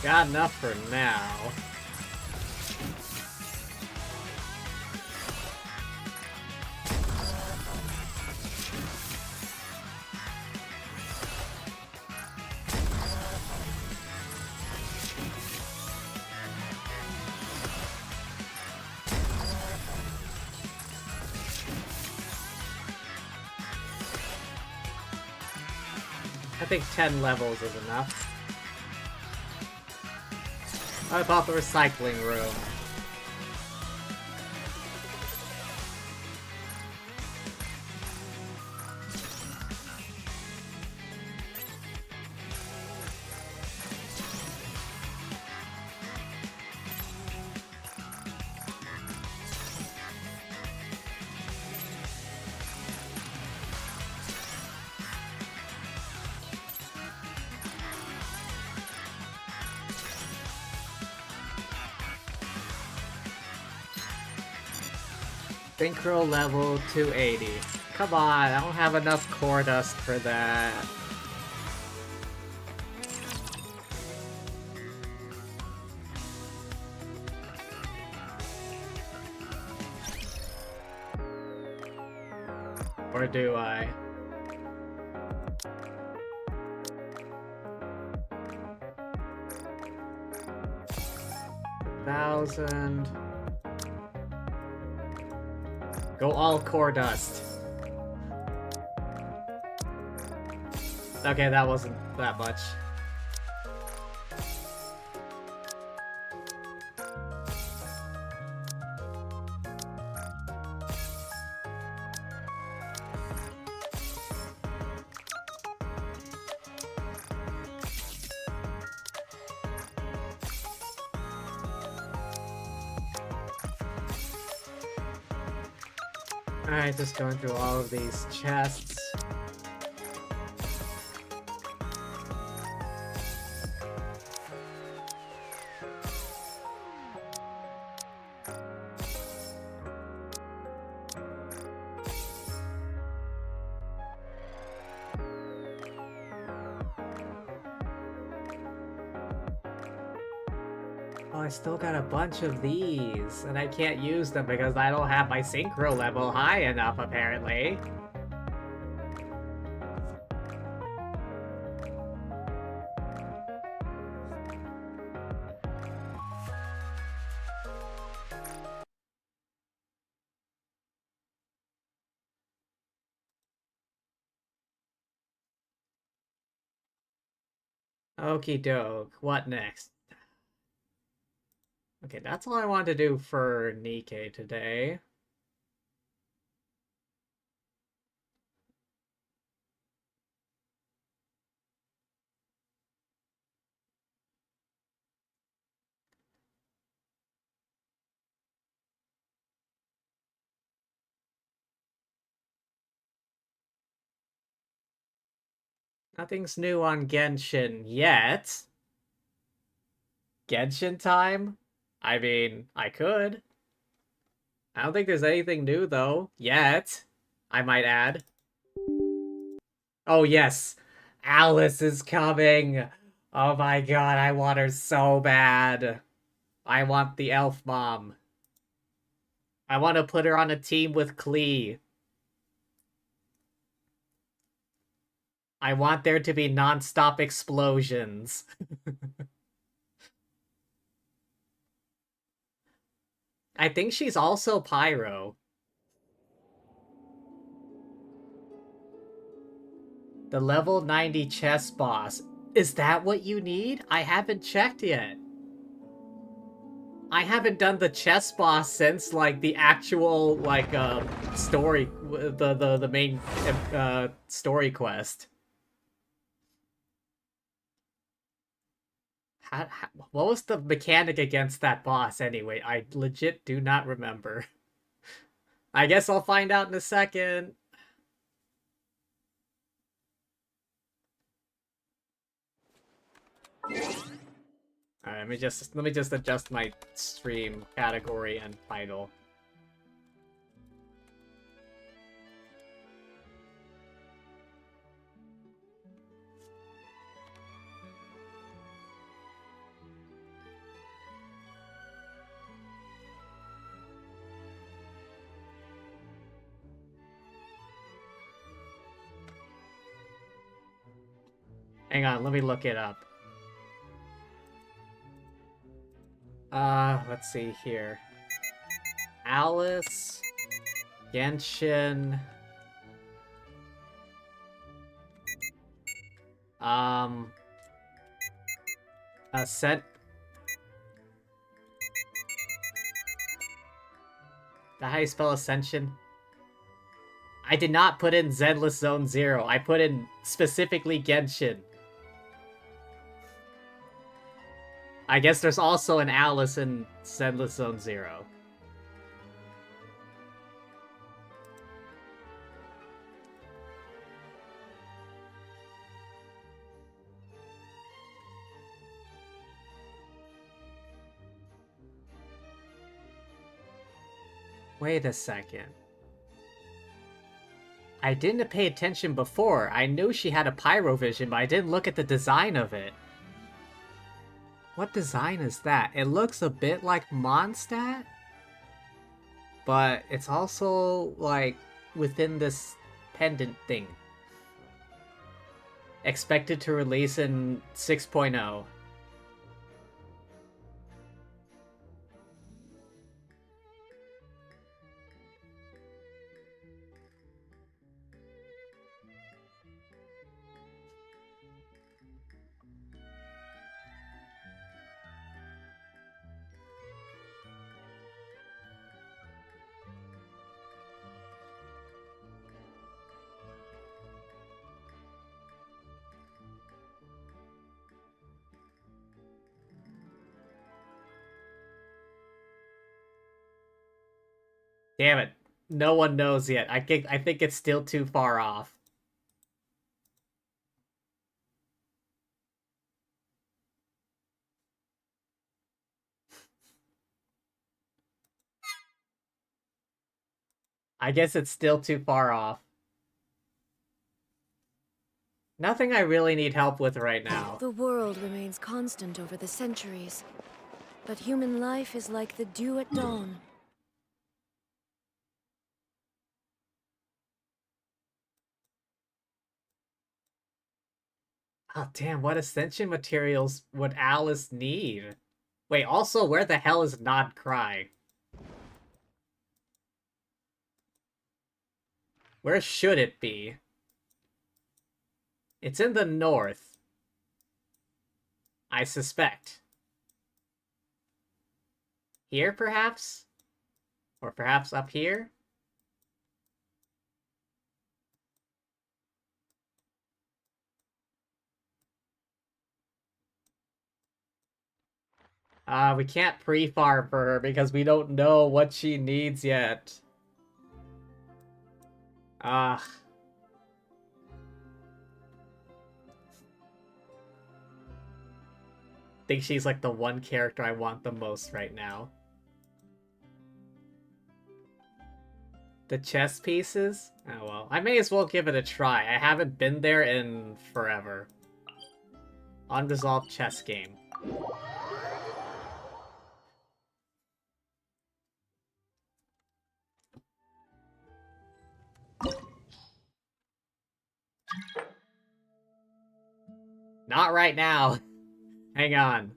Speaker 1: Got enough for now. I think 10 levels is enough. What about the recycling room? Synchro level 280. Come on, I don't have enough core dust for that. Or do I? $1,000. Go all core dust. Okay, that wasn't that much. Alright, just going through all of these chests. I still got a bunch of these, and I can't use them because I don't have my synchro level high enough, apparently. Okie doke, what next? Okay, that's all I wanted to do for Nikkei today. Nothing's new on Genshin yet. Genshin time? I mean, I could. I don't think there's anything new, though. Yet. I might add. Oh, yes. Alice is coming. Oh my god, I want her so bad. I want the elf mom. I want to put her on a team with Klee. I want there to be non-stop explosions. I think she's also Pyro. The level 90 chess boss. Is that what you need? I haven't checked yet. I haven't done the chess boss since, like, the actual, like, story, the main, story quest. What was the mechanic against that boss, anyway? I legit do not remember. I guess I'll find out in a second. Alright, let me just adjust my stream category and title. Hang on, let me look it up. Let's see here. Alice, Genshin, Ascent. That how you spell Ascension? I did not put in Zenless Zone Zero. I put in specifically Genshin. I guess there's also an Alice in Zenless Zone Zero. Wait a second. I didn't pay attention before. I knew she had a pyrovision, but I didn't look at the design of it. What design is that? It looks a bit like Mondstadt, but it's also, like, within this pendant thing. Expected to release in 6.0. Damn it. No one knows yet. I think it's still too far off. I guess it's still too far off. Nothing I really need help with right now.
Speaker 14: The world remains constant over the centuries. But human life is like the dew at dawn.
Speaker 1: Oh, damn, what ascension materials would Alice need? Wait, also, where the hell is Nod Cry? Where should it be? It's in the north. I suspect. Here, perhaps? Or perhaps up here? We can't pre-farm for her because we don't know what she needs yet. Ah. Think she's like the one character I want the most right now. The chess pieces? Oh well, I may as well give it a try. I haven't been there in forever. Unresolved chess game. Not right now. Hang on.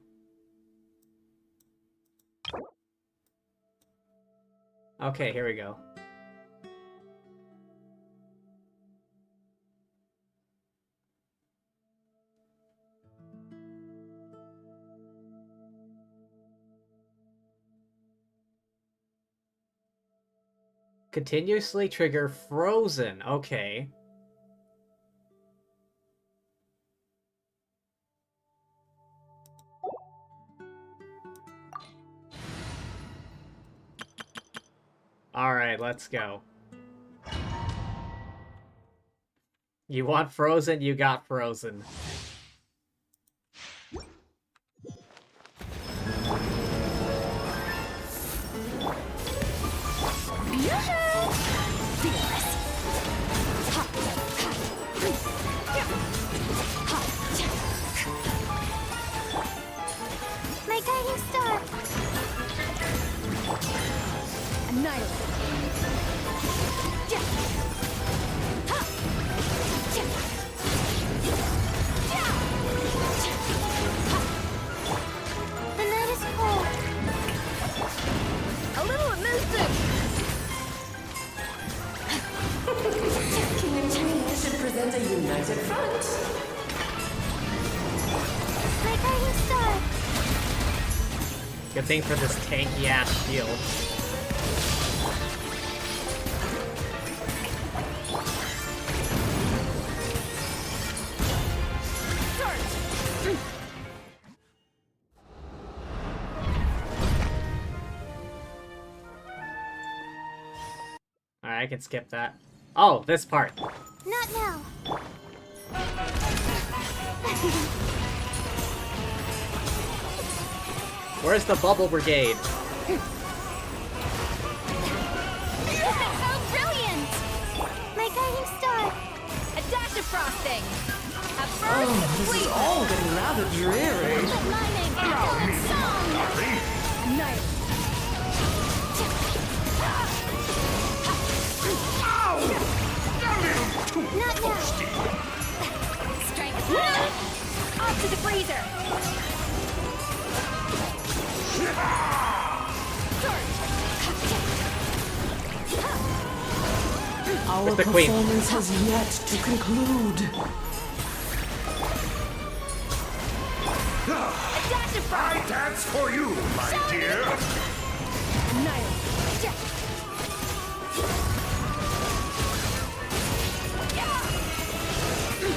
Speaker 1: Okay, here we go. Continuously trigger frozen. Okay. Alright, let's go. You want frozen, you got frozen.
Speaker 2: My guiding star!
Speaker 9: Annihilate.
Speaker 2: The night is cold.
Speaker 7: A little elusive!
Speaker 15: We should present a united front.
Speaker 2: My guiding star!
Speaker 1: Good thing for this tanky-ass shield. Alright, I can skip that. Oh, this part.
Speaker 2: Not now.
Speaker 1: Where's the bubble brigade?
Speaker 2: So brilliant! My guiding star!
Speaker 7: A dash of frosting! A burst
Speaker 15: Oh,
Speaker 7: of
Speaker 15: this is
Speaker 7: sweetness!
Speaker 15: all getting rather dreary.
Speaker 2: Lightning! Golden song!
Speaker 9: Annihilate.
Speaker 2: Not now!
Speaker 7: Strength! Off to the freezer!
Speaker 15: Our
Speaker 1: the queen?
Speaker 15: performance has yet to conclude.
Speaker 7: A dash of frost!
Speaker 16: I dance for you, my dear.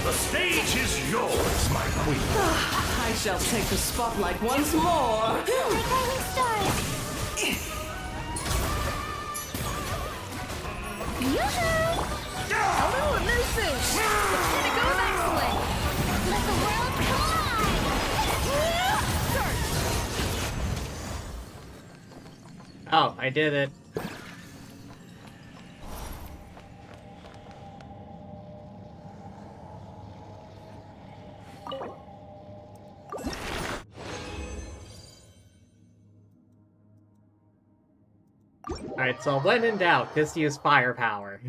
Speaker 16: The stage is yours, my queen.
Speaker 15: I shall take the spotlight once more.
Speaker 2: My guiding star! Yoo-hoo!
Speaker 7: A little elusive! It's gonna go excellent!
Speaker 2: Let the world collide!
Speaker 1: Oh, I did it. Alright, so when in doubt, just use firepower.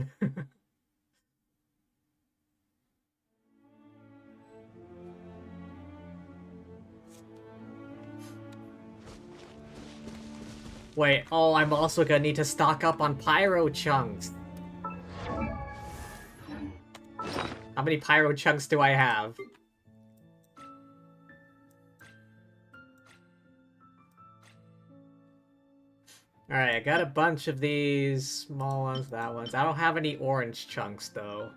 Speaker 1: Wait, oh, I'm also gonna need to stock up on pyro chunks. How many pyro chunks do I have? Alright, I got a bunch of these small ones, that ones. I don't have any orange chunks, though.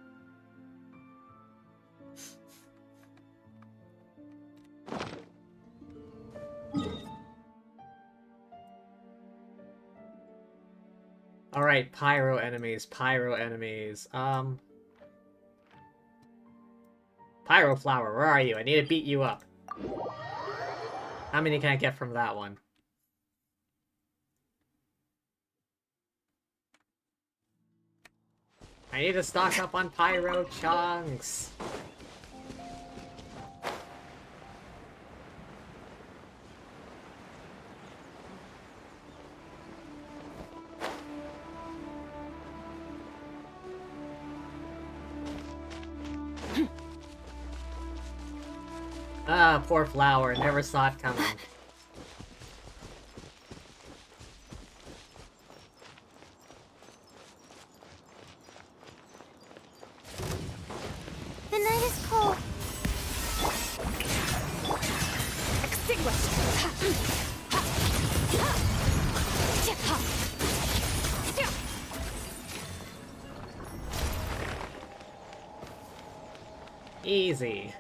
Speaker 1: Alright, pyro enemies, pyro enemies. Pyro flower, where are you? I need to beat you up. How many can I get from that one? I need to stock up on pyro chunks. Ah, poor flower. Never saw it coming.
Speaker 2: The night is cold.
Speaker 1: Easy.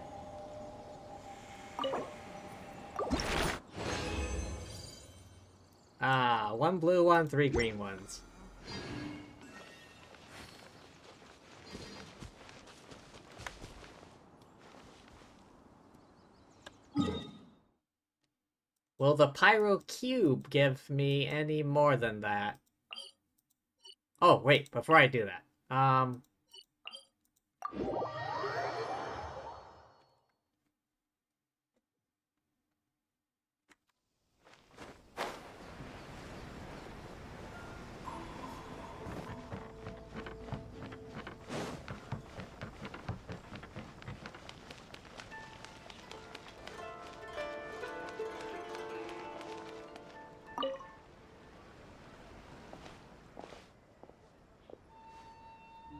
Speaker 1: Ah, one blue one, three green ones. Will the pyro cube give me any more than that? Oh, wait, before I do that.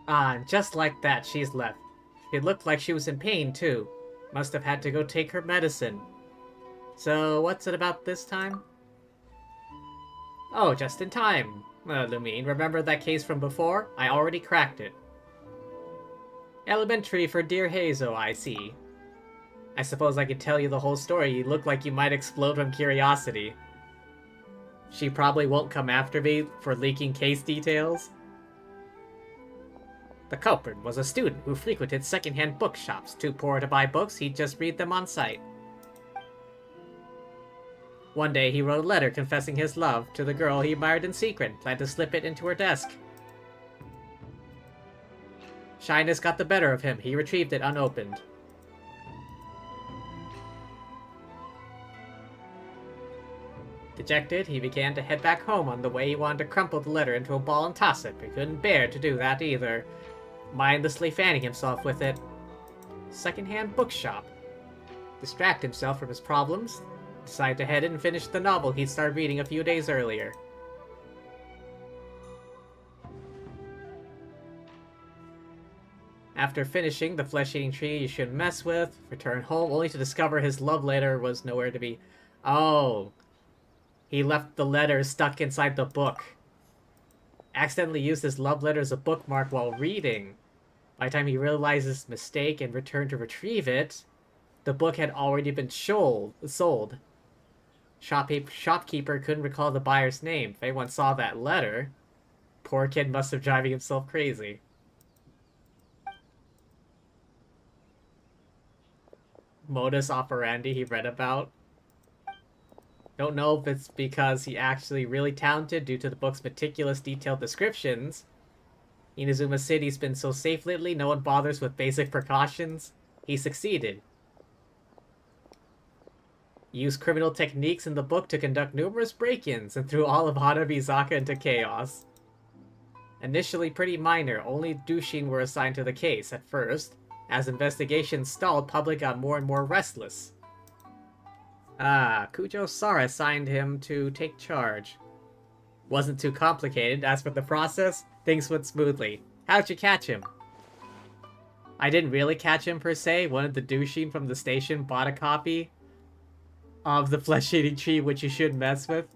Speaker 1: Ah, just like that, she's left. It looked like she was in pain, too. Must have had to go take her medicine. So, what's it about this time? Oh, just in time. Lumine, remember that case from before? I already cracked it. Elementary for Dear Hazel, I see. I suppose I could tell you the whole story. You look like you might explode from curiosity. She probably won't come after me for leaking case details. The culprit was a student who frequented secondhand bookshops. Too poor to buy books, he'd just read them on sight. One day, he wrote a letter confessing his love to the girl he admired in secret, planned to slip it into her desk. Shyness got the better of him. He retrieved it unopened. Dejected, he began to head back home. On the way, he wanted to crumple the letter into a ball and toss it, but he couldn't bear to do that either, mindlessly fanning himself with it. Secondhand bookshop. Distract himself from his problems, decided to head in and finish the novel he'd started reading a few days earlier. After finishing The Flesh-Eating Tree You Shouldn't Mess With, returned home only to discover his love letter was nowhere to be. Oh. He left the letter stuck inside the book. Accidentally used his love letter as a bookmark while reading. By the time he realized his mistake and returned to retrieve it, the book had already been sold. Shopkeeper couldn't recall the buyer's name. If anyone saw that letter, poor kid must have driving himself crazy. Modus operandi he read about. Don't know if it's because he actually really talented due to the book's meticulous detailed descriptions. Inazuma City's been so safe lately, no one bothers with basic precautions. He succeeded. Used criminal techniques in the book to conduct numerous break-ins and threw all of Hanabizaka into chaos. Initially pretty minor, only Dushin were assigned to the case at first. As investigations stalled, public got more and more restless. Kujo-Sara assigned him to take charge. Wasn't too complicated. As for the process, things went smoothly. How'd you catch him? I didn't really catch him per se. One of the Dushin from the station bought a copy of the flesh-eating tree, which you shouldn't mess with.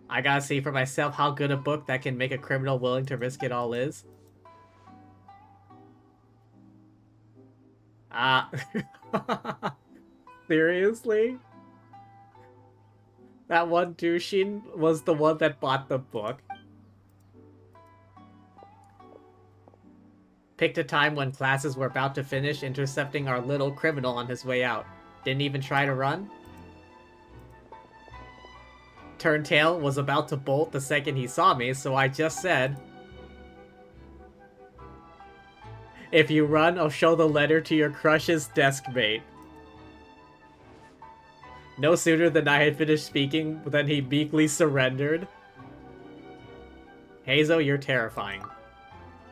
Speaker 1: I gotta see for myself how good a book that can make a criminal willing to risk it all is. Seriously? That one Dushin was the one that bought the book. Picked a time when classes were about to finish, intercepting our little criminal on his way out. Didn't even try to run. Turned tail, was about to bolt the second he saw me, so I just said, "If you run, I'll show the letter to your crush's desk mate." No sooner than I had finished speaking than he meekly surrendered. Hazo, you're terrifying.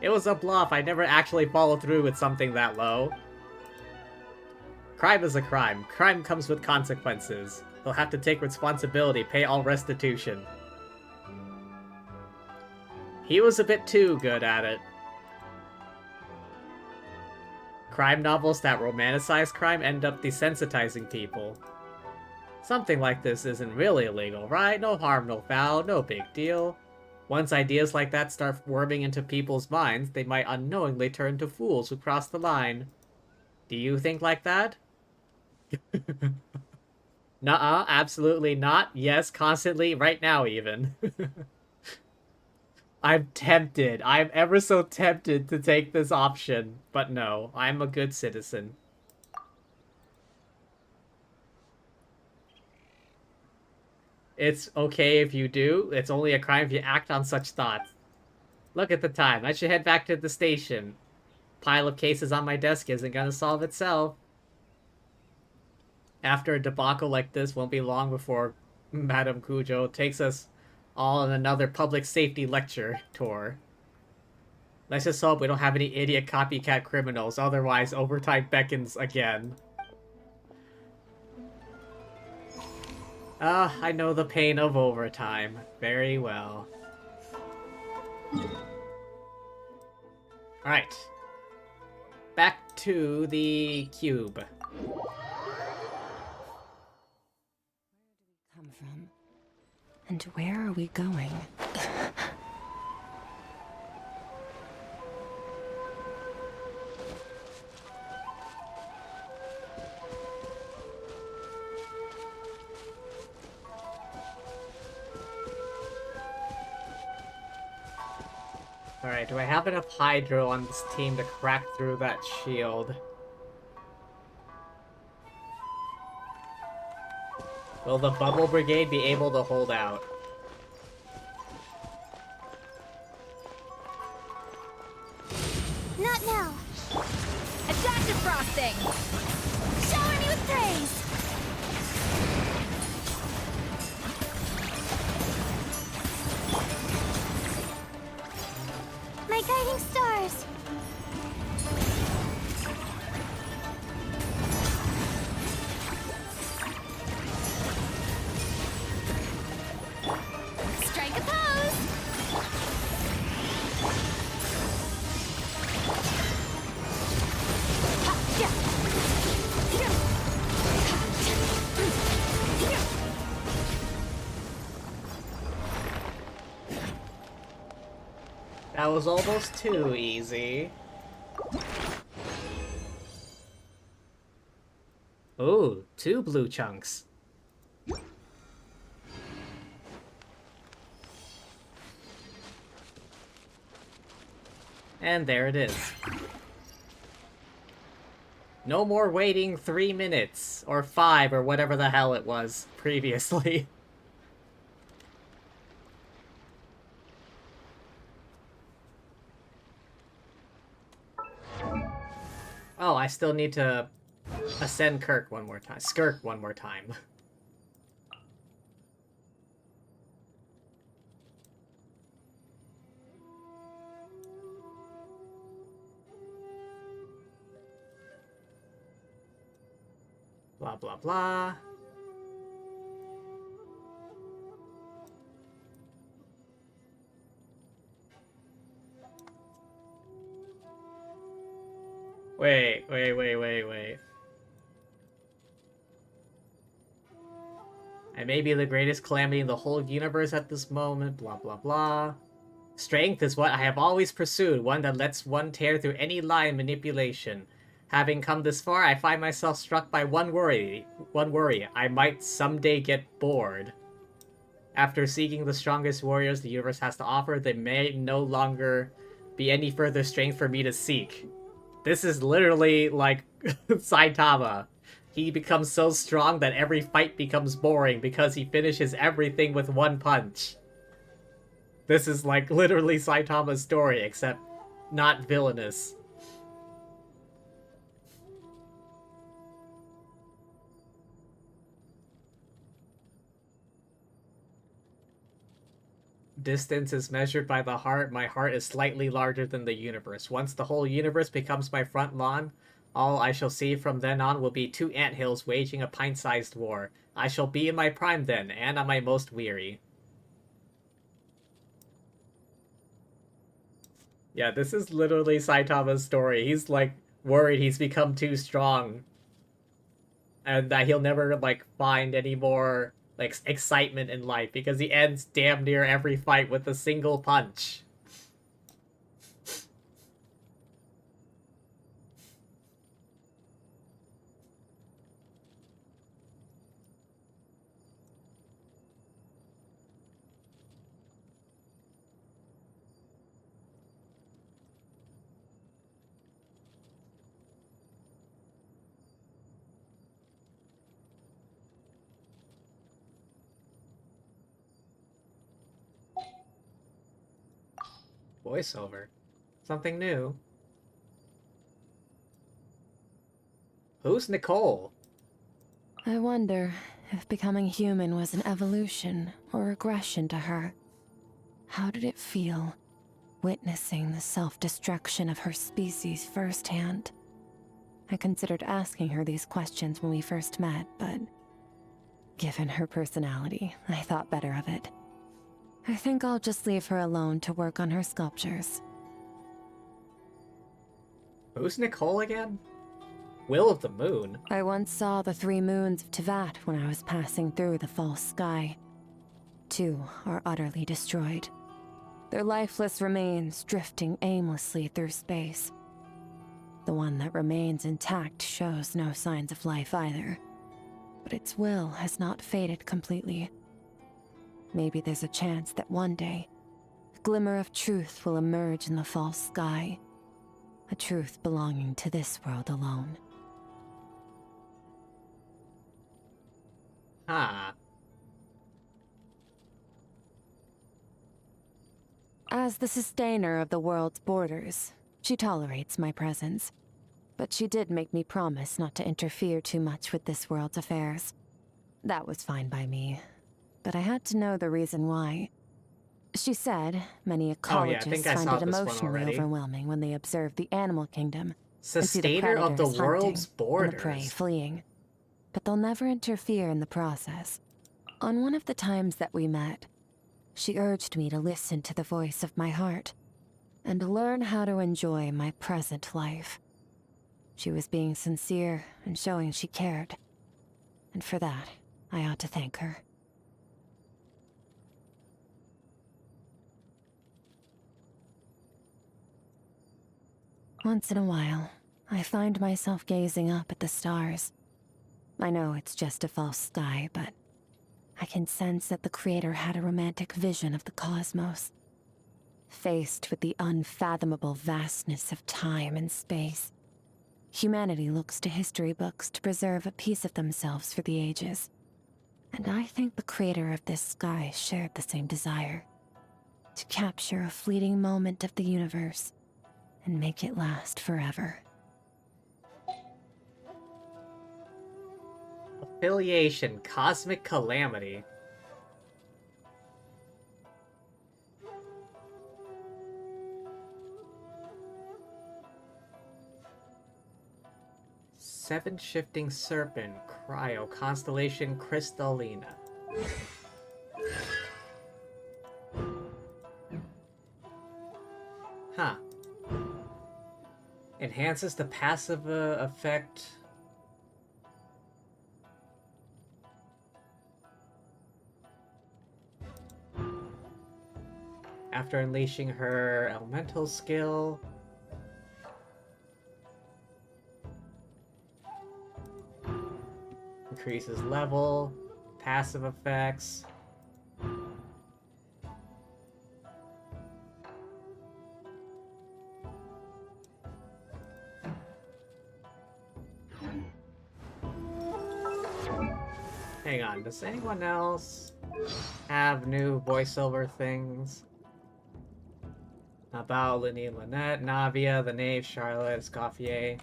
Speaker 1: It was a bluff. I never actually followed through with something that low. Crime is a crime. Crime comes with consequences. He'll have to take responsibility, pay all restitution. He was a bit too good at it. Crime novels that romanticize crime end up desensitizing people. Something like this isn't really illegal, right? No harm, no foul, no big deal. Once ideas like that start worming into people's minds, they might unknowingly turn to fools who cross the line. Do you think like that? Nuh-uh, absolutely not. Yes, constantly, right now even. I'm tempted. I'm ever so tempted to take this option. But no, I'm a good citizen. It's okay if you do. It's only a crime if you act on such thoughts. Look at the time. I should head back to the station. Pile of cases on my desk isn't gonna solve itself. After a debacle like this, won't be long before Madame Kujo takes us all on another public safety lecture tour. Let's just hope we don't have any idiot copycat criminals, otherwise overtime beckons again. I know the pain of overtime very well. Alright. Back to the cube.
Speaker 17: Come from? And where are we going?
Speaker 1: Alright, do I have enough Hydro on this team to crack through that shield? Will the Bubble Brigade be able to hold out?
Speaker 2: Not now. Adaptive frosting. Shower me with praise. My guiding stars. Strike a pose.
Speaker 1: That was almost too easy. Ooh, 2 blue chunks. And there it is. No more waiting 3 minutes, or 5, or whatever the hell it was previously. Oh, I still need to Ascend Kirk one more time. Skirk one more time. Blah, blah, blah. Wait. I may be the greatest calamity in the whole universe at this moment, blah blah blah. Strength is what I have always pursued, one that lets one tear through any lie and manipulation. Having come this far, I find myself struck by one worry. I might someday get bored. After seeking the strongest warriors the universe has to offer, there may no longer be any further strength for me to seek. This is literally like Saitama. He becomes so strong that every fight becomes boring because he finishes everything with one punch. This is like literally Saitama's story, except not villainous. Distance is measured by the heart. My heart is slightly larger than the universe. Once the whole universe becomes my front lawn, all I shall see from then on will be two anthills waging a pint-sized war. I shall be in my prime then, and on my most weary. Yeah, this is literally Saitama's story. He's, like, worried he's become too strong. And that he'll never, like, find any more, like, excitement in life, because he ends damn near every fight with a single punch. Voiceover. Something new. Who's Nicole?
Speaker 17: I wonder if becoming human was an evolution or regression to her. How did it feel, witnessing the self-destruction of her species firsthand? I considered asking her these questions when we first met, but given her personality, I thought better of it. I think I'll just leave her alone to work on her sculptures.
Speaker 1: Who's Nicole again? Will of the Moon.
Speaker 17: I once saw the 3 moons of Tevat when I was passing through the false sky. 2 are utterly destroyed. Their lifeless remains drifting aimlessly through space. The one that remains intact shows no signs of life either. But its will has not faded completely. Maybe there's a chance that one day, a glimmer of truth will emerge in the false sky. A truth belonging to this world alone.
Speaker 1: Ah.
Speaker 17: As the sustainer of the world's borders, she tolerates my presence. But she did make me promise not to interfere too much with this world's affairs. That was fine by me, but I had to know the reason why. She said many ecologists find it emotionally overwhelming when they observe the animal kingdom
Speaker 1: Sustainer
Speaker 17: and see
Speaker 1: of the world's borders.
Speaker 17: And the prey fleeing. But they'll never interfere in the process. On one of the times that we met, she urged me to listen to the voice of my heart and learn how to enjoy my present life. She was being sincere and showing she cared. And for that, I ought to thank her. Once in a while, I find myself gazing up at the stars. I know it's just a false sky, but I can sense that the Creator had a romantic vision of the cosmos. Faced with the unfathomable vastness of time and space, humanity looks to history books to preserve a piece of themselves for the ages. And I think the Creator of this sky shared the same desire. To capture a fleeting moment of the universe and make it last forever.
Speaker 1: Affiliation, Cosmic Calamity. Seven Shifting Serpent, Cryo, Constellation Crystallina. Huh. Enhances the passive effect. After unleashing her elemental skill. Increases level, passive effects. Hang on, does anyone else have new voiceover things? About Lenny, Lynette, Navia, the Knave, Charlotte, Escoffier.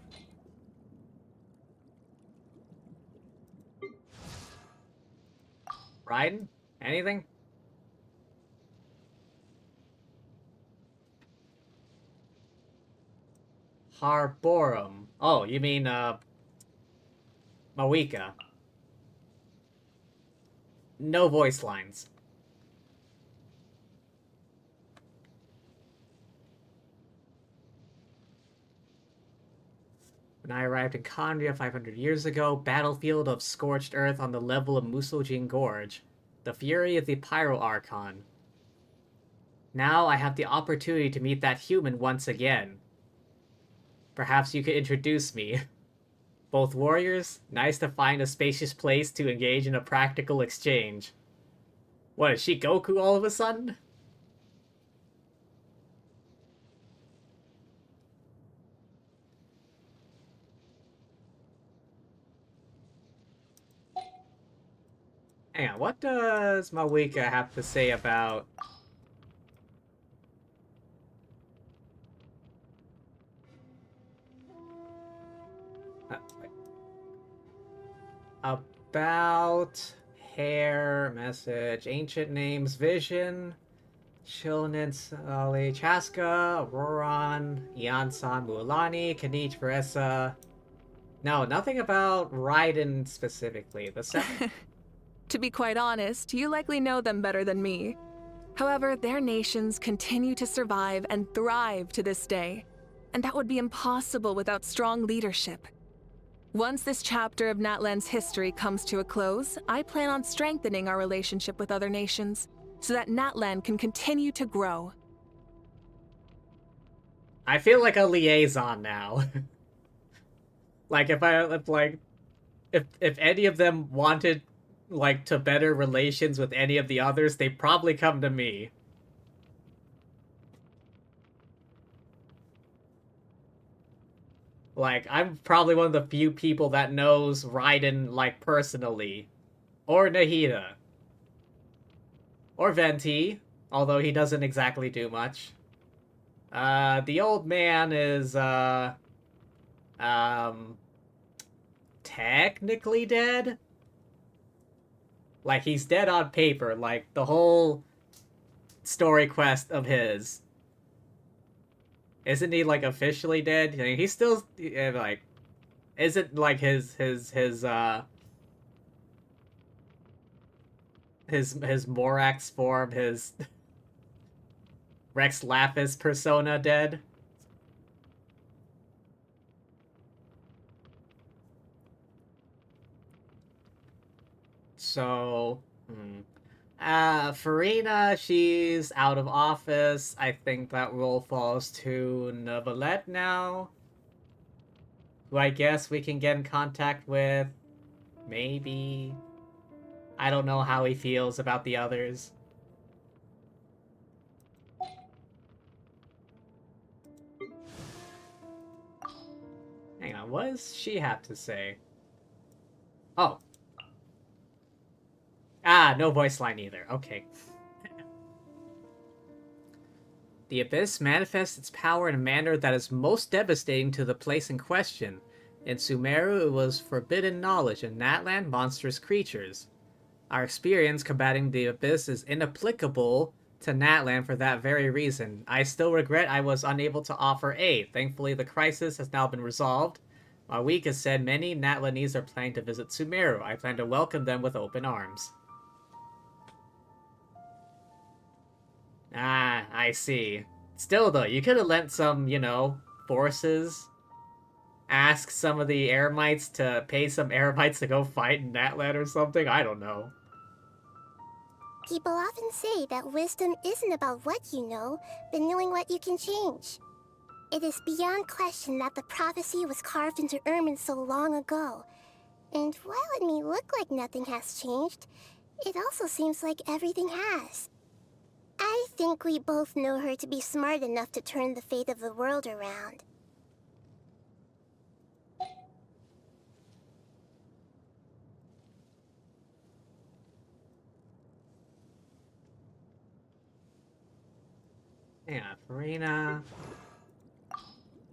Speaker 1: Raiden? Anything? Harborum. Oh, you mean, Mawika. No voice lines. When I arrived in Kandria 500 years ago, battlefield of scorched earth on the level of Musojin Gorge. The fury of the Pyro Archon. Now I have the opportunity to meet that human once again. Perhaps you could introduce me. Both warriors, nice to find a spacious place to engage in a practical exchange. What, is she Goku all of a sudden? Hang on, what does Mawika have to say about... About... Hair, message, ancient names, vision... Chilnin, Sali, Chaska, Auroran, Yansan, Mualani, Kanich, Veressa... No, nothing about Raiden specifically. The second...
Speaker 18: To be quite honest, you likely know them better than me. However, their nations continue to survive and thrive to this day, and that would be impossible without strong leadership. Once this chapter of Natlan's history comes to a close, I plan on strengthening our relationship with other nations, so that Natlan can continue to grow.
Speaker 1: I feel like a liaison now. Like, if any of them wanted, like, to better relations with any of the others, they'd probably come to me. Like, I'm probably one of the few people that knows Raiden, like, personally. Or Nahida. Or Venti, although he doesn't exactly do much. The old man is, technically dead? Like, he's dead on paper, like, the whole story quest of his. Isn't he, like, officially dead? I mean, he's still, like, isn't, like, his Morax form, his Rex Lapis persona dead? So, Farina, she's out of office. I think that role falls to Neuvillette now. Who I guess we can get in contact with. Maybe. I don't know how he feels about the others. Hang on, what does she have to say? Oh. Ah, no voice line either. Okay. The Abyss manifests its power in a manner that is most devastating to the place in question. In Sumeru, it was forbidden knowledge. In Natlan, monstrous creatures. Our experience combating the Abyss is inapplicable to Natlan for that very reason. I still regret I was unable to offer aid. Thankfully, the crisis has now been resolved. My week has said many Natlanese are planning to visit Sumeru. I plan to welcome them with open arms. Ah, I see. Still, though, you could have lent some, forces. Ask some of the Eremites to pay some Eremites to go fight in Natlan or something? I don't know.
Speaker 4: People often say that wisdom isn't about what you know, but knowing what you can change. It is beyond question that the prophecy was carved into ermine so long ago. And while it may look like nothing has changed, it also seems like everything has. I think we both know her to be smart enough to turn the fate of the world around.
Speaker 1: Yeah, Farina.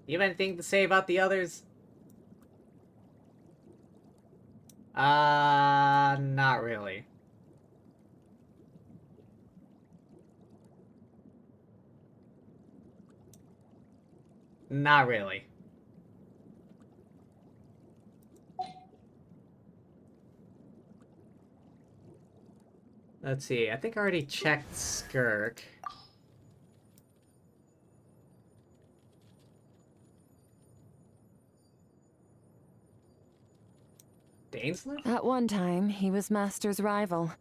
Speaker 1: You have anything to say about the others? Not really. Not really. Let's see, I think I already checked Skirk. Dainsleif?
Speaker 17: At one time, he was Master's rival.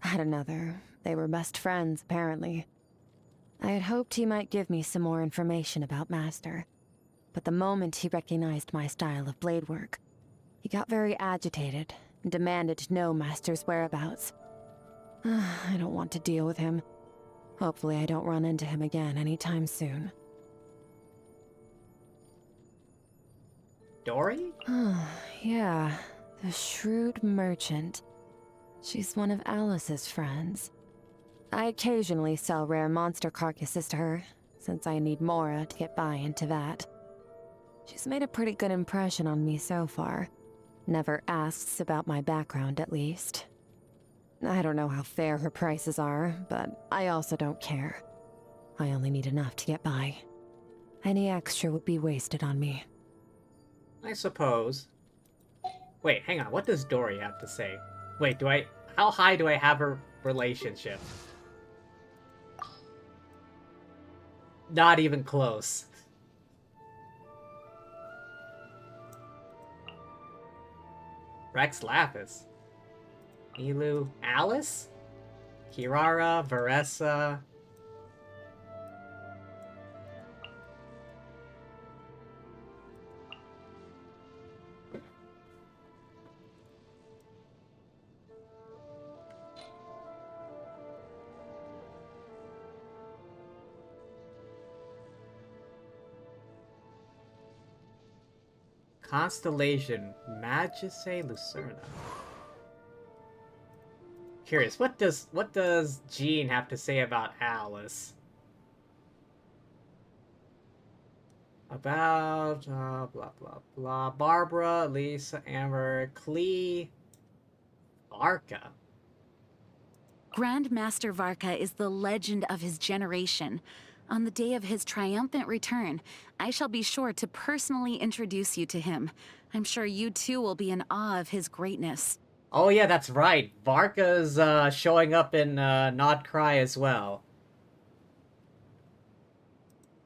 Speaker 17: At another, they were best friends, apparently. I had hoped he might give me some more information about Master. But the moment he recognized my style of blade work, he got very agitated and demanded to know Master's whereabouts. I don't want to deal with him. Hopefully I don't run into him again anytime soon.
Speaker 1: Dory?
Speaker 17: Yeah, the shrewd merchant. She's one of Alice's friends. I occasionally sell rare monster carcasses to her, since I need Mora to get by into that. She's made a pretty good impression on me so far. Never asks about my background, at least. I don't know how fair her prices are, but I also don't care. I only need enough to get by. Any extra would be wasted on me.
Speaker 1: I suppose. Wait, hang on, what does Dory have to say? Wait, how high do I have her relationship? Not even close. Rex Lapis. Elu. Alice? Kirara, Varessa. Constellation. Magice Lucerna. Curious, what does Jean have to say about Alice? About blah blah blah. Barbara, Lisa, Amber, Klee, Arca.
Speaker 19: Grandmaster Varka is the legend of his generation. On the day of his triumphant return, I shall be sure to personally introduce you to him. I'm sure you too will be in awe of his greatness.
Speaker 1: Oh yeah, that's right. Varka's showing up in Not Cry as well.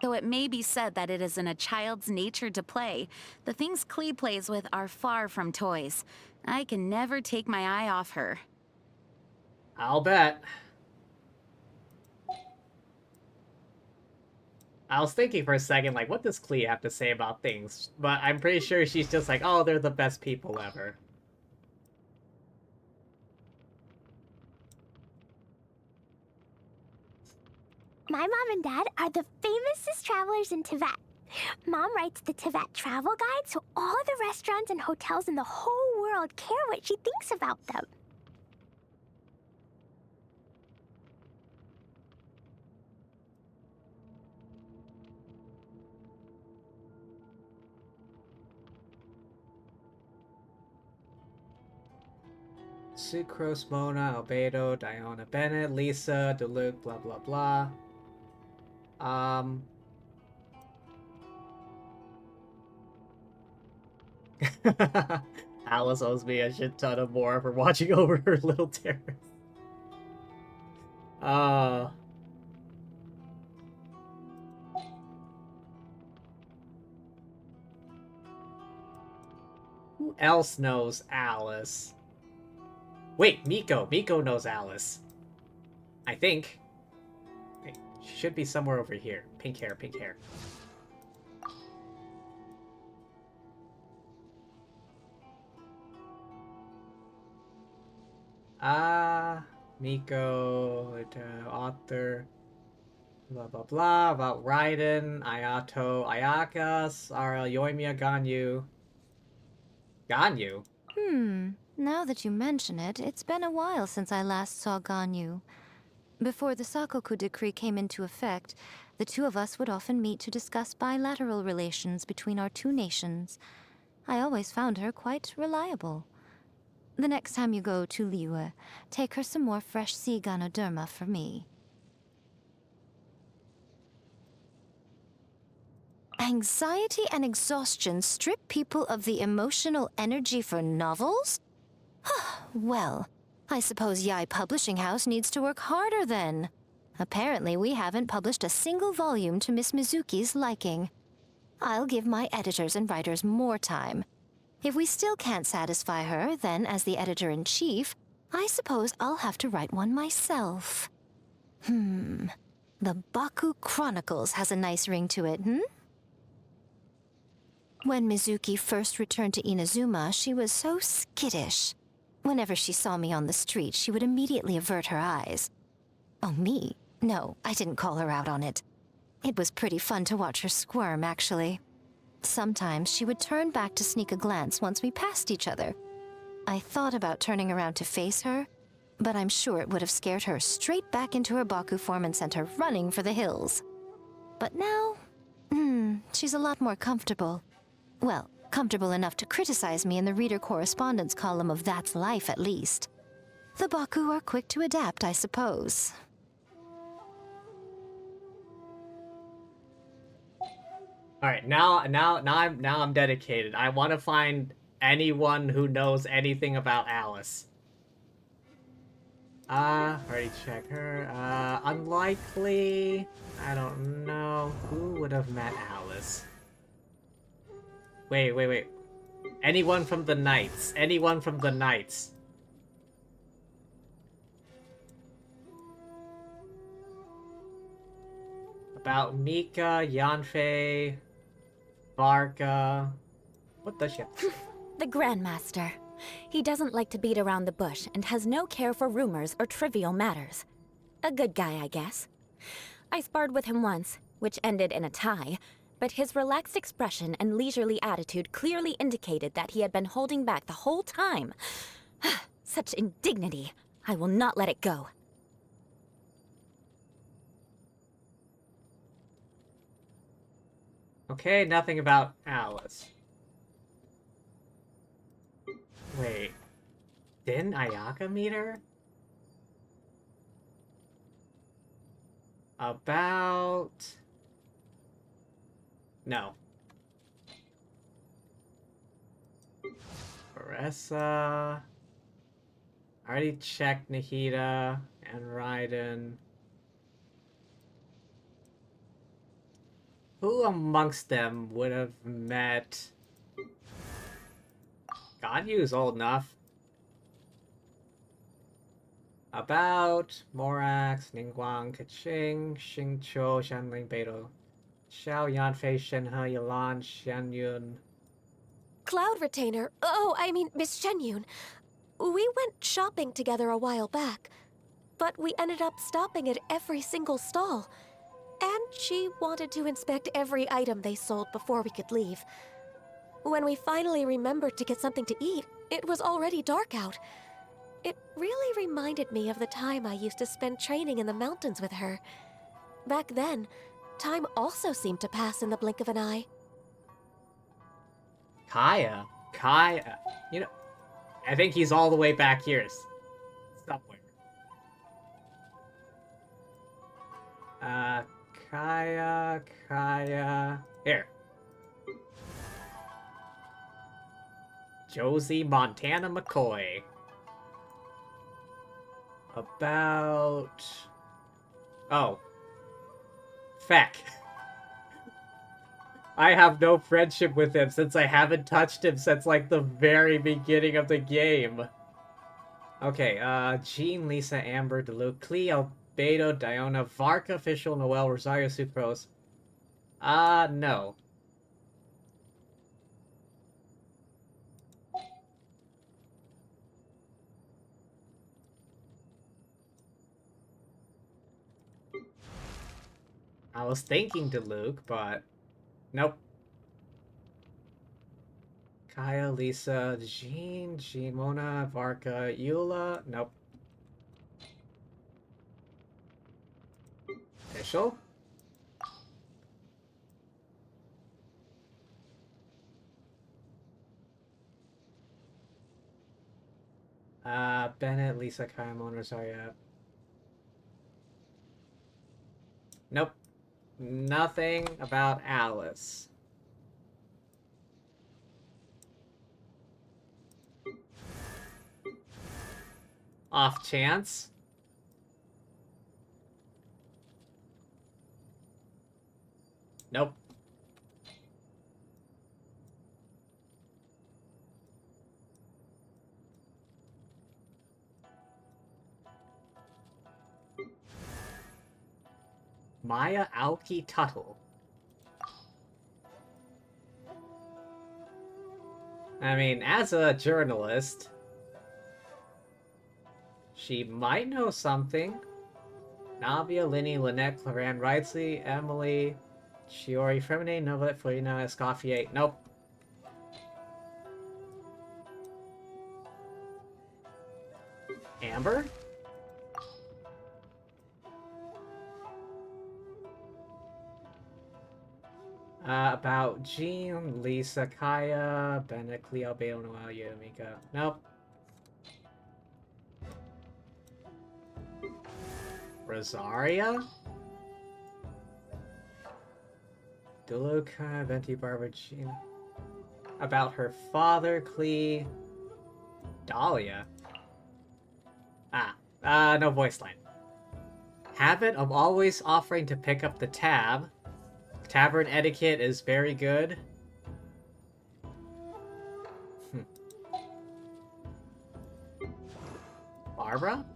Speaker 19: Though it may be said that it is in a child's nature to play, the things Klee plays with are far from toys. I can never take my eye off her.
Speaker 1: I'll bet. I was thinking for a second, like, what does Klee have to say about things? But I'm pretty sure she's just like, oh, they're the best people ever.
Speaker 4: My mom and dad are the famousest travelers in Tibet. Mom writes the Tibet travel guide, so all the restaurants and hotels in the whole world care what she thinks about them.
Speaker 1: Sucrose, Mona, Albedo, Diana Bennett, Lisa, Duluth, blah blah blah. Alice owes me a shit ton of more for watching over her little terrors. Who else knows Alice? Wait, Miko. Miko knows Alice. I think. Wait, she should be somewhere over here. Pink hair, pink hair. Miko, author, blah blah blah, about Raiden, Ayato, Ayakas, Ara, Yoimiya, Ganyu. Ganyu?
Speaker 20: Now that you mention it, it's been a while since I last saw Ganyu. Before the Sakoku decree came into effect, the two of us would often meet to discuss bilateral relations between our two nations. I always found her quite reliable. The next time you go to Liyue, take her some more fresh sea Ganoderma for me. Anxiety and exhaustion strip people of the emotional energy for novels? Well, I suppose Yai Publishing House needs to work harder then. Apparently we haven't published a single volume to Miss Mizuki's liking. I'll give my editors and writers more time. If we still can't satisfy her, then as the editor-in-chief, I suppose I'll have to write one myself. The Baku Chronicles has a nice ring to it, When Mizuki first returned to Inazuma, she was so skittish. Whenever she saw me on the street, she would immediately avert her eyes. Oh, me? No, I didn't call her out on it. It was pretty fun to watch her squirm, actually. Sometimes she would turn back to sneak a glance once we passed each other. I thought about turning around to face her, but I'm sure it would have scared her straight back into her Baku form and sent her running for the hills. But now, she's a lot more comfortable. Well, comfortable enough to criticize me in the reader correspondence column of That's Life, at least. The Baku are quick to adapt, I suppose.
Speaker 1: All right, now I'm dedicated. I want to find anyone who knows anything about Alice. Already check her. Unlikely. I don't know. Who would have met Alice? Wait. Anyone from the Knights. Anyone from the Knights. About Mika, Yanfei, Barca. What does she have?
Speaker 10: The Grandmaster. He doesn't like to beat around the bush and has no care for rumors or trivial matters. A good guy, I guess. I sparred with him once, which ended in a tie, but his relaxed expression and leisurely attitude clearly indicated that he had been holding back the whole time. Such indignity. I will not let it go.
Speaker 1: Okay, nothing about Alice. Wait. Didn't Ayaka meet her? About... No. Oresa... I already checked Nahida and Raiden. Who amongst them would have met... Ganyu's old enough. About Morax, Ningguang, Kaching, Xingqiu, Shanling, Beidou, Xiao Yanfei, Shenhe, Yalan, Xianyun.
Speaker 4: Cloud Retainer. Oh, I mean, Miss Shenyun. We went shopping together a while back, but we ended up stopping at every single stall. And she wanted to inspect every item they sold before we could leave. When we finally remembered to get something to eat, it was already dark out. It really reminded me of the time I used to spend training in the mountains with her. Back then, time also seemed to pass in the blink of an eye.
Speaker 1: Kaya? You know, I think he's all the way back here. Kaya. Here. Josie Montana McCoy. About... Oh. Feck. I have no friendship with him since I haven't touched him since, like, the very beginning of the game. Okay, Jean, Lisa, Amber, Deluxe, Cleo, Beto, Diona, Varka, Official, Noel, Rosario, Sucrose. No. I was thinking Deluxe, but... Nope. Kaya, Lisa, Jean, Mona, Varka, Eula. Nope. Official? Bennett, Lisa, Kaya, Mona, Rosario. Nope. Nothing about Alice. Off chance? Nope. Maya Alki Tuttle. I mean, as a journalist, she might know something. Navia, Linny, Lynette, Claran, Wrightsley, Emily, Shiori, Femine, Novelet, Felina, Escoffier. Nope. Amber? About Jean, Lisa, Kaya, Bennett, Cleo, Bale, Noel, Yamika. Nope. Rosaria? Deluca, Venti, Barbara, Jean. About her father, Clee. Dahlia. No voice line. Habit of always offering to pick up the tab. Tavern etiquette is very good. Barbara?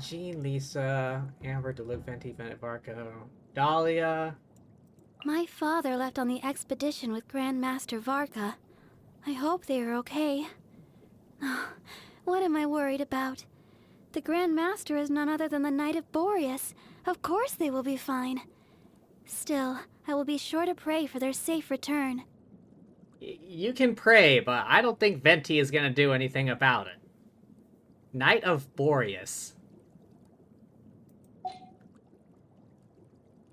Speaker 1: Jean, Lisa, Amber, Deluxe, Venti, Bennett, Varco, Dahlia.
Speaker 4: My father left on the expedition with Grandmaster Varka. I hope they are okay. What am I worried about? The Grand Master is none other than the Knight of Boreas. Of course they will be fine. Still, I will be sure to pray for their safe return.
Speaker 1: You can pray, but I don't think Venti is gonna do anything about it. Knight of Boreas.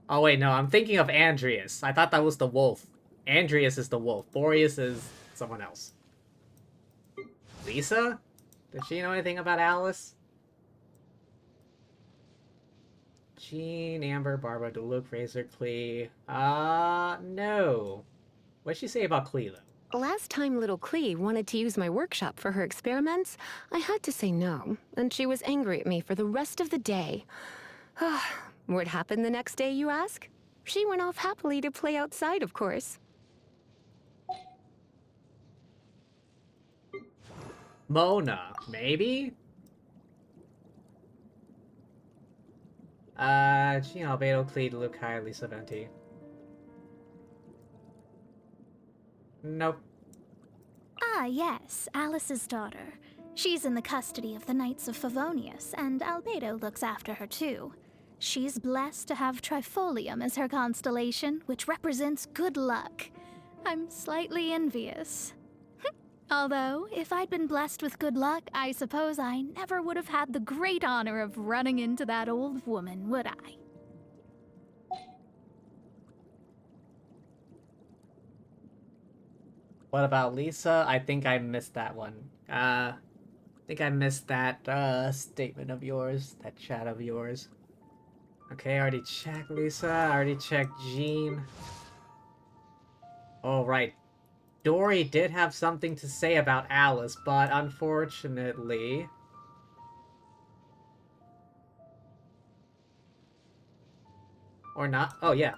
Speaker 1: Oh wait, no, I'm thinking of Andreas. I thought that was the wolf. Andreas is the wolf. Boreas is someone else. Lisa? Does she know anything about Alice? Jean, Amber, Barbara, Deluxe, Razor, Clee. No. What'd she say about Clee, though?
Speaker 21: Last time little Clee wanted to use my workshop for her experiments, I had to say no, and she was angry at me for the rest of the day. What happened the next day, you ask? She went off happily to play outside, of course.
Speaker 1: Mona, maybe? Jean, Albedo, Clee, Deluxe, Kai, Lisa, Venti. Nope.
Speaker 2: Ah, yes, Alice's daughter. She's in the custody of the Knights of Favonius, and Albedo looks after her too. She's blessed to have Trifolium as her constellation, which represents good luck. I'm slightly envious. Although, if I'd been blessed with good luck, I suppose I never would have had the great honor of running into that old woman, would I?
Speaker 1: What about Lisa? I think I missed that one. think I missed that statement of yours, that chat of yours. Okay, I already checked Lisa, I already checked Jean. Oh, right. Dory did have something to say about Alice, but unfortunately... Or not? Oh, yeah.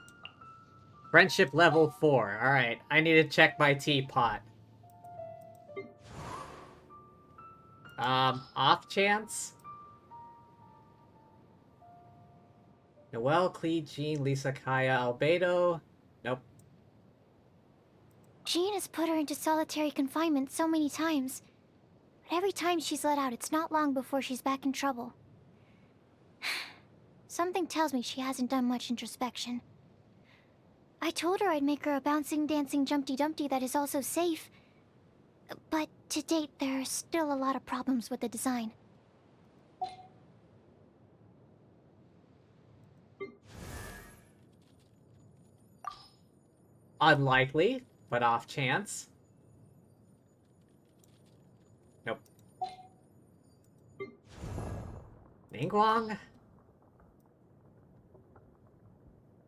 Speaker 1: Friendship level 4. Alright, I need to check my teapot. Off chance? Noelle, Clee, Jean, Lisa, Kaya, Albedo. Nope.
Speaker 2: Jean has put her into solitary confinement so many times. But every time she's let out, it's not long before she's back in trouble. Something tells me she hasn't done much introspection. I told her I'd make her a bouncing, dancing Jumpty Dumpty that is also safe. But to date, there are still a lot of problems with the design.
Speaker 1: Unlikely, but off chance. Nope. Ningguang?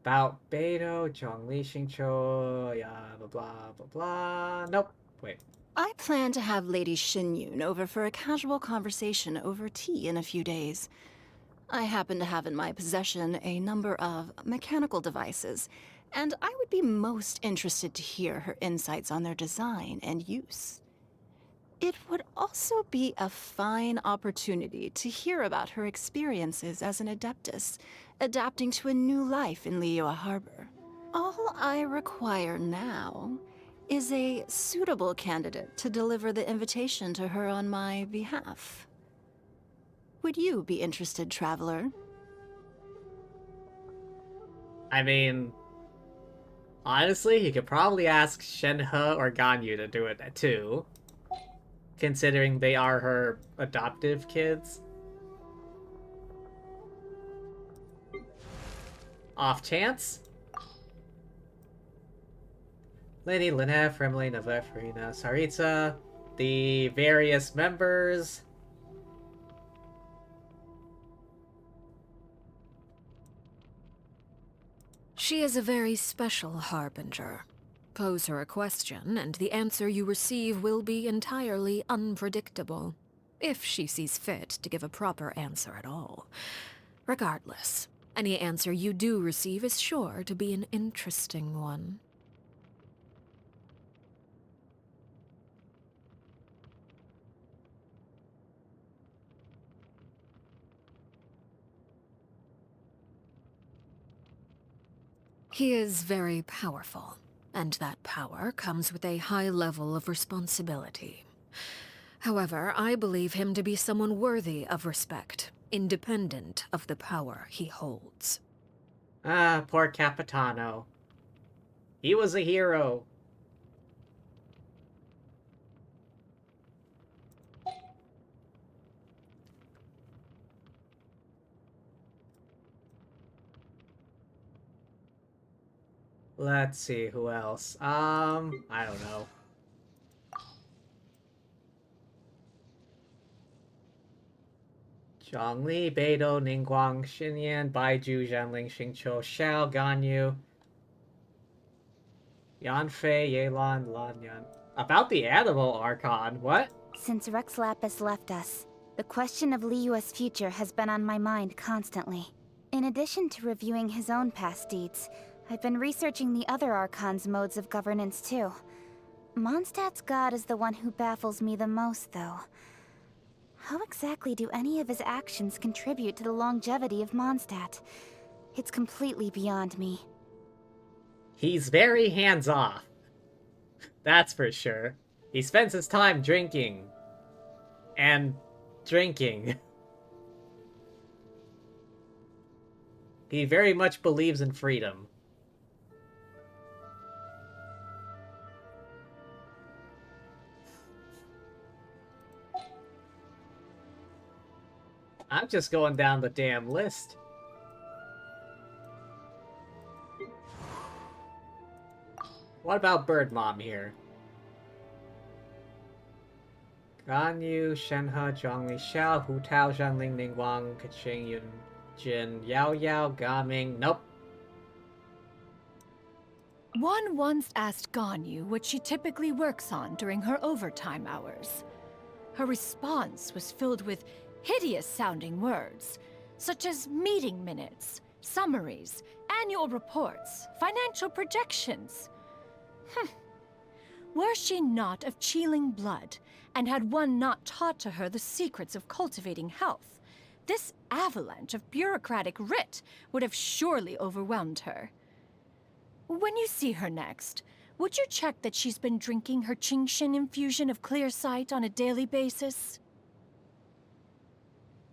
Speaker 1: Bao Beidou, Zhongli Xingqiu, yeah, blah blah blah blah. Nope. Wait.
Speaker 8: I plan to have Lady Xinyun over for a casual conversation over tea in a few days. I happen to have in my possession a number of mechanical devices, and I would be most interested to hear her insights on their design and use. It would also be a fine opportunity to hear about her experiences as an Adeptus, adapting to a new life in Liyue Harbor. All I require now is a suitable candidate to deliver the invitation to her on my behalf. Would you be interested, traveler?
Speaker 1: I mean, honestly, you could probably ask Shenhe or Ganyu to do it too. Considering they are her adoptive kids. Off chance? Lady Linef, Remley, Naveferina, Saritza, the various members.
Speaker 22: She is a very special harbinger. Pose her a question, and the answer you receive will be entirely unpredictable, if she sees fit to give a proper answer at all. Regardless, any answer you do receive is sure to be an interesting one. He is very powerful, and that power comes with a high level of responsibility. However, I believe him to be someone worthy of respect, independent of the power he holds.
Speaker 1: Ah, poor Capitano. He was a hero. Let's see, who else? I don't know. Zhongli, Beidou, Ningguang, Xinyan, Baiju, Zhanling, Xingqiu, Xiao, Ganyu, Yanfei, Yelan, Lanyan. About the animal Archon, what?
Speaker 3: Since Rex Lapis left us, the question of Liyue's future has been on my mind constantly. In addition to reviewing his own past deeds, I've been researching the other Archon's modes of governance too. Mondstadt's god is the one who baffles me the most, though. How exactly do any of his actions contribute to the longevity of Mondstadt? It's completely beyond me.
Speaker 1: He's very hands-off. That's for sure. He spends his time drinking. And drinking. He very much believes in freedom. I'm just going down the damn list. What about Bird Mom here? Gan Yu, Shenhe, Zhongli Xiao, Hu Tao, Zhanling, Ning Wang, Kaching Yun, Jin, Yao Yao, Gaming. Nope.
Speaker 5: One once asked Ganyu what she typically works on during her overtime hours. Her response was filled with hideous-sounding words, such as meeting minutes, summaries, annual reports, financial projections. Were she not of Qiling blood, and had one not taught to her the secrets of cultivating health, this avalanche of bureaucratic writ would have surely overwhelmed her. When you see her next, would you check that she's been drinking her Qingshin infusion of clear sight on a daily basis?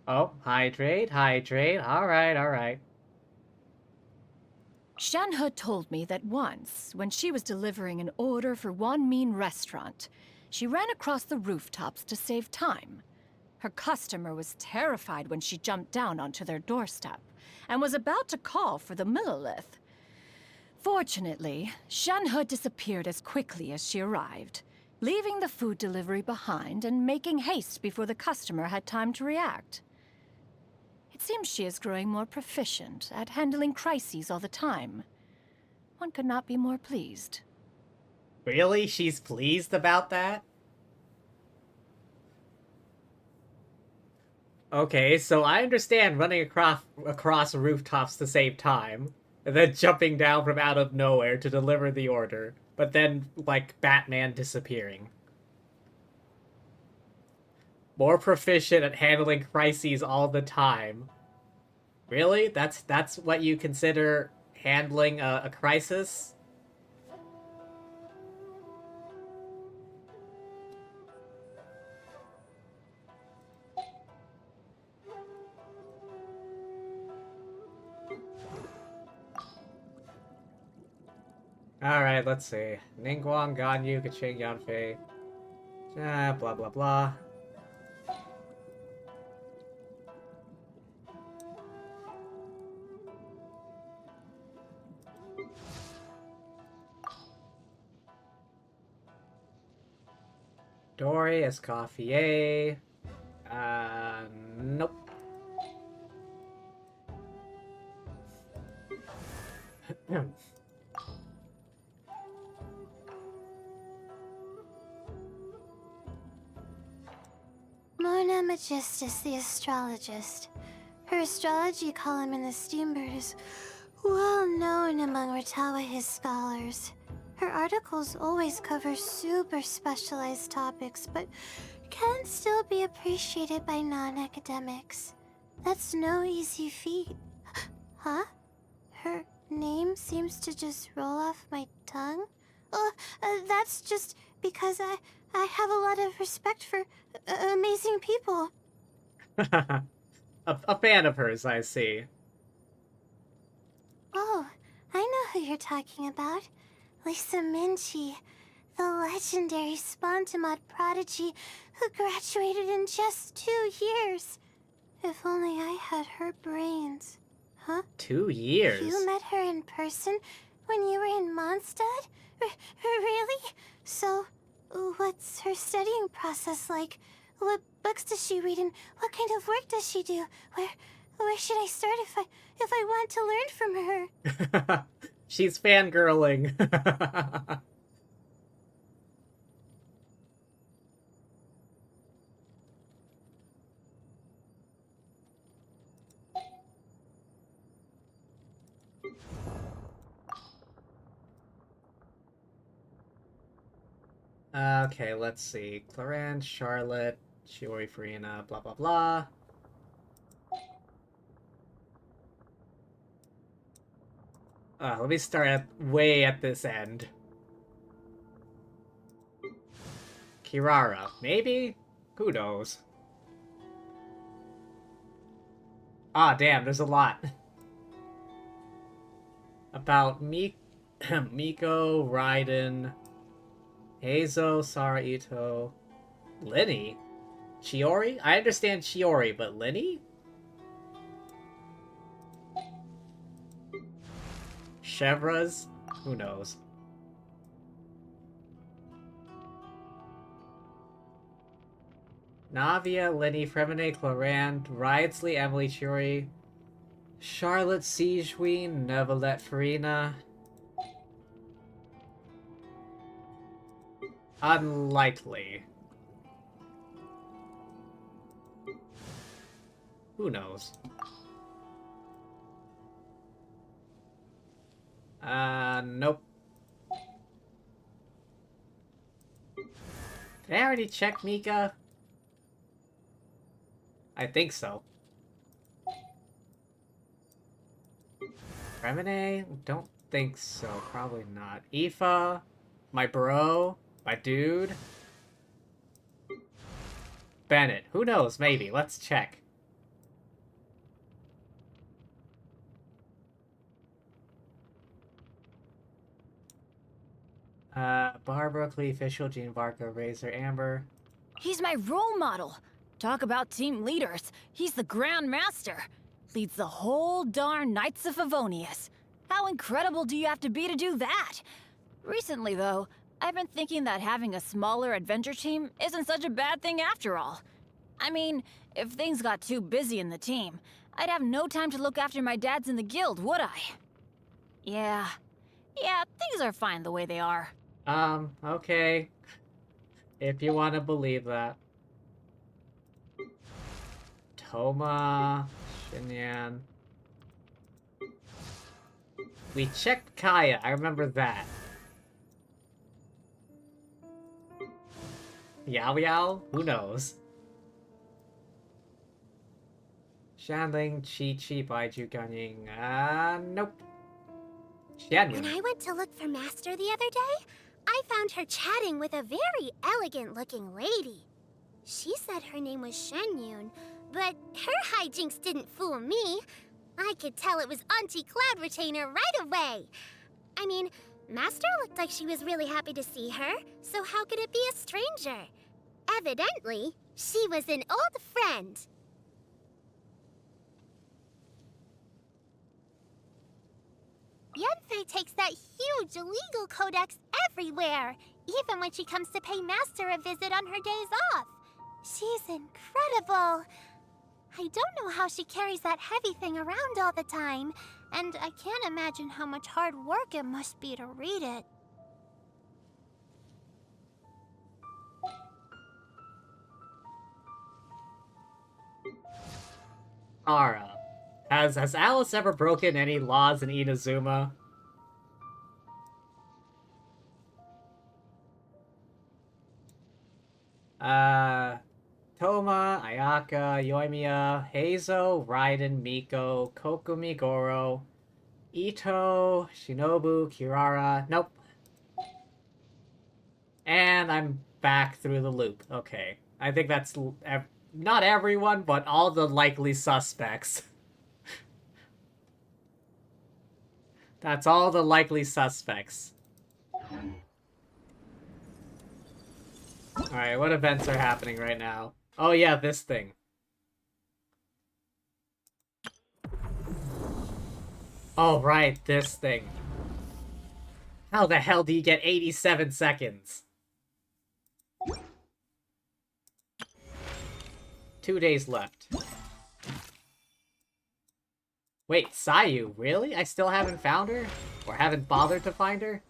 Speaker 1: Oh, hydrate, hydrate. Alright, alright.
Speaker 5: Shanhe told me that once, when she was delivering an order for Wanmin restaurant, she ran across the rooftops to save time. Her customer was terrified when she jumped down onto their doorstep, and was about to call for the Millilith. Fortunately, Shanhe disappeared as quickly as she arrived, leaving the food delivery behind and making haste before the customer had time to react. It seems she is growing more proficient at handling crises all the time. One could not be more pleased.
Speaker 1: Really? She's pleased about that? Okay, so I understand running across rooftops to save time, and then jumping down from out of nowhere to deliver the order, but then, like, Batman disappearing. More proficient at handling crises all the time. Really? That's what you consider handling a crisis? Alright, let's see. Ningguang, Ganyu, Kaching, Yanfei. Blah blah blah. Dory, Escoffier. Nope.
Speaker 4: Mona Magistus, the astrologist. Her astrology column in the Steambird is well known among Ratawa's scholars. Her articles always cover super specialized topics, but can still be appreciated by non-academics. That's no easy feat. Huh? Her name seems to just roll off my tongue? Oh, that's just because I have a lot of respect for amazing people.
Speaker 1: a fan of hers, I see.
Speaker 4: Oh, I know who you're talking about. Lisa Minchi, the legendary Spontamod prodigy who graduated in just 2 years. If only I had her brains. Huh?
Speaker 1: 2 years?
Speaker 4: You met her in person when you were in Mondstadt? Really? So, what's her studying process like? What books does she read and what kind of work does she do? Where should I start if I want to learn from her?
Speaker 1: She's fangirling. Okay, let's see. Clarence, Charlotte, Shiori, Farina, blah blah blah. Let me start way at this end. Kirara, maybe? Who knows? Ah, damn, there's a lot. About Miko, Raiden, Heizo, Sara Ito, Linny? Chiori? I understand Chiori, but Linny? Chevras? Who knows? Navia, Lenny, Fremine, Clorand, Riotsley, Emily, Churi, Charlotte, Siegeween, Nevelet, Farina. Unlikely. Who knows? Nope. Did I already check Mika? I think so. Remine? Don't think so. Probably not. Aoife? My bro? My dude? Bennett. Who knows? Maybe. Let's check. Barbara, Clee, Official, Jean Varco, Razor, Amber.
Speaker 6: He's my role model. Talk about team leaders. He's the Grand Master. Leads the whole darn Knights of Favonius. How incredible do you have to be to do that? Recently, though, I've been thinking that having a smaller adventure team isn't such a bad thing after all. I mean, if things got too busy in the team, I'd have no time to look after my dads in the guild, would I? Yeah, things are fine the way they are.
Speaker 1: Okay. If you want to believe that. Toma, Shinyan. We checked Kaya, I remember that. Yao Yao? Who knows? Shanling, Chi Chi, Baiju, Ganying. Nope. Xianyun.
Speaker 4: When I went to look for Master the other day, I found her chatting with a very elegant-looking lady. She said her name was Shenyun, but her hijinks didn't fool me. I could tell it was Auntie Cloud Retainer right away. I mean, Master looked like she was really happy to see her, so how could it be a stranger? Evidently, she was an old friend. Yanfei takes that huge legal codex everywhere, even when she comes to pay Master a visit on her days off. She's incredible. I don't know how she carries that heavy thing around all the time, and I can't imagine how much hard work it must be to read it.
Speaker 1: Ara. Has Alice ever broken any laws in Inazuma? Toma, Ayaka, Yoimiya, Heizo, Raiden, Miko, Kokumi, Goro, Ito, Shinobu, Kirara. Nope. And I'm back through the loop. Okay. I think that's not everyone, but all the likely suspects. That's all the likely suspects. Alright, what events are happening right now? Oh yeah, this thing. Oh right, this thing. How the hell do you get 87 seconds? 2 days left. Wait, Sayu, really? I still haven't found her? Or haven't bothered to find her?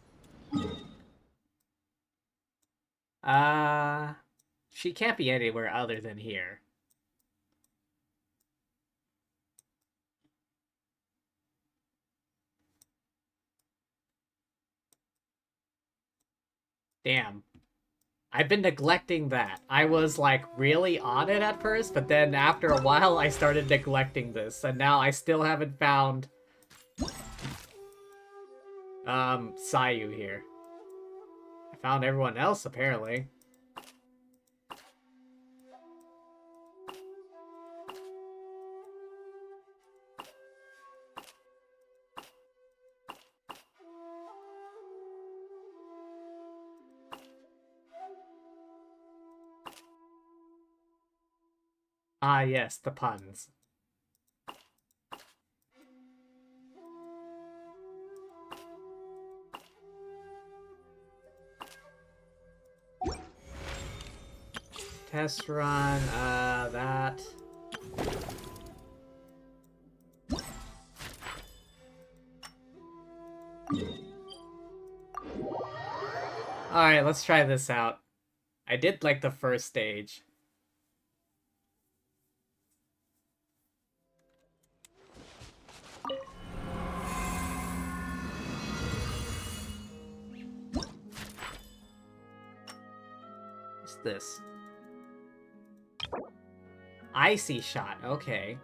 Speaker 1: She can't be anywhere other than here. Damn. I've been neglecting that. I was, like, really on it at first, but then after a while I started neglecting this, and now I still haven't found... Sayu here. I found everyone else, apparently. Ah, yes, the puns. Test run, that. Alright, let's try this out. I did like the first stage. What's this? Icy shot, okay.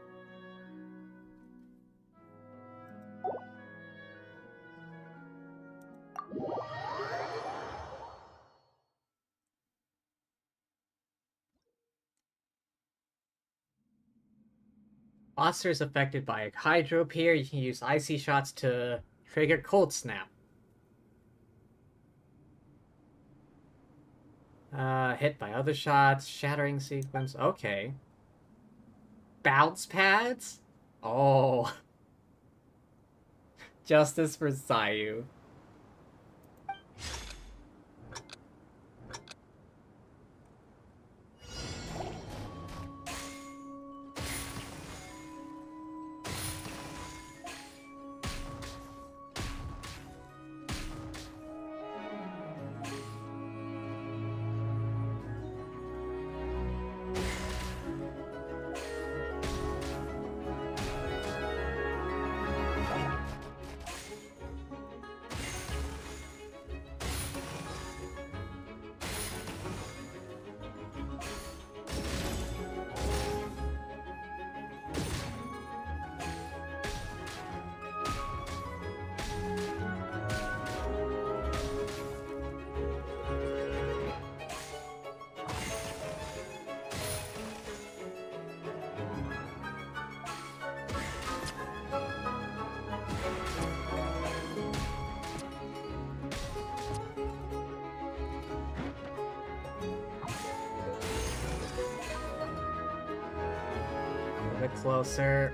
Speaker 1: Monsters affected by Hydro here, you can use Icy shots to trigger Cold Snap. Hit by other shots, shattering sequence, okay. Bounce pads? Oh. Justice for Zayu. A bit closer.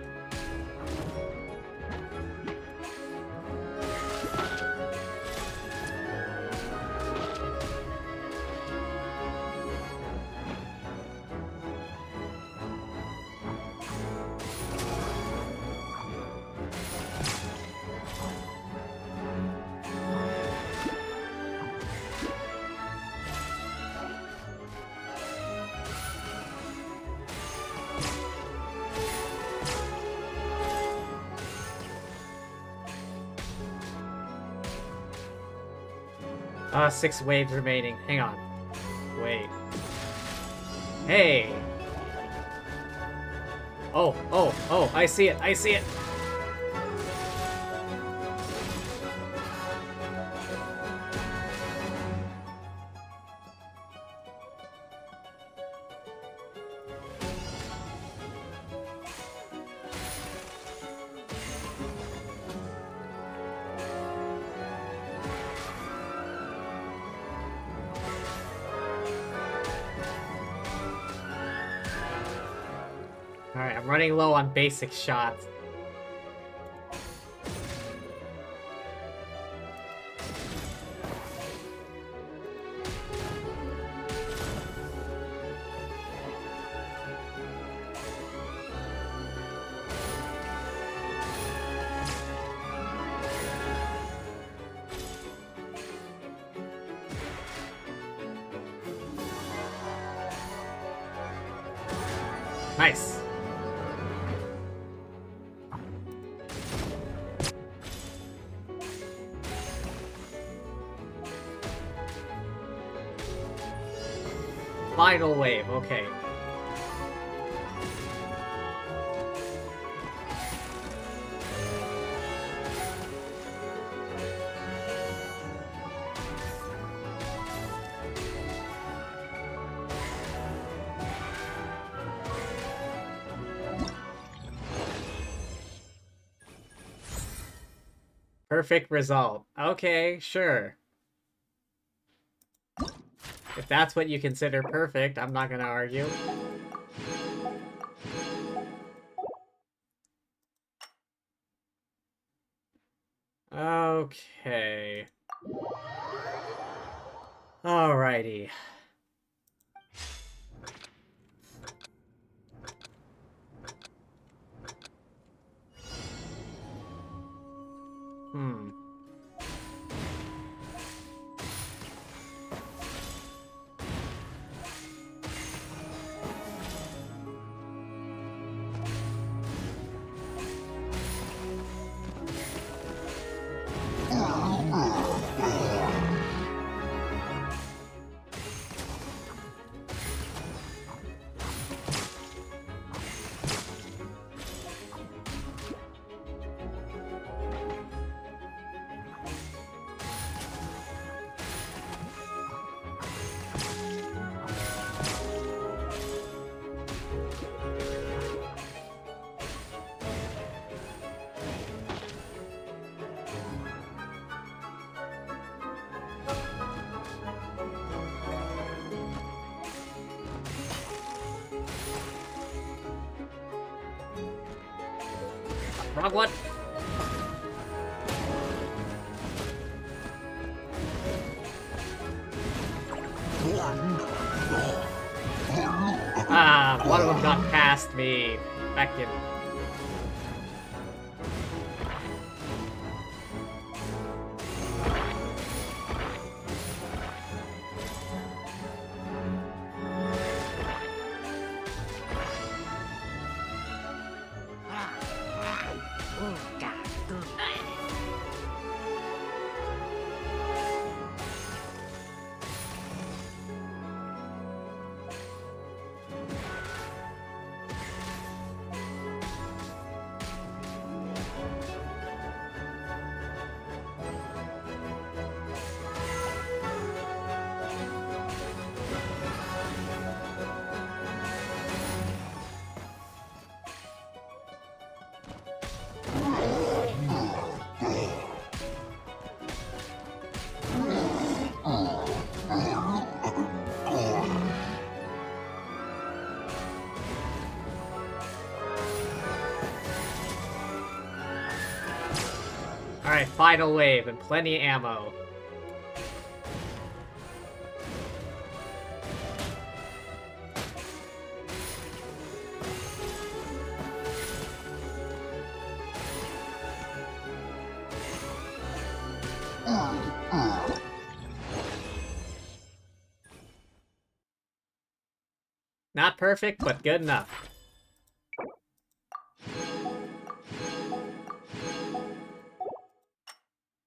Speaker 1: Ah, 6 waves remaining. Hang on. Wait. Hey! Oh, oh, oh, I see it, I see it! Alright, I'm running low on basic shots. Nice. Final wave, okay. Perfect result. Okay, sure. If that's what you consider perfect, I'm not gonna argue. Okay. Alrighty. Wrong one. Ah, one of them got past me. Back in. Alright, final wave and plenty of ammo. Not perfect, but good enough.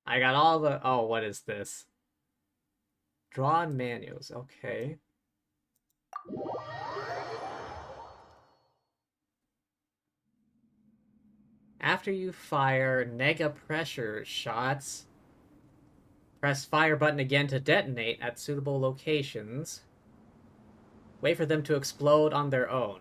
Speaker 1: I got all the... Oh, what is this? Drawn manuals, okay. After you fire nega pressure shots, press fire button again to detonate at suitable locations. Wait for them to explode on their own.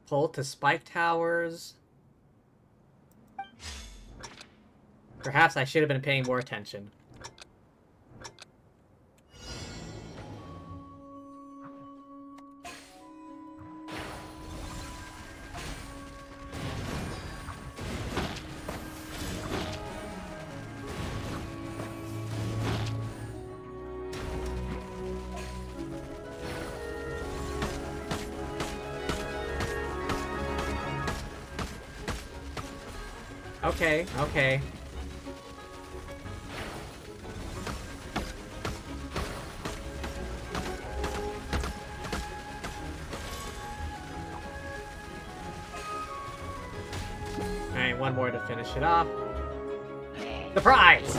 Speaker 1: Pull to spike towers. Perhaps I should have been paying more attention. Okay, okay. Alright, one more to finish it off. The prize!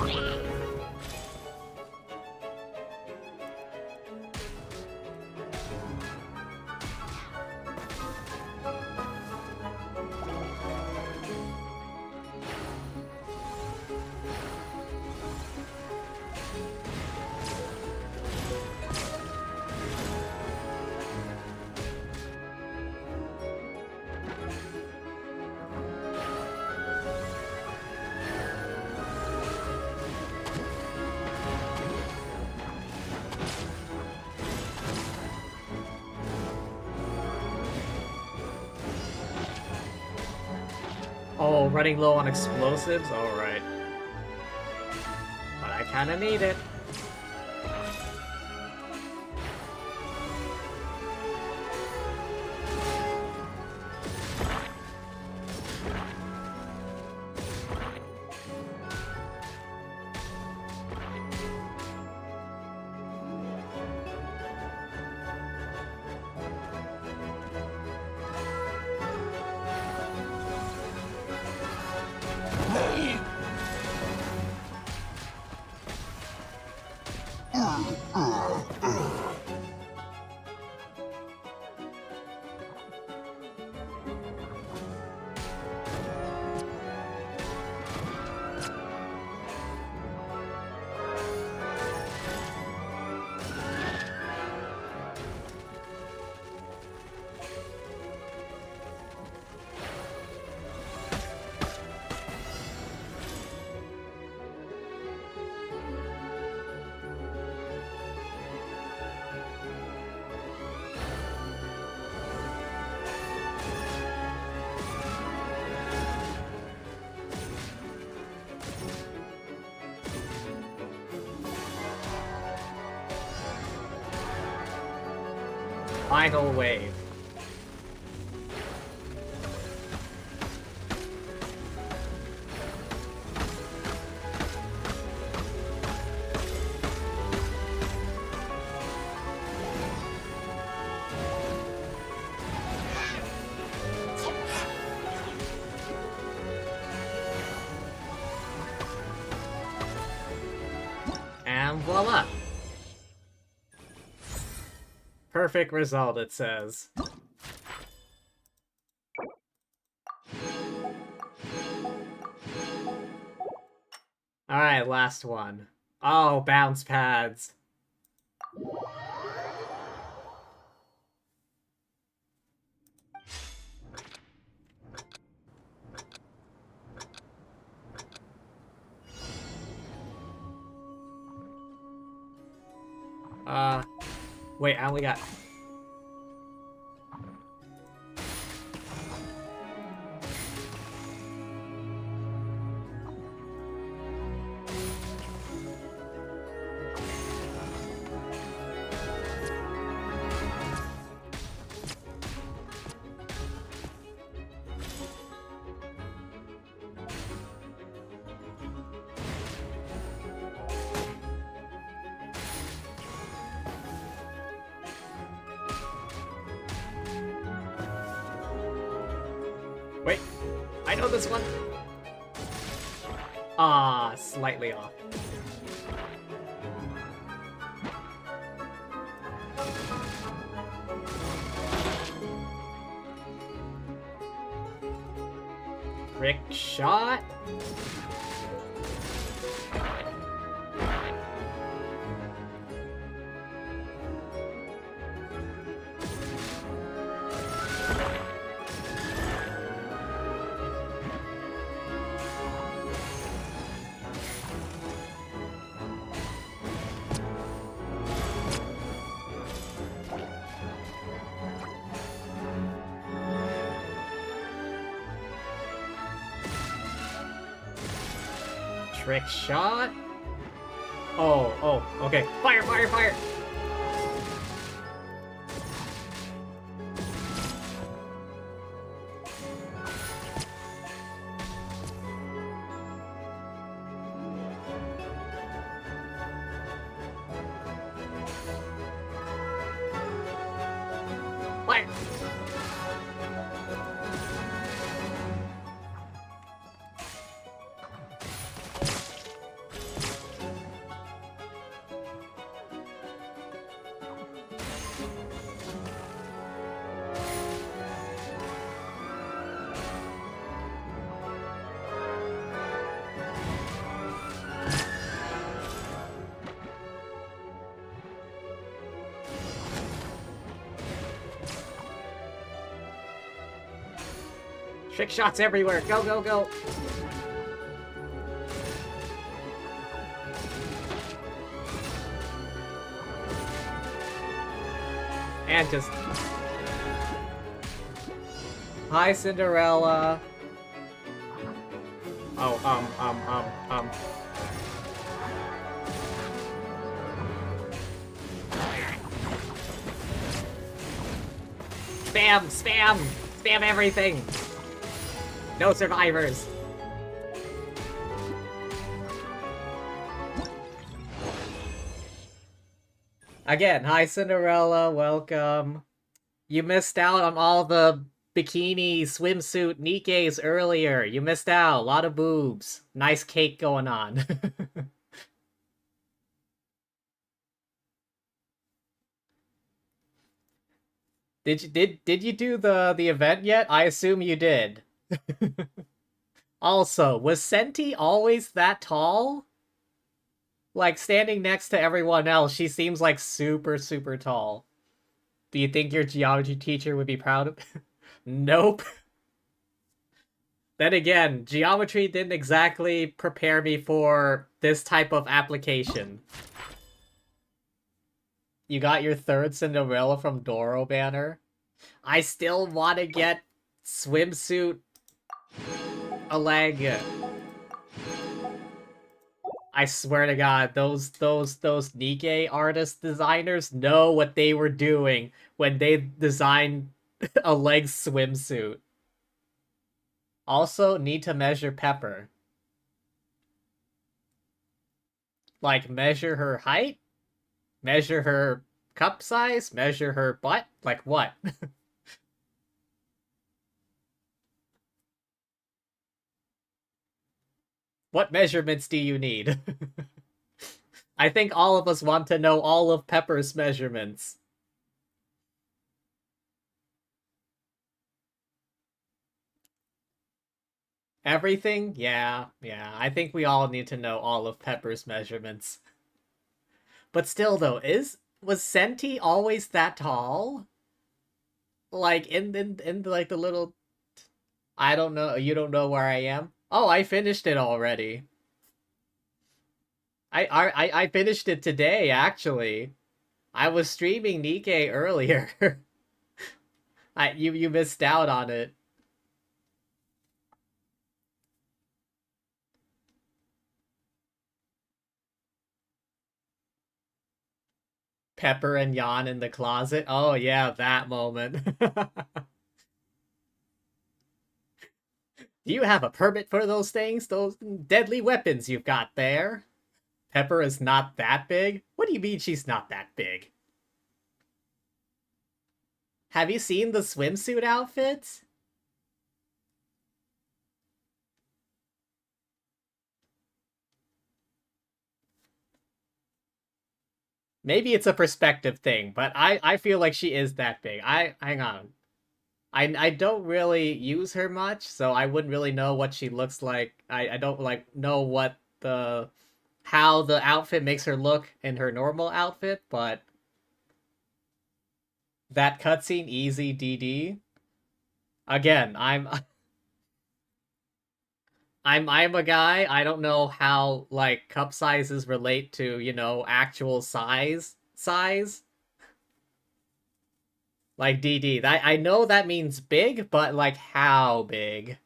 Speaker 1: Oh, running low on explosives? Alright. But I kinda need it. Final wave. And voila! Perfect result, it says. Alright, last one. Oh, bounce pads. Wait, I only got... Wait, I know this one. Ah, slightly off. Trick shot. Trick shot. Oh, okay. Fire, fire, fire! Fire! Trick shots everywhere. Go, go, go. And just... Hi, Cinderella. Oh, Spam! Spam! Spam everything! No survivors! Again, hi Cinderella, welcome. You missed out on all the bikini swimsuit Nikkes earlier. You missed out. A lot of boobs. Nice cake going on. Did you do the event yet? I assume you did. Also, was Senti always that tall? Like, standing next to everyone else, she seems like super, super tall. Do you think your geometry teacher would be proud of? Nope. Then again, geometry didn't exactly prepare me for this type of application. You got your third Cinderella from Doro banner. I still want to get swimsuit a leg. I swear to God, those Nikkei artist designers know what they were doing when they designed a leg swimsuit. Also, need to measure Pepper. Like, measure her height? Measure her cup size? Measure her butt? Like, what? What measurements do you need? I think all of us want to know all of Pepper's measurements. Everything? Yeah. I think we all need to know all of Pepper's measurements. But still, though, was Senti always that tall? Like in like the little. I don't know. You don't know where I am. Oh, I finished it already. I finished it today, actually. I was streaming Nikkei earlier. You missed out on it. Pepper and Jan in the closet. Oh yeah, that moment. Do you have a permit for those things? Those deadly weapons you've got there? Pepper is not that big? What do you mean she's not that big? Have you seen the swimsuit outfits? Maybe it's a perspective thing, but I feel like she is that big. Hang on. I don't really use her much, so I wouldn't really know what she looks like. I don't like know what how the outfit makes her look in her normal outfit, but that cutscene easy DD. Again, I'm a guy. I don't know how like cup sizes relate to, you know, actual size. Like DD. That I know that means big, but like how big?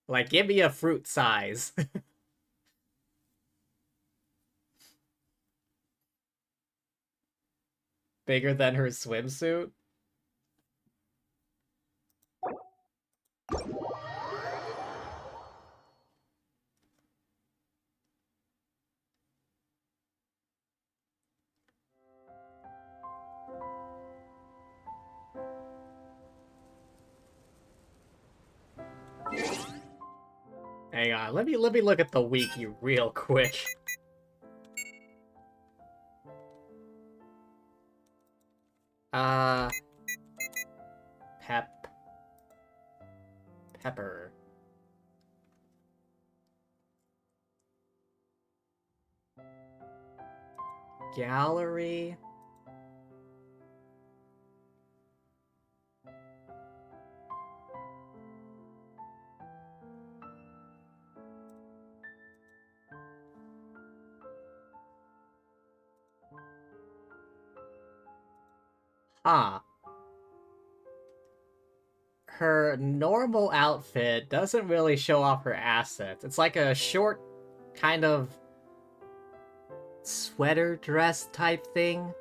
Speaker 1: Like give me a fruit size. Bigger than her swimsuit? Hang on, let me look at the wiki real quick. Uh Pepper. Gallery. Ah. Her normal outfit doesn't really show off her assets. It's like a short kind of sweater dress type thing.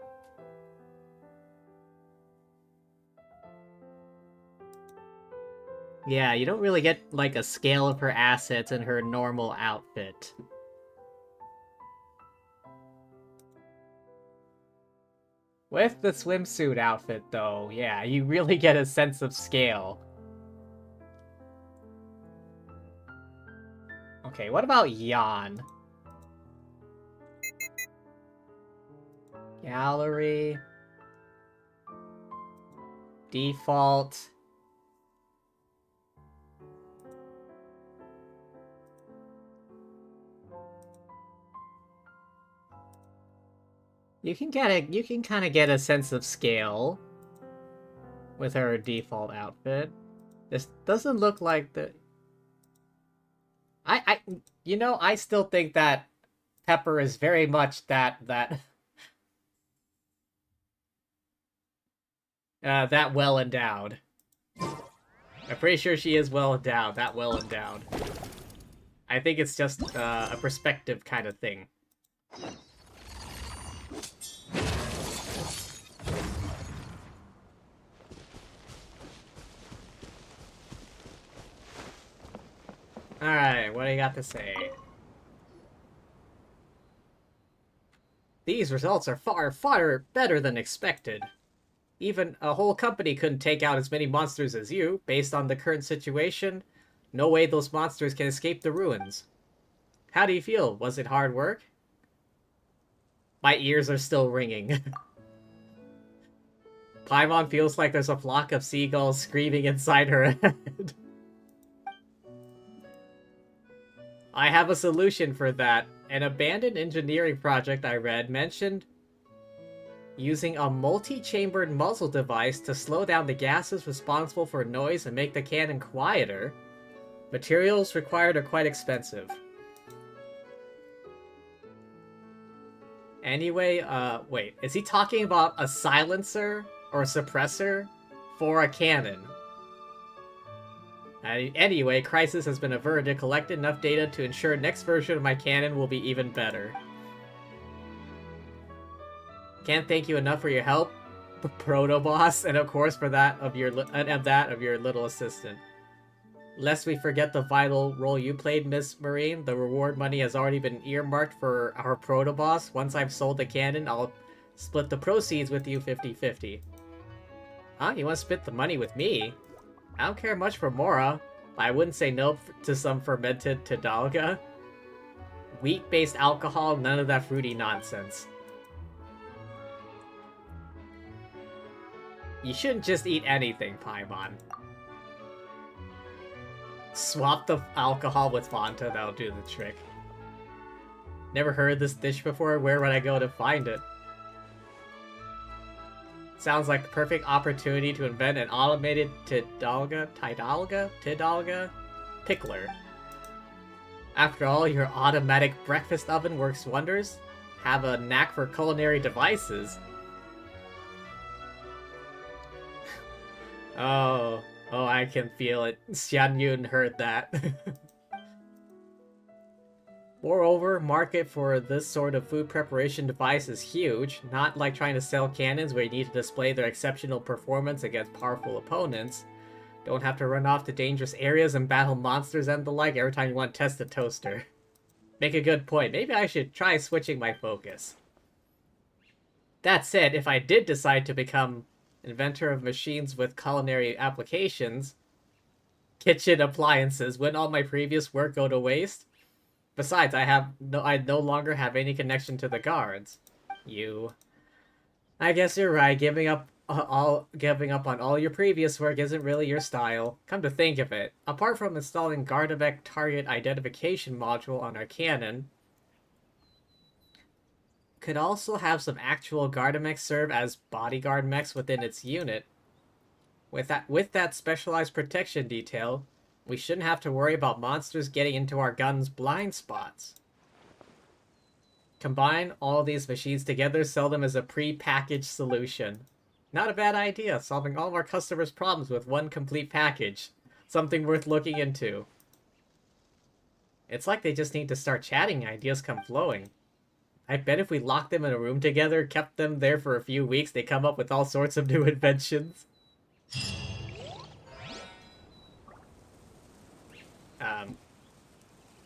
Speaker 1: Yeah, you don't really get like a scale of her assets in her normal outfit. With the swimsuit outfit, though, yeah, you really get a sense of scale. Okay, what about Jan? Gallery. Default. You can kind of get a sense of scale with her default outfit. This doesn't look like the... you know, I still think that Pepper is very much that That well endowed. I'm pretty sure she is well endowed, that well endowed. I think it's just a perspective kind of thing. Alright, what do you got to say? These results are far better than expected. Even a whole company couldn't take out as many monsters as you. Based on the current situation, no way those monsters can escape the ruins. How do you feel? Was it hard work? My ears are still ringing. Paimon feels like there's a flock of seagulls screaming inside her head. I have a solution for that. An abandoned engineering project I read mentioned using a multi-chambered muzzle device to slow down the gases responsible for noise and make the cannon quieter. Materials required are quite expensive. Anyway, wait, is he talking about a silencer or a suppressor for a cannon? Anyway, Crisis has been averted, collected enough data to ensure next version of my cannon will be even better. Can't thank you enough for your help, Proto-Boss, and of course for that of your little assistant. Lest we forget the vital role you played, Miss Marine, the reward money has already been earmarked for our Proto-Boss. Once I've sold the cannon, I'll split the proceeds with you 50-50. Huh? You want to split the money with me? I don't care much for Mora, but I wouldn't say no to some fermented Tidalga. Wheat-based alcohol, none of that fruity nonsense. You shouldn't just eat anything, Paimon. Swap the alcohol with Fanta, that'll do the trick. Never heard this dish before, where would I go to find it? Sounds like the perfect opportunity to invent an automated Tidalga pickler. After all, your automatic breakfast oven works wonders. Have a knack for culinary devices. Oh, I can feel it. Xianyun heard that. Moreover, market for this sort of food preparation device is huge, not like trying to sell cannons where you need to display their exceptional performance against powerful opponents. Don't have to run off to dangerous areas and battle monsters and the like every time you want to test a toaster. Make a good point. Maybe I should try switching my focus. That said, if I did decide to become inventor of machines with culinary applications, kitchen appliances, wouldn't all my previous work go to waste? Besides, I no longer have any connection to the guards. I guess you're right. Giving up on all your previous work isn't really your style. Come to think of it, apart from installing Gardebec target identification module on our cannon, could also have some actual Gardemex serve as bodyguard mechs within its unit. With that specialized protection detail, we shouldn't have to worry about monsters getting into our guns' blind spots. Combine all these machines together, sell them as a pre-packaged solution. Not a bad idea, solving all of our customers' problems with one complete package. Something worth looking into. It's like they just need to start chatting, ideas come flowing. I bet if we locked them in a room together, kept them there for a few weeks, they come up with all sorts of new inventions.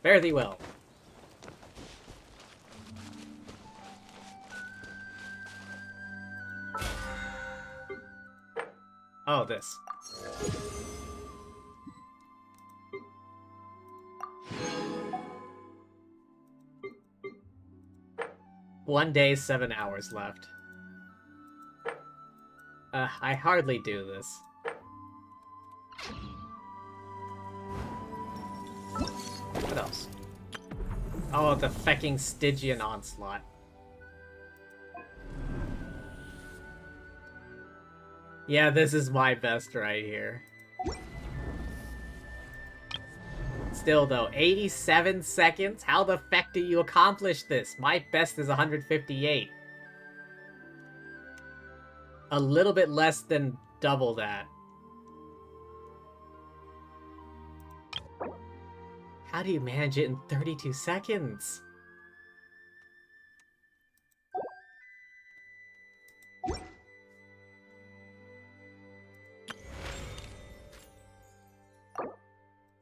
Speaker 1: Fare thee well. Oh, this. One day, 7 hours left. I hardly do this. What else? Oh, the fecking Stygian Onslaught. Yeah, this is my best right here. Still though, 87 seconds? How the feck do you accomplish this? My best is 158. A little bit less than double that. How do you manage it in 32 seconds?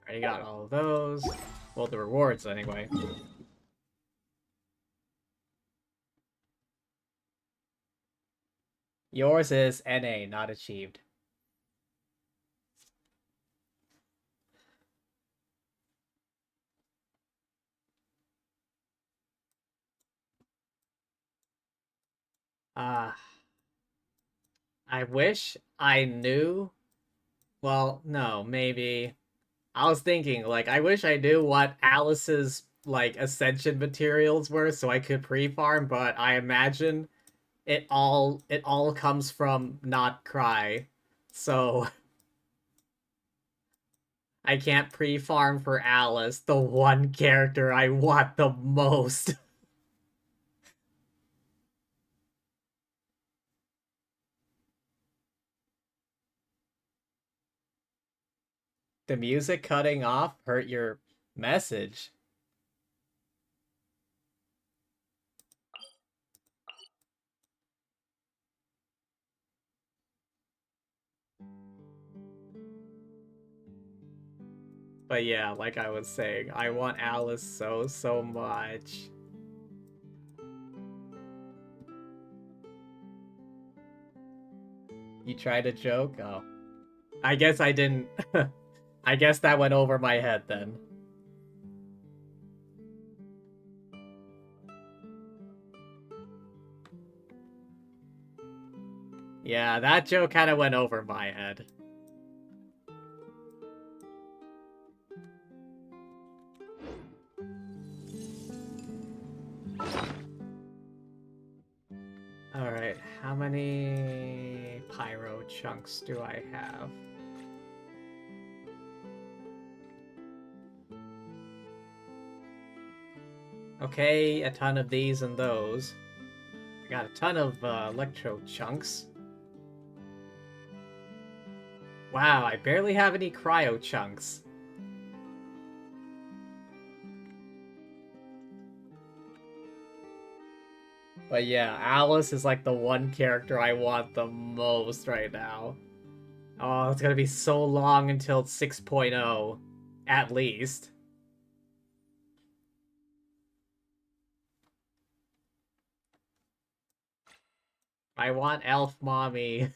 Speaker 1: Already got all of those. Well, the rewards, anyway. Yours is NA, not achieved. I wish I knew. Well, no, maybe. I was thinking, like, I wish I knew what Alice's, like, ascension materials were so I could pre-farm, but I imagine it all comes from not cry. So I can't pre-farm for Alice, the one character I want the most. The music cutting off hurt your message. But yeah, like I was saying, I want Alice so much. You tried a joke? Oh. I guess I didn't... I guess that went over my head then. Yeah, that joke kind of went over my head. Alright, how many pyro chunks do I have? Okay, a ton of these and those. I got a ton of electro chunks. Wow, I barely have any cryo chunks. But yeah, Alice is like the one character I want the most right now. Oh, it's gonna be so long until 6.0, at least. I want Elf Mommy.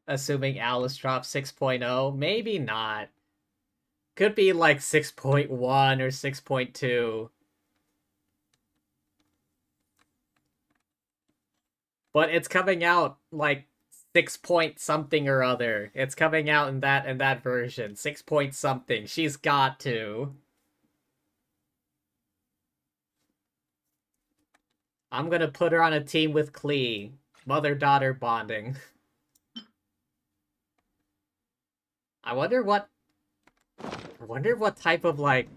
Speaker 1: Assuming Alice drops 6.0, maybe not. Could be like 6.1 or 6.2. But it's coming out like 6 point something or other. It's coming out in that version. 6 point something. She's got to. I'm gonna put her on a team with Klee. Mother-daughter bonding. I wonder what type of, like...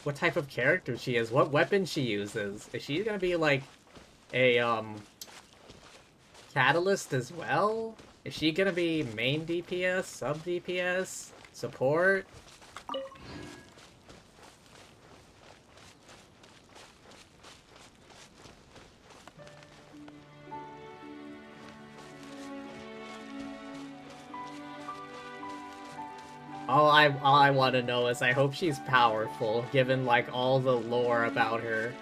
Speaker 1: what type of character she is. What weapon she uses. Is she gonna be, like, a, catalyst as well? Is she gonna be main DPS, sub DPS, support? All I want to know is I hope she's powerful, given like all the lore about her.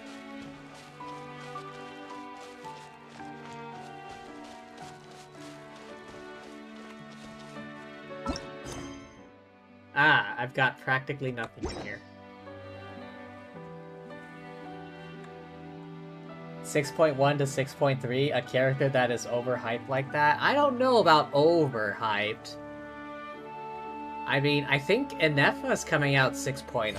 Speaker 1: Ah, I've got practically nothing in here. 6.1 to 6.3, a character that is overhyped like that? I don't know about overhyped. I mean, I think Inefa is coming out 6.0.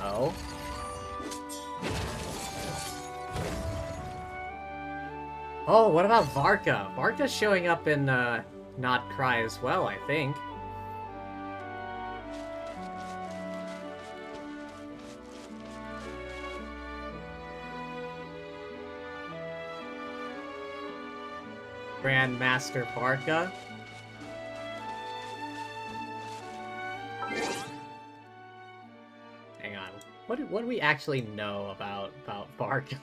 Speaker 1: Oh, what about Varka? Varka's showing up in Not Cry as well, I think. Grandmaster Barca. Hang on. What do we actually know about Barca?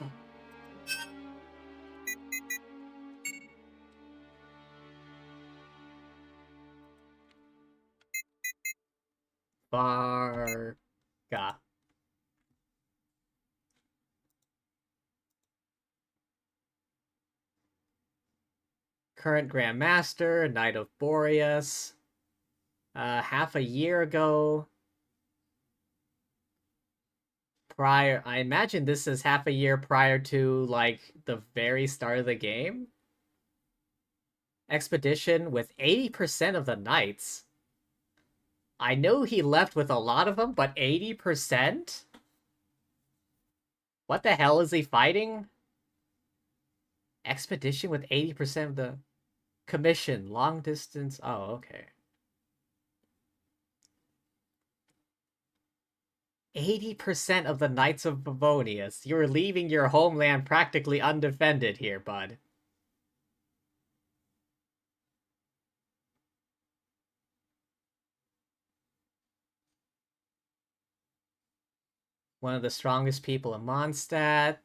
Speaker 1: Barca. Current Grandmaster, Knight of Boreas. Half a year ago. I imagine this is half a year prior to, like, the very start of the game? Expedition with 80% of the knights. I know he left with a lot of them, but 80%? What the hell is he fighting? Expedition with 80% of the commission. Long distance. Oh, okay. 80% of the Knights of Favonius. You're leaving your homeland practically undefended here, bud. One of the strongest people in Mondstadt.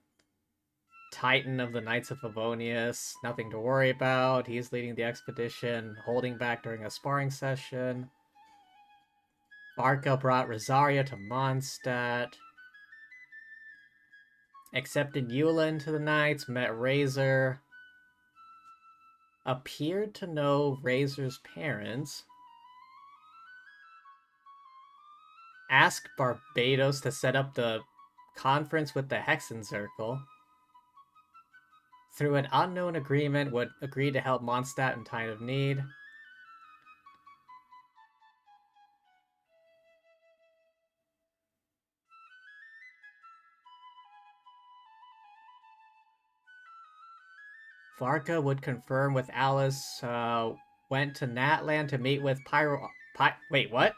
Speaker 1: Titan of the Knights of Favonius. Nothing to worry about. He's leading the expedition, holding back during a sparring session. Barca brought Rosaria to Mondstadt. Accepted Eula into the Knights, met Razor. Appeared to know Razor's parents. Asked Barbados to set up the conference with the Hexen Circle. Through an unknown agreement, would agree to help Mondstadt in time of need. Varka would confirm with Alice, went to Natland to meet with wait, what?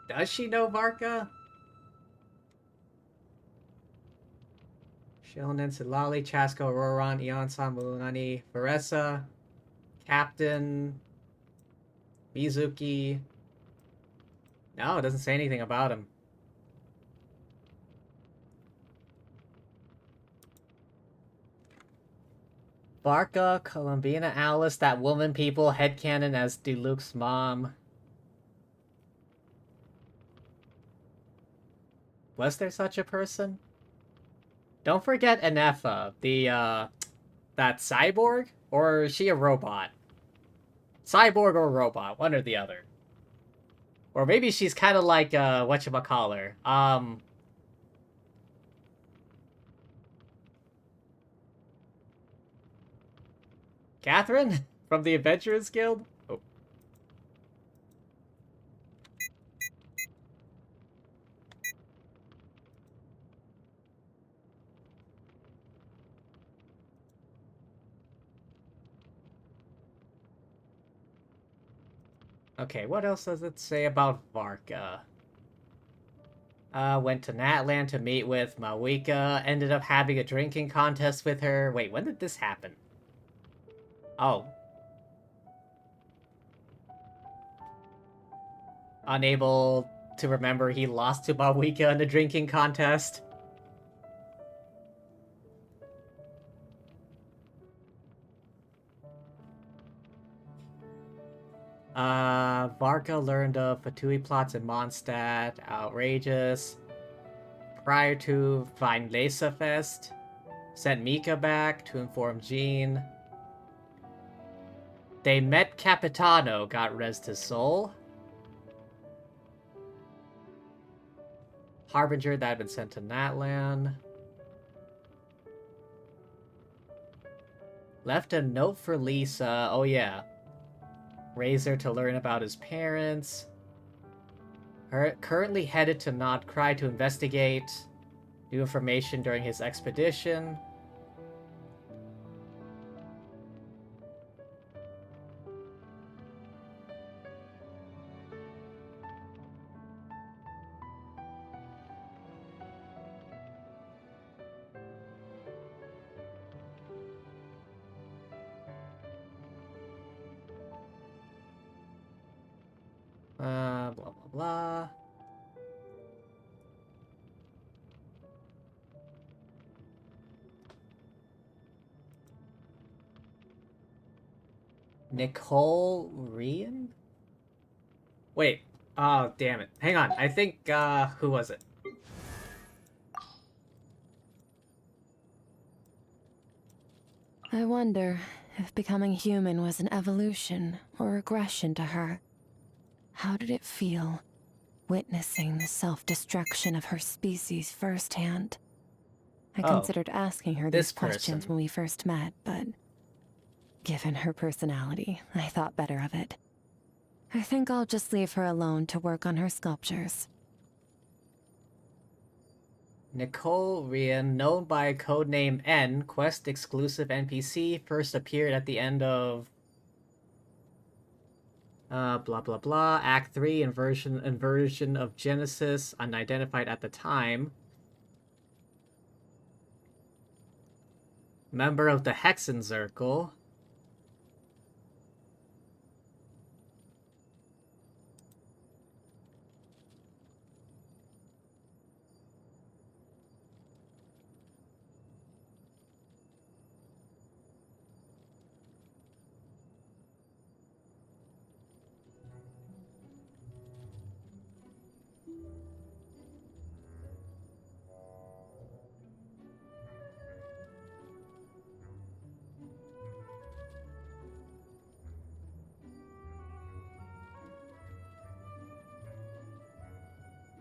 Speaker 1: Does she know Varka? Shilonen, Silali, Chasko, Roran, Eonsan, Mulunani, Varesa, Captain, Mizuki. No, it doesn't say anything about him. Barca, Columbina Alice, that woman people, headcanon as Diluc's mom. Was there such a person? Don't forget Anefa, that cyborg? Or is she a robot? Cyborg or robot, one or the other. Or maybe she's kind of like, whatchamacallit, Catherine? From the Adventurers Guild? Oh. Okay, what else does it say about Varka? Went to Natland to meet with Mawika, ended up having a drinking contest with her. Wait, when did this happen? Oh. Unable to remember he lost to Mawika in the drinking contest. Varka learned of Fatui plots in Mondstadt. Outrageous. Prior to Vinelesa Fest. Sent Mika back to inform Jean. They met Capitano, got rest his soul. Harbinger that had been sent to Natlan. Left a note for Lisa. Oh yeah. Razor to learn about his parents. Currently headed to Notcry to investigate new information during his expedition. Blah blah blah. Nicole Rian? Wait. Oh, damn it. Hang on. I think, who was it?
Speaker 17: I wonder if becoming human was an evolution or regression to her. How did it feel, witnessing the self-destruction of her species firsthand? I considered asking her these questions when we first met, but given her personality, I thought better of it. I think I'll just leave her alone to work on her sculptures.
Speaker 1: Nicole Rian, known by codename N, Quest exclusive NPC, first appeared at the end of blah blah blah, Act 3, inversion of Genesis, unidentified at the time. Member of the Hexen Circle.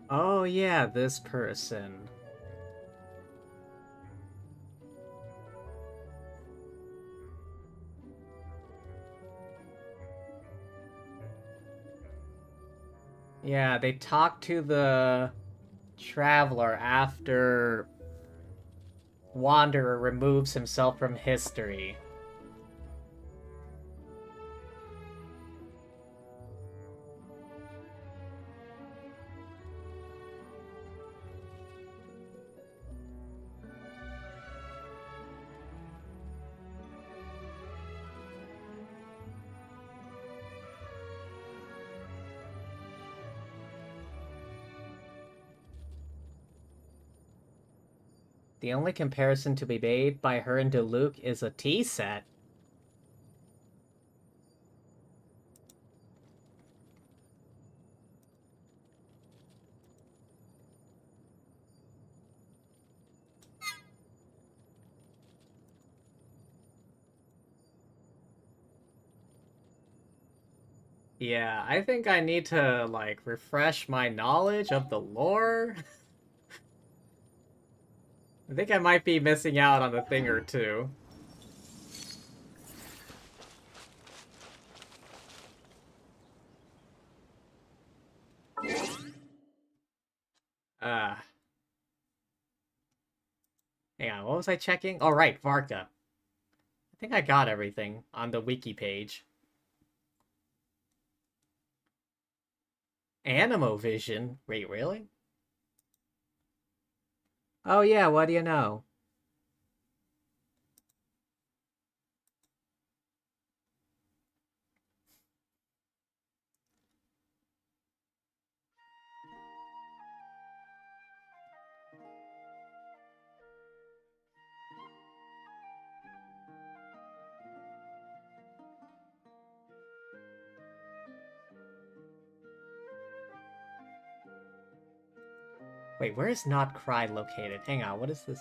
Speaker 1: Oh yeah, this person. Yeah, they talked to the Traveler after Wanderer removes himself from history. The only comparison to be made by her and Diluc is a tea set. Yeah, I think I need to, like, refresh my knowledge of the lore. I think I might be missing out on a thing or two. Hang on, what was I checking? Oh, right, Varka. I think I got everything on the wiki page. Animovision? Wait, really? Oh yeah, what do you know? Wait, where is Not Cry located? Hang on, what is this?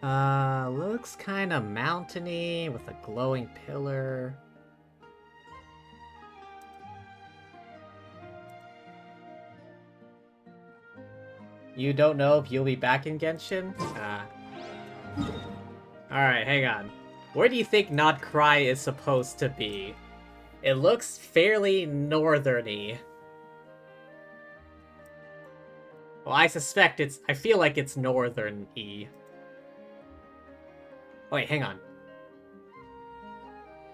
Speaker 1: Looks kinda mountainy with a glowing pillar. You don't know if you'll be back in Genshin? Alright, hang on. Where do you think Not Cry is supposed to be? It looks fairly northerny. Well, I suspect I feel like it's northern-y. Wait, hang on.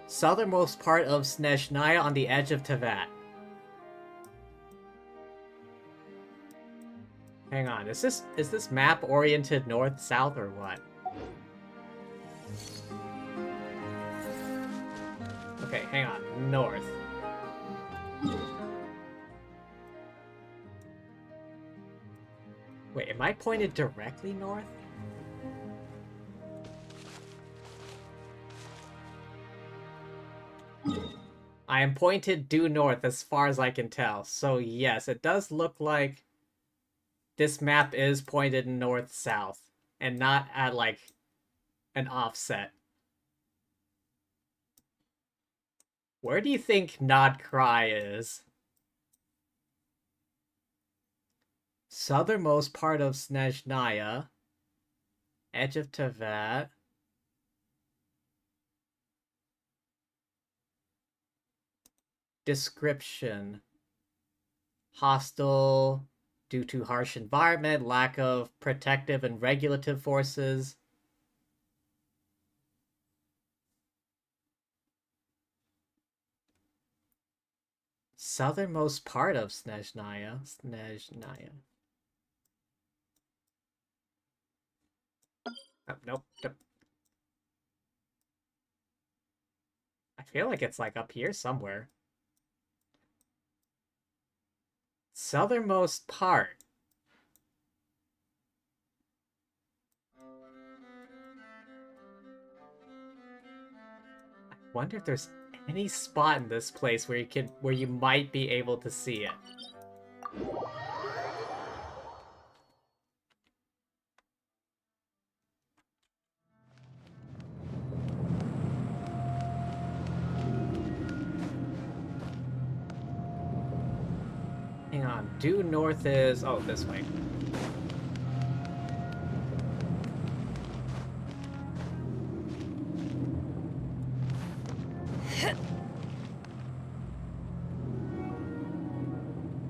Speaker 1: Southernmost part of Snezhnaya on the edge of Tevat. Hang on, is this map oriented north, south, or what? Okay, hang on. North. Am I pointed directly north? I am pointed due north as far as I can tell. So yes, it does look like this map is pointed north-south and not at like an offset. Where do you think Nod Cry is? Southernmost part of Snezhnaya. Edge of Tevat. Description. Hostile due to harsh environment, lack of protective and regulative forces. Southernmost part of Snezhnaya. Oh, nope. I feel like it's like up here somewhere. Southernmost part. I wonder if there's any spot in this place where you might be able to see it. Hang on, due north is... oh, this way.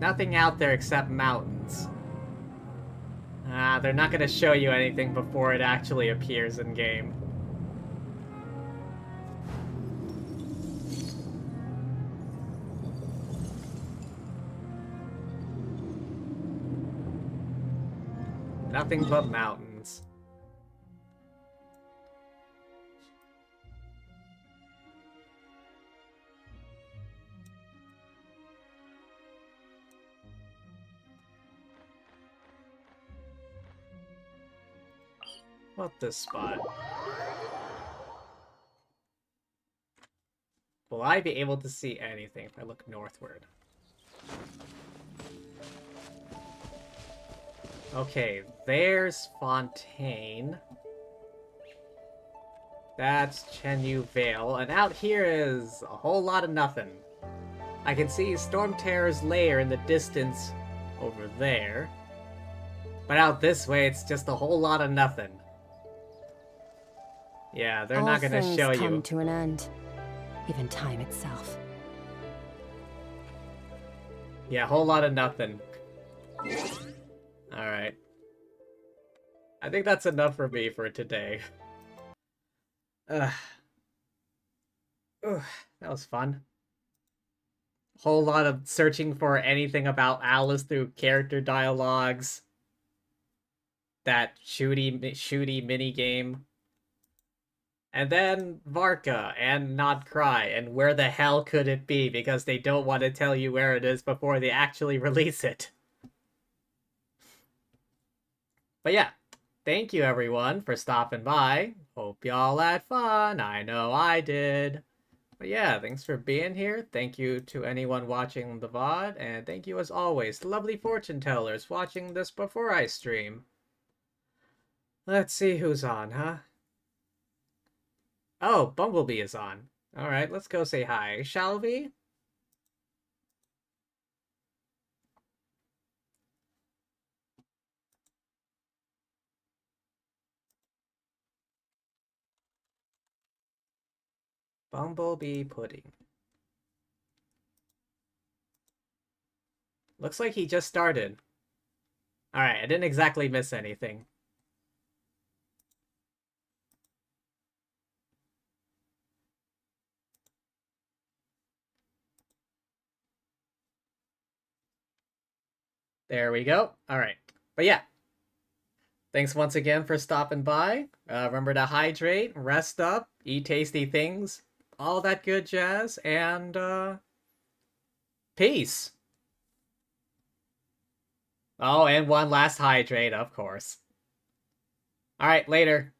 Speaker 1: Nothing out there except mountains. They're not gonna show you anything before it actually appears in game. Nothing but mountains. What this spot? Will I be able to see anything if I look northward? Okay, there's Fontaine. That's Chenyu Vale, and out here is a whole lot of nothing. I can see Storm Terror's lair in the distance over there. But out this way, it's just a whole lot of nothing. Yeah, they're not gonna show
Speaker 17: All
Speaker 1: you.
Speaker 17: things come to an end. Even time itself.
Speaker 1: Yeah, a whole lot of nothing. Alright. I think that's enough for me for today. Ugh. Ugh, that was fun. Whole lot of searching for anything about Alice through character dialogues. That shooty mini game. And then Varka and Not Cry, and where the hell could it be? Because they don't want to tell you where it is before they actually release it. But yeah, thank you everyone for stopping by. Hope y'all had fun. I know I did. But yeah, thanks for being here. Thank you to anyone watching the VOD, and thank you as always to lovely fortune tellers watching this before I stream. Let's see who's on, huh? Oh, Bumblebee is on. Alright, let's go say hi, shall we? Bumblebee Pudding. Looks like he just started. Alright, I didn't exactly miss anything. There we go. Alright. But yeah. Thanks once again for stopping by. Remember to hydrate, rest up, eat tasty things, all that good jazz, and peace. Oh, and one last hydrate, of course. Alright, later.